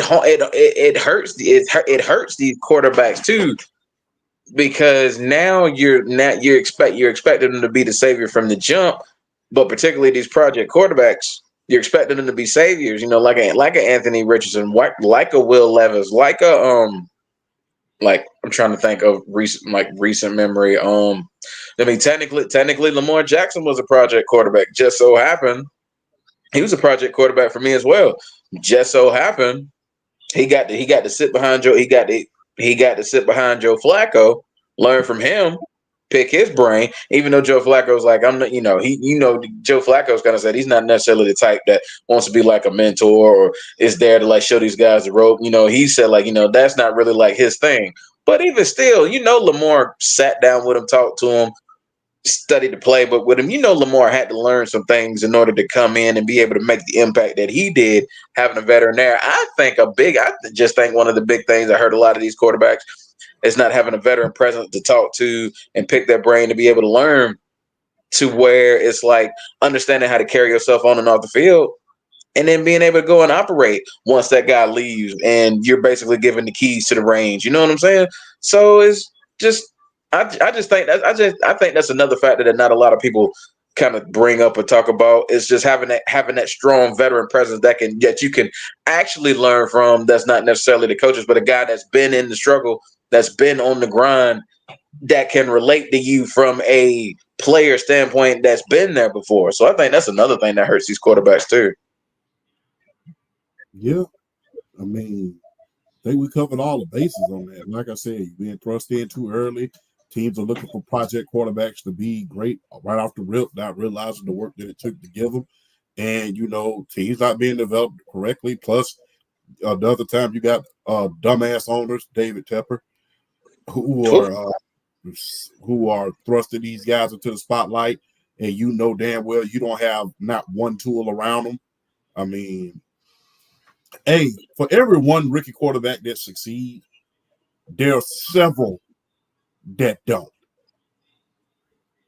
hurts these quarterbacks too, because now you're expecting them to be the savior from the jump, but particularly these project quarterbacks, you're expecting them to be saviors, like an Anthony Richardson, like a Will Levis, like I'm trying to think of recent memory. Technically Lamar Jackson was a project quarterback. Just so happened he was a project quarterback for me as well. Just so happened he got to sit behind Joe. He got to sit behind Joe Flacco, learn from him, pick his brain. Even though Joe Flacco's like, I'm not, Joe Flacco's kind of said he's not necessarily the type that wants to be like a mentor or is there to like show these guys the rope. He said that's not really like his thing. But even still, Lamar sat down with him, talked to him, studied the play, but with him, Lamar had to learn some things in order to come in and be able to make the impact that he did, having a veteran there. I just think one of the big things I heard a lot of these quarterbacks is not having a veteran presence to talk to and pick their brain to be able to learn, to where it's like understanding how to carry yourself on and off the field and then being able to go and operate once that guy leaves and you're basically giving the keys to the range. You know what I'm saying? So it's just, I think that's another factor that not a lot of people kind of bring up or talk about, is just having that strong veteran presence that you can actually learn from. That's not necessarily the coaches, but a guy that's been in the struggle, that's been on the grind, that can relate to you from a player standpoint that's been there before. So I think that's another thing that hurts these quarterbacks too. Yeah, I mean, I think we covered all the bases on that. Like I said, you're being thrust in too early. Teams are looking for project quarterbacks to be great right off the rip, not realizing the work that it took to give them. And, teams not being developed correctly. Plus, the other time you got dumbass owners, David Tepper, who are thrusting these guys into the spotlight. And damn well you don't have not one tool around them. I mean, hey, for every one rookie quarterback that succeeds, there are several that don't.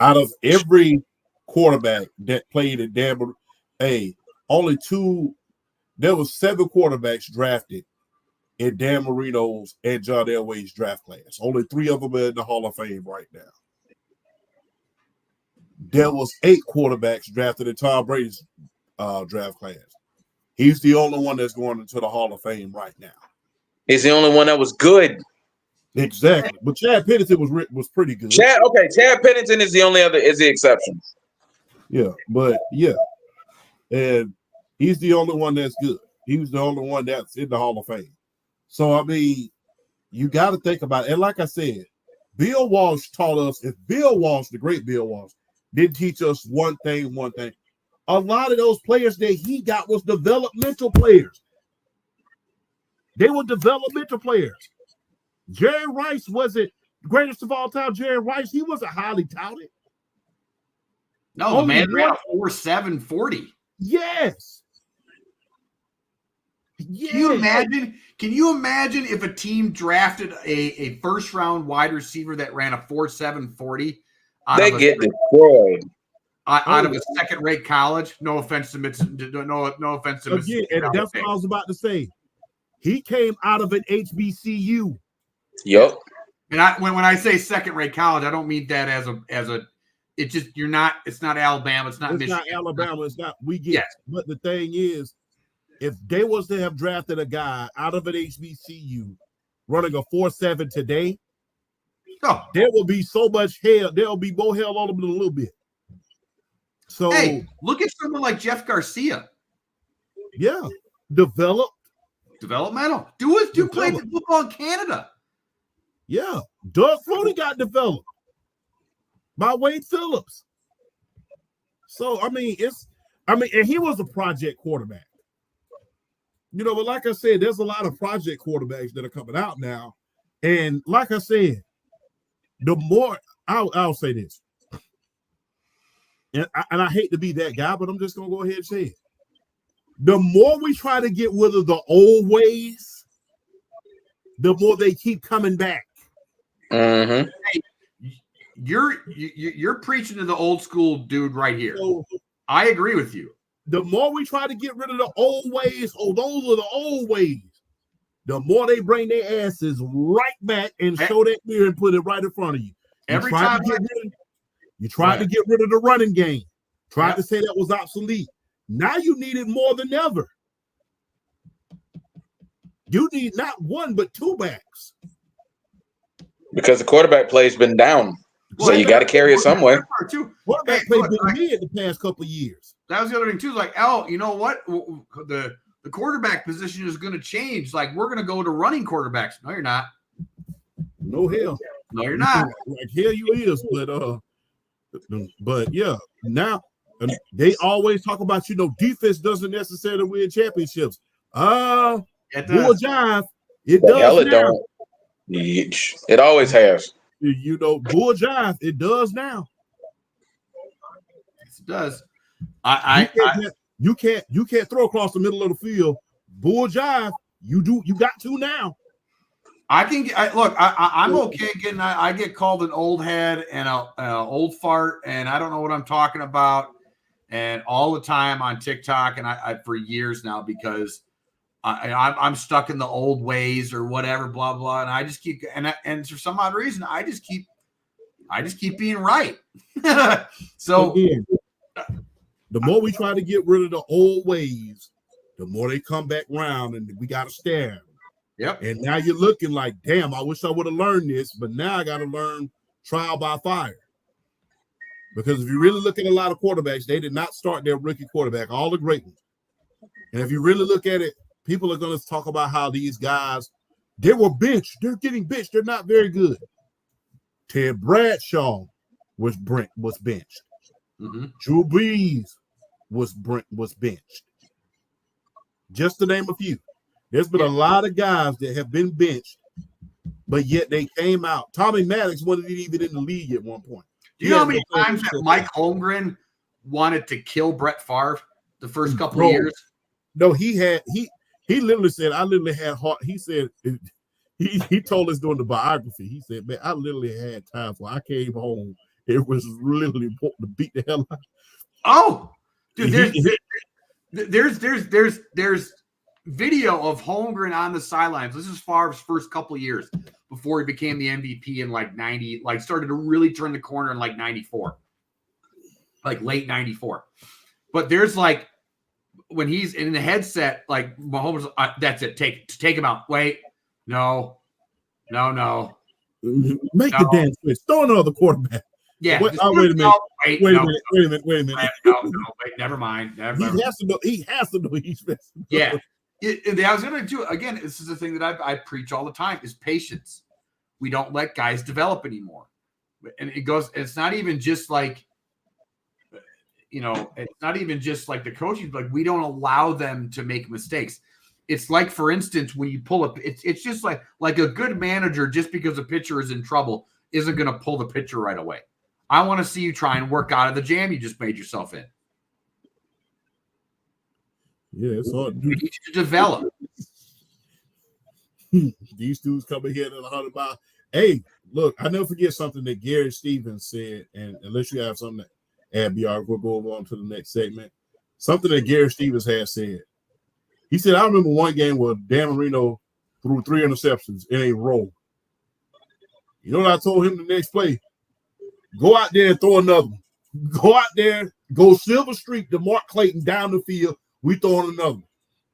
Out of every quarterback that played at Denver, only there was 7 quarterbacks drafted in Dan Marino's and John Elway's draft class. Only 3 of them are in the Hall of Fame right now. There was 8 quarterbacks drafted in Tom Brady's draft class. He's the only one that's going into the Hall of Fame right now. He's the only one that was good. Exactly, but Chad Pennington was pretty good. Chad Pennington is the exception. Yeah, but yeah, and he's the only one that's good. He was the only one that's in the Hall of Fame. So I mean, you got to think about it. And like I said, Bill Walsh taught us. If Bill Walsh, the great Bill Walsh, didn't teach us one thing, a lot of those players that he got was developmental players. They were developmental players. Jerry Rice wasn't greatest of all time. Jerry Rice, he wasn't highly touted. No, the man ran a 4.740. Yes. Can you imagine if a team drafted a first round wide receiver that ran a 4.740? They get destroyed. Out of a second-rate college. No offense to Mississippi. Again, and that's what I was about to say. He came out of an HBCU. Yep. And when I say second-rate college, I don't mean that as a. It's just it's not Alabama. It's not Michigan. It's not Alabama. It's not. We get. Yes. But the thing is, if they was to have drafted a guy out of an HBCU running a 4.7 today, there will be so much hell. There will be more hell on them in a little bit. So hey, look at someone like Jeff Garcia. Yeah, developed, Developmental. Dude played football in Canada. Yeah, Doug Flutie got developed by Wade Phillips. So and he was a project quarterback. You know, but like I said, there's a lot of project quarterbacks that are coming out now, and like I said, the more I'll say this, and I hate to be that guy, but I'm just gonna go ahead and say it. The more we try to get rid of the old ways, the more they keep coming back. Mm-hmm. Hey, you're preaching to the old school dude right here. So, I agree with you. the more we try to get rid of the old ways, those are the old ways, the more they bring their asses right back and show that mirror and put it right in front of you. Every time you tried to get rid of the running game, tried to say that was obsolete. Now you need it more than ever. You need not one, but two backs. Because the quarterback play's been down. So you got to carry it somewhere. Quarterback play's been mid the past couple of years. That was the other thing too. Like, you know what? The quarterback position is going to change. Like, we're going to go to running quarterbacks. No, you're not. No hell. No, you're not. Like hell you is, but yeah, now they always talk about, defense doesn't necessarily win championships. Bull jive. It does. Hell, it now. don't. It always has. Bull jive. It does now. Yes, it does. You can't throw across the middle of the field. Bull jive. You got to now. I'm okay getting. I get called an old head and an old fart, and I don't know what I'm talking about, and all the time on TikTok, and I for years now, because I'm stuck in the old ways or whatever, blah blah, and I just keep and for some odd reason I just keep being right. So again, the more we try to get rid of the old ways, the more they come back round, and we got to stare. Yep. And now you're looking like, damn, I wish I would have learned this, but now I got to learn trial by fire. Because if you really look at a lot of quarterbacks, they did not start their rookie quarterback, all the great ones. And if you really look at it, people are going to talk about how these guys, they were benched. They're getting benched. They're not very good. Ted Bradshaw was benched. Mm-hmm. Drew Brees was benched. Just to name a few. There's been a lot of guys that have been benched, but yet they came out. Tommy Maddox wasn't even in the league at one point. Do you know how many times that Mike Holmgren wanted to kill Brett Favre the first couple of years? No, he literally said, I literally had heart. He said, he told us during the biography, he said, man, I literally had time for I came home. It was literally important to beat the hell out. Oh, dude, there's video of Holmgren on the sidelines. This is Favre's first couple of years before he became the MVP in like 90, like started to really turn the corner in like 94, like late 94. But there's like when he's in the headset, like Mahomes, that's it. Take him out. Wait, no. Make the damn switch. Throw another quarterback. Yeah. Wait a minute. Wait a minute. No, wait, never mind. He has to know he's messing. Yeah. I was going to do again. This is the thing that I preach all the time: is patience. We don't let guys develop anymore, and it's not even just like, it's not even just like the coaching. Like, we don't allow them to make mistakes. It's like, for instance, when you pull up, it's just like a good manager. Just because a pitcher is in trouble isn't going to pull the pitcher right away. I want to see you try and work out of the jam you just made yourself in. Yeah, it's hard to develop. These dudes coming here to 100 miles. Hey, look, I never forget something that Gary Stevens said, and unless you have something to add, BR, we'll go on to the next segment. Something that Gary Stevens has said. He said, I remember one game where Dan Marino threw 3 interceptions in a row. You know what I told him the next play? Go out there and throw another one. Go out there, go Silver Streak to Mark Clayton down the field. We throwing another one.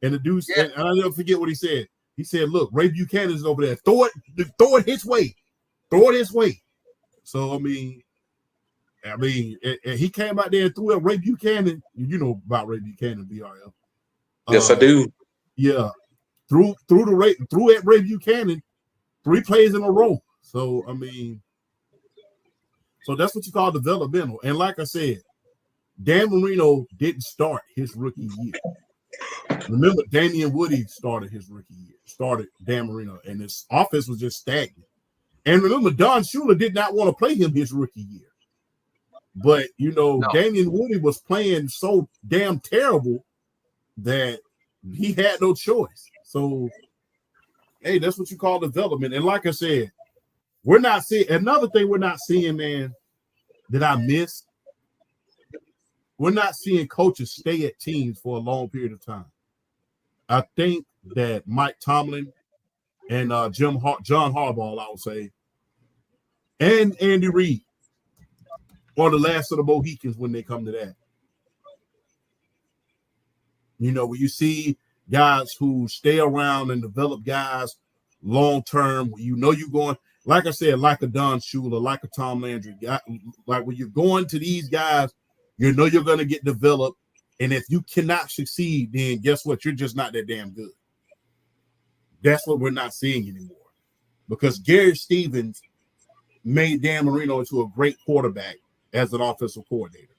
And the dude said, and I'll never forget what he said. He said, look, Ray Buchanan's over there. Throw it his way. Throw it his way. So, I mean, and he came out there and threw at Ray Buchanan. You know about Ray Buchanan, BRL. Yes, I do. Yeah. threw at Ray Buchanan 3 plays in a row. So I mean, so that's what you call developmental. And like I said, Dan Marino didn't start his rookie year. Remember, Damian Woody started his rookie year, started Dan Marino, and his offense was just stagnant. And remember, Don Shula did not want to play him his rookie year. But, Damian Woody was playing so damn terrible that he had no choice. So, hey, that's what you call development. And like I said, we're not seeing – another thing we're not seeing, man, that I missed, we're not seeing coaches stay at teams for a long period of time. I think that Mike Tomlin and John Harbaugh, I would say, and Andy Reid are the last of the Mohicans when they come to that. When you see guys who stay around and develop guys long term, you're going, like I said, like a Don Shula, like a Tom Landry, like when you're going to these guys, you're going to get developed. And if you cannot succeed, then guess what? You're just not that damn good. That's what we're not seeing anymore. Because Gary Stevens made Dan Marino into a great quarterback as an offensive coordinator.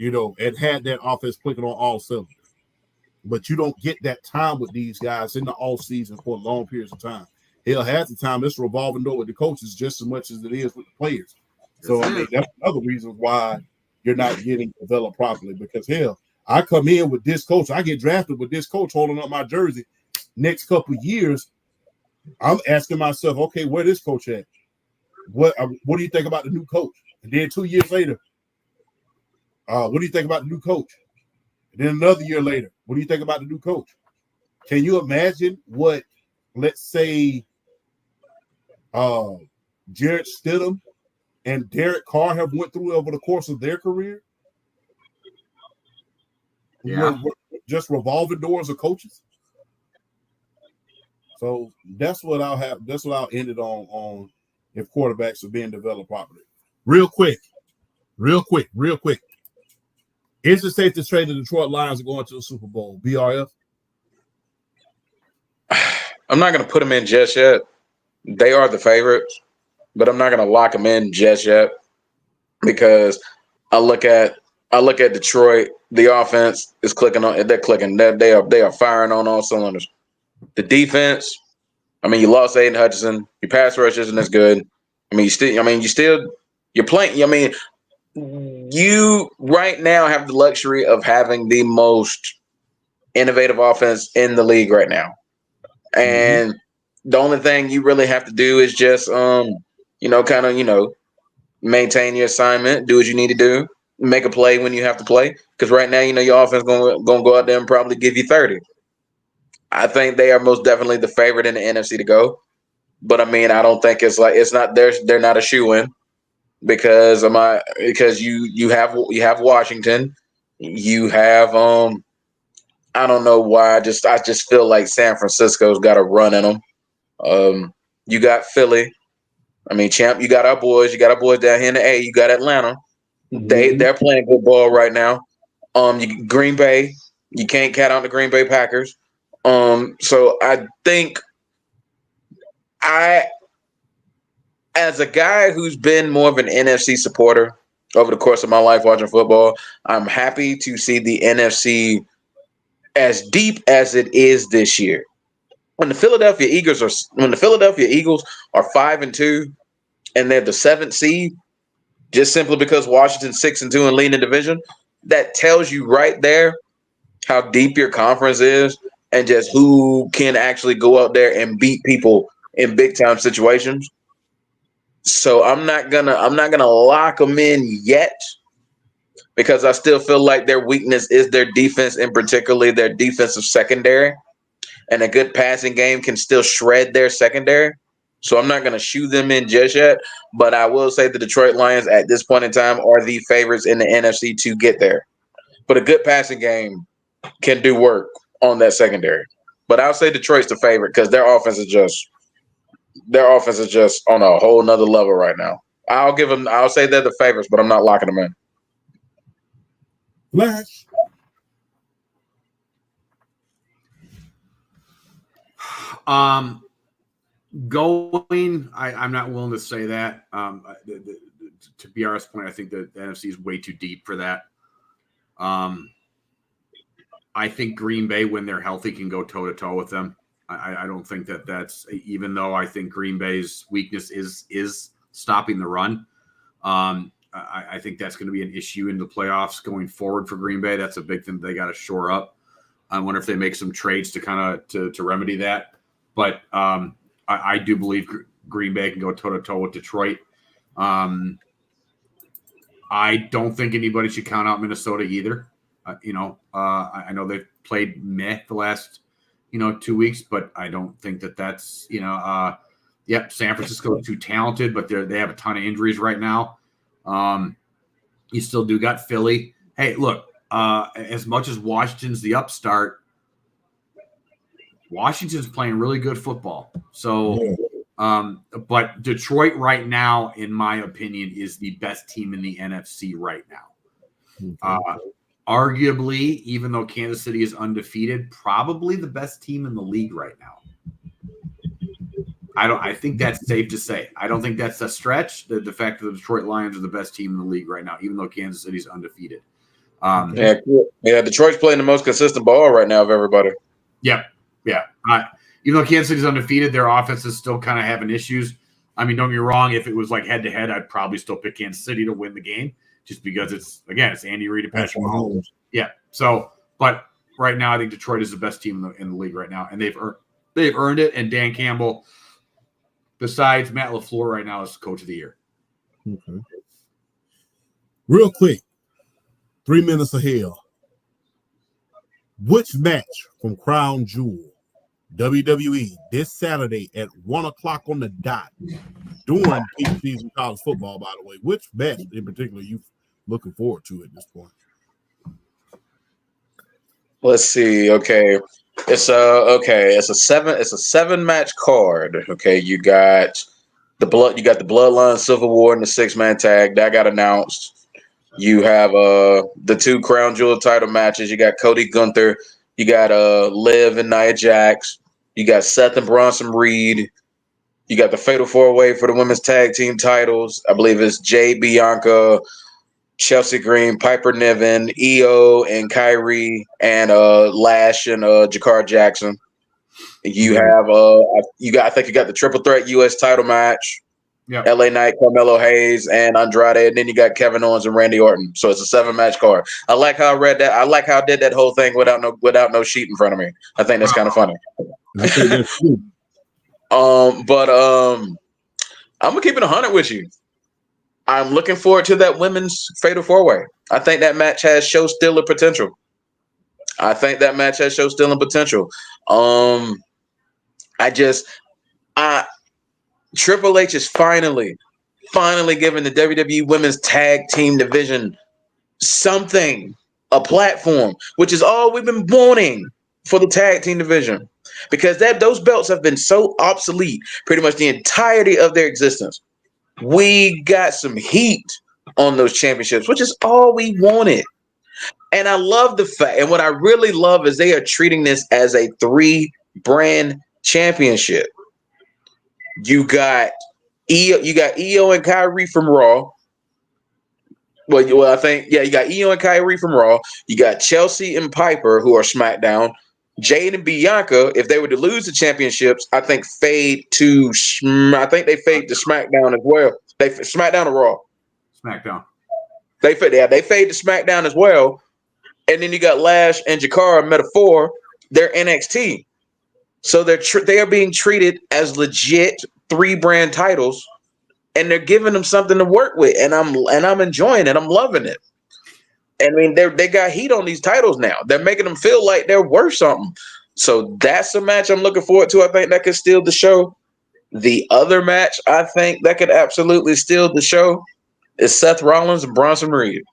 And had that offense clicking on all cylinders. But you don't get that time with these guys in the off season for long periods of time. Hell, half the time it's revolving door with the coaches just as much as it is with the players. So I mean, that's another reason why you're not getting developed properly, because hell, I come in with this coach, I get drafted with this coach holding up my jersey. Next couple of years, I'm asking myself, okay, where this coach at? What do you think about the new coach? And then 2 years later, what do you think about the new coach? And then another year later, what do you think about the new coach? Can you imagine what, let's say, Jarrett Stidham and Derek Carr have went through over the course of their career? Yeah. Just revolving doors of coaches. So that's what I'll end it on if quarterbacks are being developed properly. Real quick. Is it safe to say the Detroit Lions are going to the Super Bowl? BRF? I'm not going to put them in just yet. They are the favorites, but I'm not going to lock them in just yet, because I look at Detroit. The offense is clicking on. They're clicking. They are firing on all cylinders. The defense. I mean, you lost Aiden Hutchinson. Your pass rush isn't as good. I mean, you're playing. I mean, you right now have the luxury of having the most innovative offense in the league right now, and the only thing you really have to do is just maintain your assignment, do what you need to do, make a play when you have to play. Because right now, your offense gonna go out there and probably give you 30. I think they are most definitely the favorite in the NFC to go. But I mean, I don't think they're not a shoo-in, because you have Washington, you have I don't know why, I just feel like San Francisco's got a run in them. You got Philly. I mean, champ, you got our boys down here in the A. You got Atlanta. They're playing good ball right now. Green Bay, you can't count out the Green Bay Packers. So I think as a guy who's been more of an NFC supporter over the course of my life watching football, I'm happy to see the NFC as deep as it is this year. When the Philadelphia Eagles are 5-2 and they're the 7th seed, just simply because Washington's 6-2 and leading the division, that tells you right there how deep your conference is and just who can actually go out there and beat people in big time situations. So I'm not gonna lock them in yet, because I still feel like their weakness is their defense, and particularly their defensive secondary. And a good passing game can still shred their secondary. So I'm not going to shoe them in just yet. But I will say the Detroit Lions at this point in time are the favorites in the NFC to get there. But a good passing game can do work on that secondary. But I'll say Detroit's the favorite, because their offense is just on a whole nother level right now. I'll say they're the favorites, but I'm not locking them in. Flash. Going, I'm not willing to say that. To BR's point, I think that the NFC is way too deep for that. I think Green Bay, when they're healthy, can go toe-to-toe with them. I don't think that's, even though I think Green Bay's weakness is stopping the run. I think that's going to be an issue in the playoffs going forward for Green Bay. That's a big thing they got to shore up. I wonder if they make some trades to kind of to remedy that. But I do believe Green Bay can go toe-to-toe with Detroit. I don't think anybody should count out Minnesota either. I know they've played meh the last, 2 weeks, but I don't think that's, San Francisco is too talented, but they have a ton of injuries right now. You still do got Philly. Hey, look, as much as Washington's the upstart, Washington's playing really good football. So, but Detroit right now, in my opinion, is the best team in the NFC right now. Arguably, even though Kansas City is undefeated, probably the best team in the league right now. I think that's safe to say. I don't think that's a stretch. The fact that the Detroit Lions are the best team in the league right now, even though Kansas City's undefeated. Detroit's playing the most consistent ball right now of everybody. Yeah. Even though Kansas City's undefeated, their offense is still kind of having issues. I mean, don't get me wrong. If it was like head-to-head, I'd probably still pick Kansas City to win the game just because it's Andy Reid and Patrick Mahomes. Yeah. So, but right now, I think Detroit is the best team in the league right now, and they've earned it. And Dan Campbell, besides Matt LaFleur, right now is coach of the year. Okay. Real quick, 3 minutes of hell. Which match from Crown Jewel, WWE, this Saturday at 1:00 on the dot, during peak season college football, by the way, which match in particular you looking forward to at this point? Let's see. Okay. It's a 7-match card. Okay, you got the Bloodline Civil War and the 6-man tag that got announced. You have the 2 Crown Jewel title matches. You got Cody Gunther. You got Liv and Nia Jax. You got Seth and Bronson Reed. You got the Fatal 4-Way for the women's tag team titles. I believe it's Jay, Bianca, Chelsea Green, Piper Niven, Io and Kyrie, and Lash and Jakar Jackson. You have I think you got the triple threat U.S. title match. Yeah. LA Knight, Carmelo Hayes, and Andrade, and then you got Kevin Owens and Randy Orton. So it's a 7-match card. I like how I read that. I like how I did that whole thing without no sheet in front of me. I think that's kind of funny. I think that's true. But I'm gonna keep it 100 with you. I'm looking forward to that women's Fatal 4-Way. I think that match has show stealing potential. Triple H is finally giving the WWE Women's Tag Team Division a platform, which is all we've been wanting for the Tag Team Division, because those belts have been so obsolete pretty much the entirety of their existence. We got some heat on those championships, which is all we wanted. And I love the fact, and what I really love is they are treating this as a 3-brand championship. You got Io and Kyrie from Raw. Well, I think, you got Io and Kyrie from Raw. You got Chelsea and Piper, who are SmackDown. Jade and Bianca, if they were to lose the championships, I think they fade to SmackDown as well. SmackDown or Raw? SmackDown. They fade to SmackDown as well. And then you got Lash and Jakara, Metaphor. They're NXT. So they are being treated as legit 3-brand titles, and they're giving them something to work with, and I'm enjoying it. I'm loving it. I mean, they got heat on these titles now. They're making them feel like they're worth something. So that's a match I'm looking forward to. I think that could steal the show. The other match I think that could absolutely steal the show is Seth Rollins and Bronson Reed.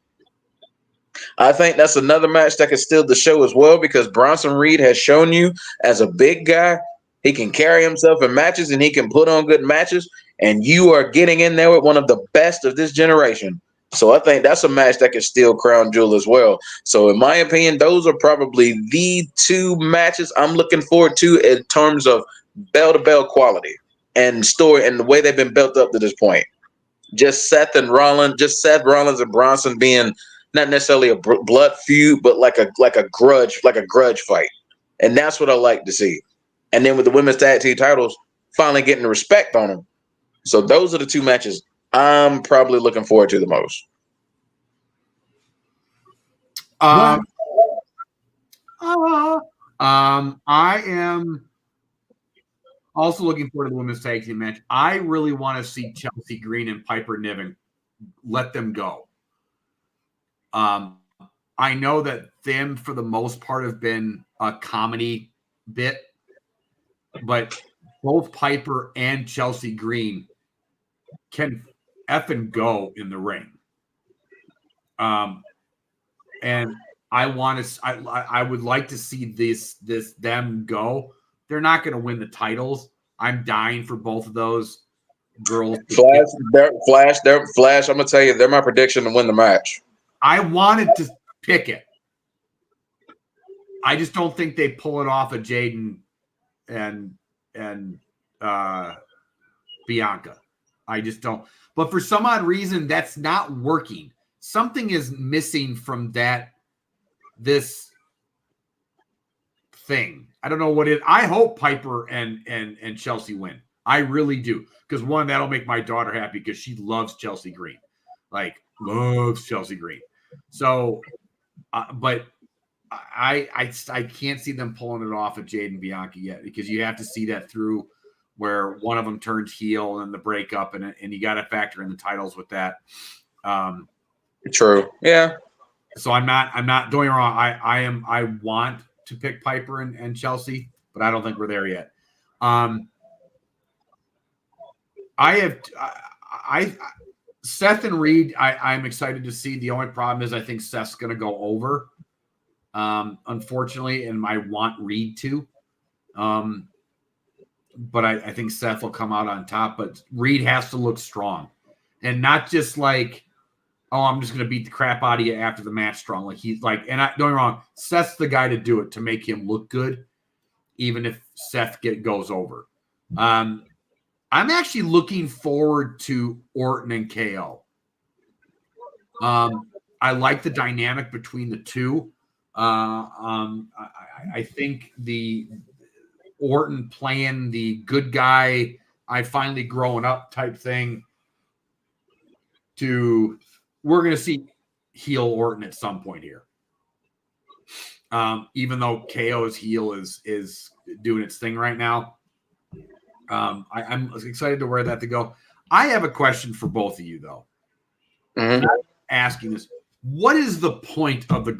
I think that's another match that could steal the show as well, because Bronson Reed has shown you as a big guy, he can carry himself in matches and he can put on good matches. And you are getting in there with one of the best of this generation So I think that's a match that can steal crown jewel as well. So in my opinion, those are probably the two matches I'm looking forward to in terms of bell to bell quality and story and the way they've been built up to this point. Just Seth Rollins and Bronson being not necessarily a blood feud, but like a grudge fight, and that's what I like to see. And then with the women's tag team titles, finally getting the respect on them. So those are the two matches I'm probably looking forward to the most. I am also looking forward to the women's tag team match. I really want to see Chelsea Green and Piper Niven let them go. I know that them, for the most part, have been a comedy bit, but both Piper and Chelsea Green can effing go in the ring. And I would like to see them go. They're not going to win the titles. I'm dying for both of those girls. Flash. I'm gonna tell you, they're my prediction to win the match. I wanted to pick it. I just don't think they pull it off of Jaden and Bianca. I just don't. But for some odd reason, that's not working. Something is missing from this thing. I don't know what it is. I hope Piper and Chelsea win. I really do. Because one, that'll make my daughter happy because she loves Chelsea Green. Like, loves Chelsea Green. So, but I can't see them pulling it off of Jaden Bianca yet, because you have to see that through where one of them turns heel and the breakup, and you got to factor in the titles with that. True. Yeah. So I'm not doing wrong. I want to pick Piper and Chelsea, but I don't think we're there yet. Seth and Reed, I'm excited to see. The only problem is I think Seth's going to go over, unfortunately, and I want Reed to. But I think Seth will come out on top. But Reed has to look strong, and not just like, oh, I'm just going to beat the crap out of you after the match strong. Like he's like, and don't get me wrong, Seth's the guy to do it, to make him look good, even if Seth goes over. I'm actually looking forward to Orton and KO. I like the dynamic between the two. I think the Orton playing the good guy, I finally growing up type thing, we're going to see heel Orton at some point here. Even though KO's heel is doing its thing right now. I'm excited to where that to go. I have a question for both of you, though. Mm-hmm. I'm asking this: what is the point of the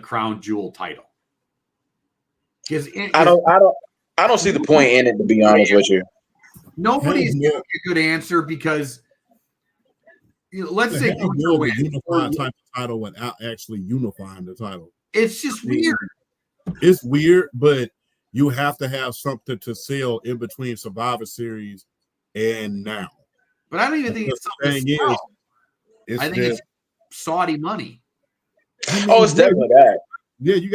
crown jewel title? Because I don't see the point in it, to be honest with you. Nobody's giving a good answer, because let's say Gunther unified type of title without actually unifying the title. It's just weird. It's weird, but you have to have something to sell in between Survivor Series and now. But I don't even think it's something to sell. I think it's Saudi money. I mean, it's definitely that. Yeah, you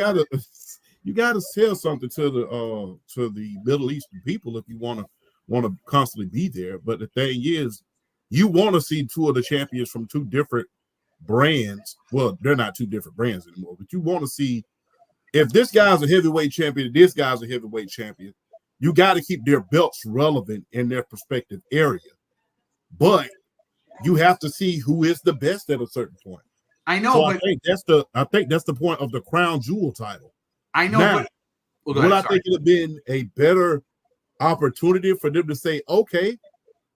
gotta sell something to the Middle Eastern people if you want to constantly be there. But the thing is, you want to see two of the champions from two different brands. Well, they're not two different brands anymore, but you want to see, if this guy's a heavyweight champion, this guy's a heavyweight champion, you got to keep their belts relevant in their respective area. But you have to see who is the best at a certain point. I know, so but I think that's the point of the crown jewel title. I know, now, but I think it would have been a better opportunity for them to say, okay,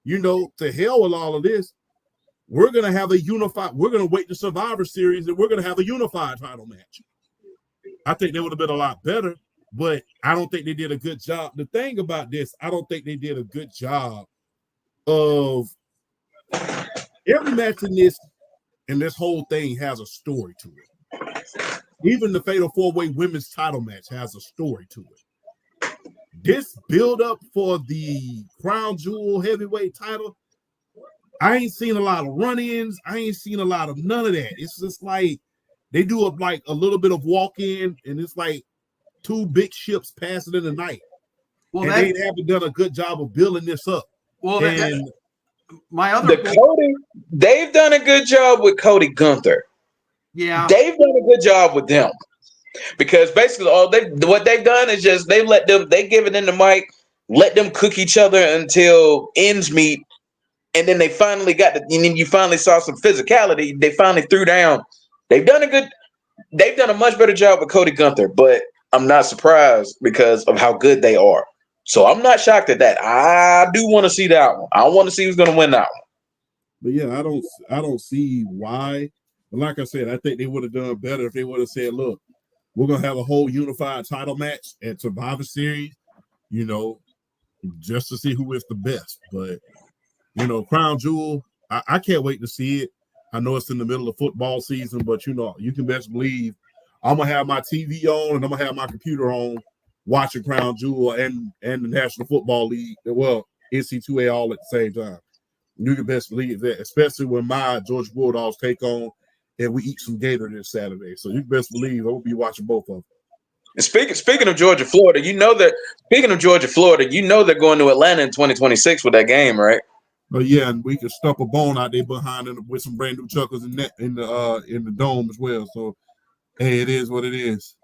to hell with all of this. We're going to have we're going to wait the Survivor Series and we're going to have a unified title match. I think they would have been a lot better, but I don't think they did a good job. The thing about this, I don't think they did a good job of every match in this whole thing has a story to it. Even the Fatal 4-Way Women's title match has a story to it. This build up for the Crown Jewel heavyweight title, I ain't seen a lot of run-ins. I ain't seen a lot of none of that. It's just like they do like a little bit of walk-in, and it's like two big ships passing in the night. Well, and they haven't done a good job of building this up. Well, and my other they've done a good job with Cody Gunther. Yeah, they've done a good job with them because basically what they've done is just they give it in the mic, let them cook each other until ends meet. And then they finally you finally saw some physicality. They finally threw down. They've done a much better job with Cody Gunther, but I'm not surprised because of how good they are. So I'm not shocked at that. I do want to see that one. I want to see who's going to win that one. But yeah, I don't see why. But like I said, I think they would have done better if they would have said, look, we're going to have a whole unified title match at Survivor Series, just to see who is the best. But Crown Jewel, I can't wait to see it. I know it's in the middle of football season, but you can best believe I'm gonna have my TV on and I'm gonna have my computer on watching Crown Jewel and the National Football League, well, NC2A all at the same time. You can best believe that, especially when my Georgia Bulldogs take on and we eat some gator this Saturday. So you can best believe I will be watching both of them. And speaking of Georgia, Florida, they're going to Atlanta in 2026 with that game, right? But yeah, and we can stump a bone out there behind it with some brand new chuckles in the dome as well. So hey, it is what it is.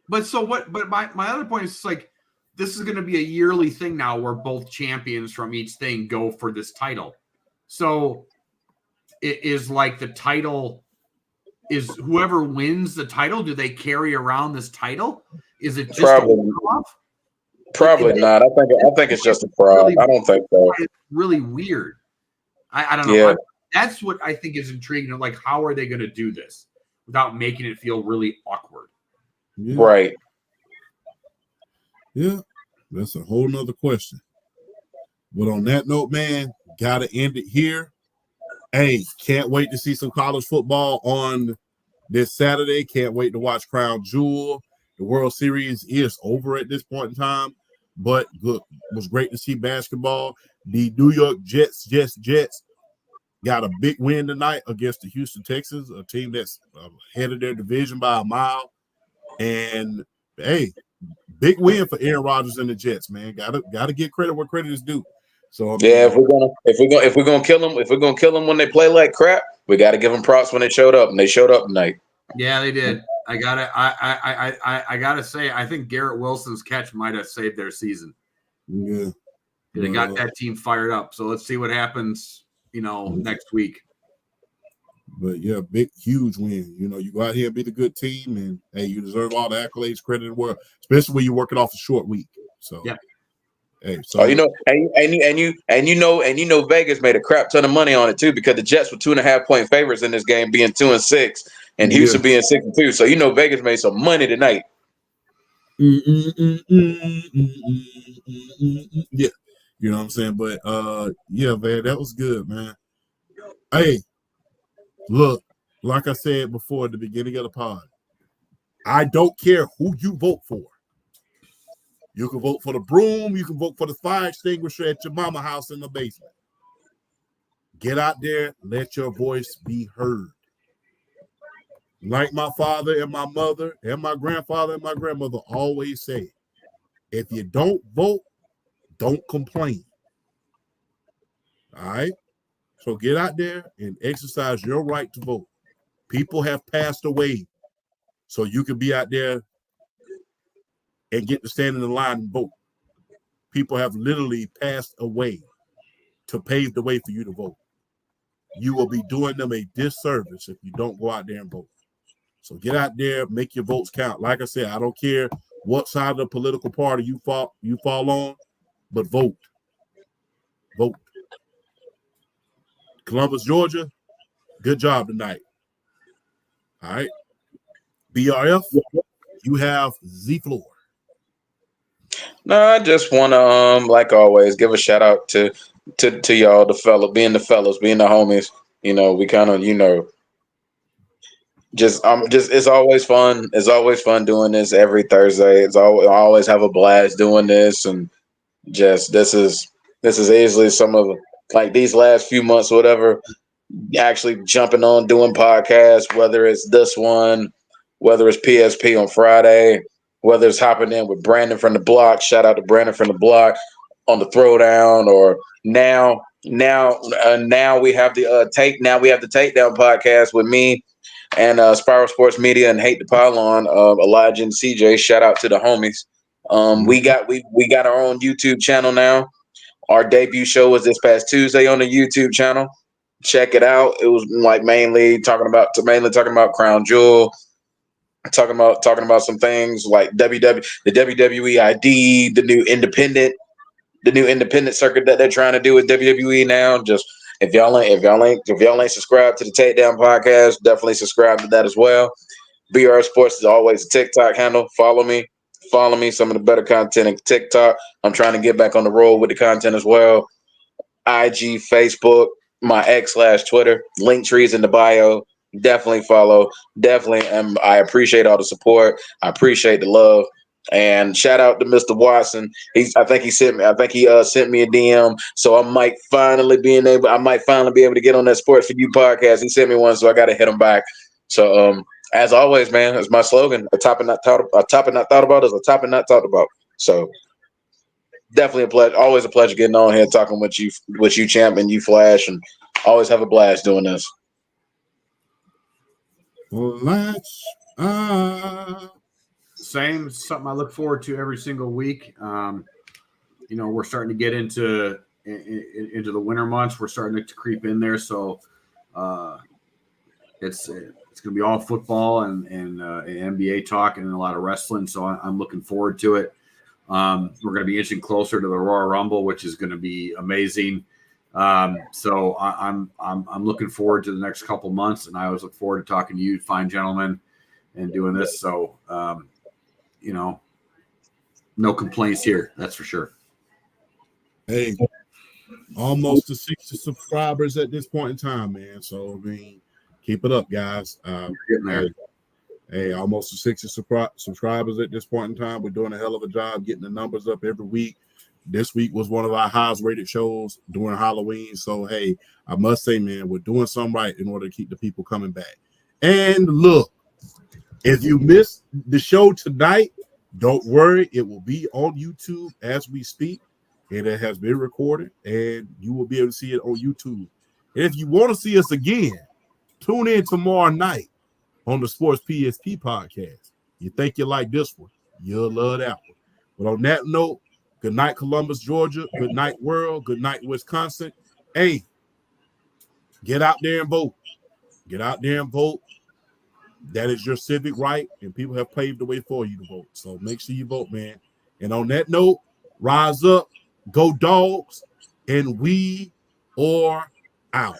But so what? But my other point is like this is going to be a yearly thing now, where both champions from each thing go for this title. So it is like the title is whoever wins the title. Do they carry around this title? Is it just Probably not. I think it's just a fraud. I don't think so. It's really weird. I don't know. Yeah. That's what I think is intriguing. Like, how are they going to do this without making it feel really awkward? Yeah. Right. Yeah, that's a whole nother question. But on that note, man, gotta end it here. Hey, can't wait to see some college football on this Saturday. Can't wait to watch Crown Jewel. The World Series is over at this point in time, but good. It was great to see basketball. The New York Jets got a big win tonight against the Houston Texans, a team that's ahead of their division by a mile. And hey, big win for Aaron Rodgers and the Jets, man. Gotta get credit where credit is due. So yeah, if we're gonna kill them when they play like crap, we got to give them props when they showed up, and they showed up tonight. Yeah, they did. I gotta say, I think Garrett Wilson's catch might have saved their season. Yeah, they got that team fired up. So let's see what happens, next week. But yeah, huge win. You go out here and be the good team, and hey, you deserve all the accolades, credit in the world, especially when you're working off a short week. So yeah. Hey, so Vegas made a crap ton of money on it too because the Jets were 2.5-point favorites in this game, being 2-6, and Houston being 6-2. So Vegas made some money tonight. Yeah, you know what I'm saying. But yeah, man, that was good, man. Hey, look, like I said before at the beginning of the pod, I don't care who you vote for. You can vote for the broom. You can vote for the fire extinguisher at your mama house in the basement. Get out there. Let your voice be heard. Like my father and my mother and my grandfather and my grandmother always say, if you don't vote, don't complain. All right? So get out there and exercise your right to vote. People have passed away so you can be out there and get to stand in the line and vote. People have literally passed away to pave the way for you to vote. You will be doing them a disservice if you don't go out there and vote. So get out there, make your votes count. Like I said, I don't care what side of the political party you fall on, but vote. Vote. Columbus, Georgia, good job tonight. All right. BRF, you have the floor. No, I just want to, like always, give a shout out to y'all, the fellas, being the homies. We kind of, it's always fun. It's always fun doing this every Thursday. I always have a blast doing this, and just this is easily some of like these last few months, or whatever, actually jumping on doing podcasts, whether it's this one, whether it's PSP on Friday, whether it's hopping in with Brandon from the block. Shout out to Brandon from the block on the throwdown, or now we have the takedown podcast with me and Spiral Sports Media and Hate to Pile On, Elijah and CJ. Shout out to the homies. We got our own YouTube channel now. Our debut show was this past Tuesday on the YouTube channel. Check it out. It was like mainly talking about Crown Jewel, talking about some things like the WWE ID, the new independent circuit that they're trying to do with WWE now. Just if y'all ain't subscribed to the Takedown podcast, definitely subscribe to that as well. BR Sports is always a TikTok handle. Follow me. Some of the better content in TikTok. I'm trying to get back on the road with the content as well. IG, Facebook, my X/Twitter, link trees in the bio. Definitely follow. Definitely, I appreciate all the support. I appreciate the love. And shout out to Mr. Watson. I think he sent me a DM. So I might finally be able to get on that Sports for You podcast. He sent me one, so I got to hit him back. So as always, man, it's my slogan: a topic not thought about is a topic not talked about. So definitely a pleasure. Always a pleasure getting on here talking with you, champ, and you, Flash, and always have a blast doing this. Same, something I look forward to every single week. We're starting to get into the winter months. We're starting to creep in there, so it's going to be all football and NBA talk and a lot of wrestling. So I'm looking forward to it. We're going to be inching closer to the Royal Rumble, which is going to be amazing. So I'm looking forward to the next couple months, and I always look forward to talking to you, fine gentlemen, and doing this. So, no complaints here. That's for sure. Hey, almost to 60 subscribers at this point in time, man. So, I mean, keep it up, guys. Getting there. Hey, almost to 60 subscribers at this point in time. We're doing a hell of a job getting the numbers up every week. This week was one of our highest rated shows during Halloween. So, hey, I must say, man, we're doing something right in order to keep the people coming back. And look, if you missed the show tonight, don't worry. It will be on YouTube as we speak. And it has been recorded, and you will be able to see it on YouTube. And if you want to see us again, tune in tomorrow night on the Sports PSP podcast. You think you like this one, you'll love that one. But on that note, good night, Columbus, Georgia. Good night, world. Good night, Wisconsin. Hey, get out there and vote. Get out there and vote. That is your civic right, and people have paved the way for you to vote. So make sure you vote, man. And on that note, rise up, go Dogs, and we are out.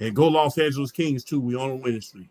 And go Los Angeles Kings, too. We on a winning streak.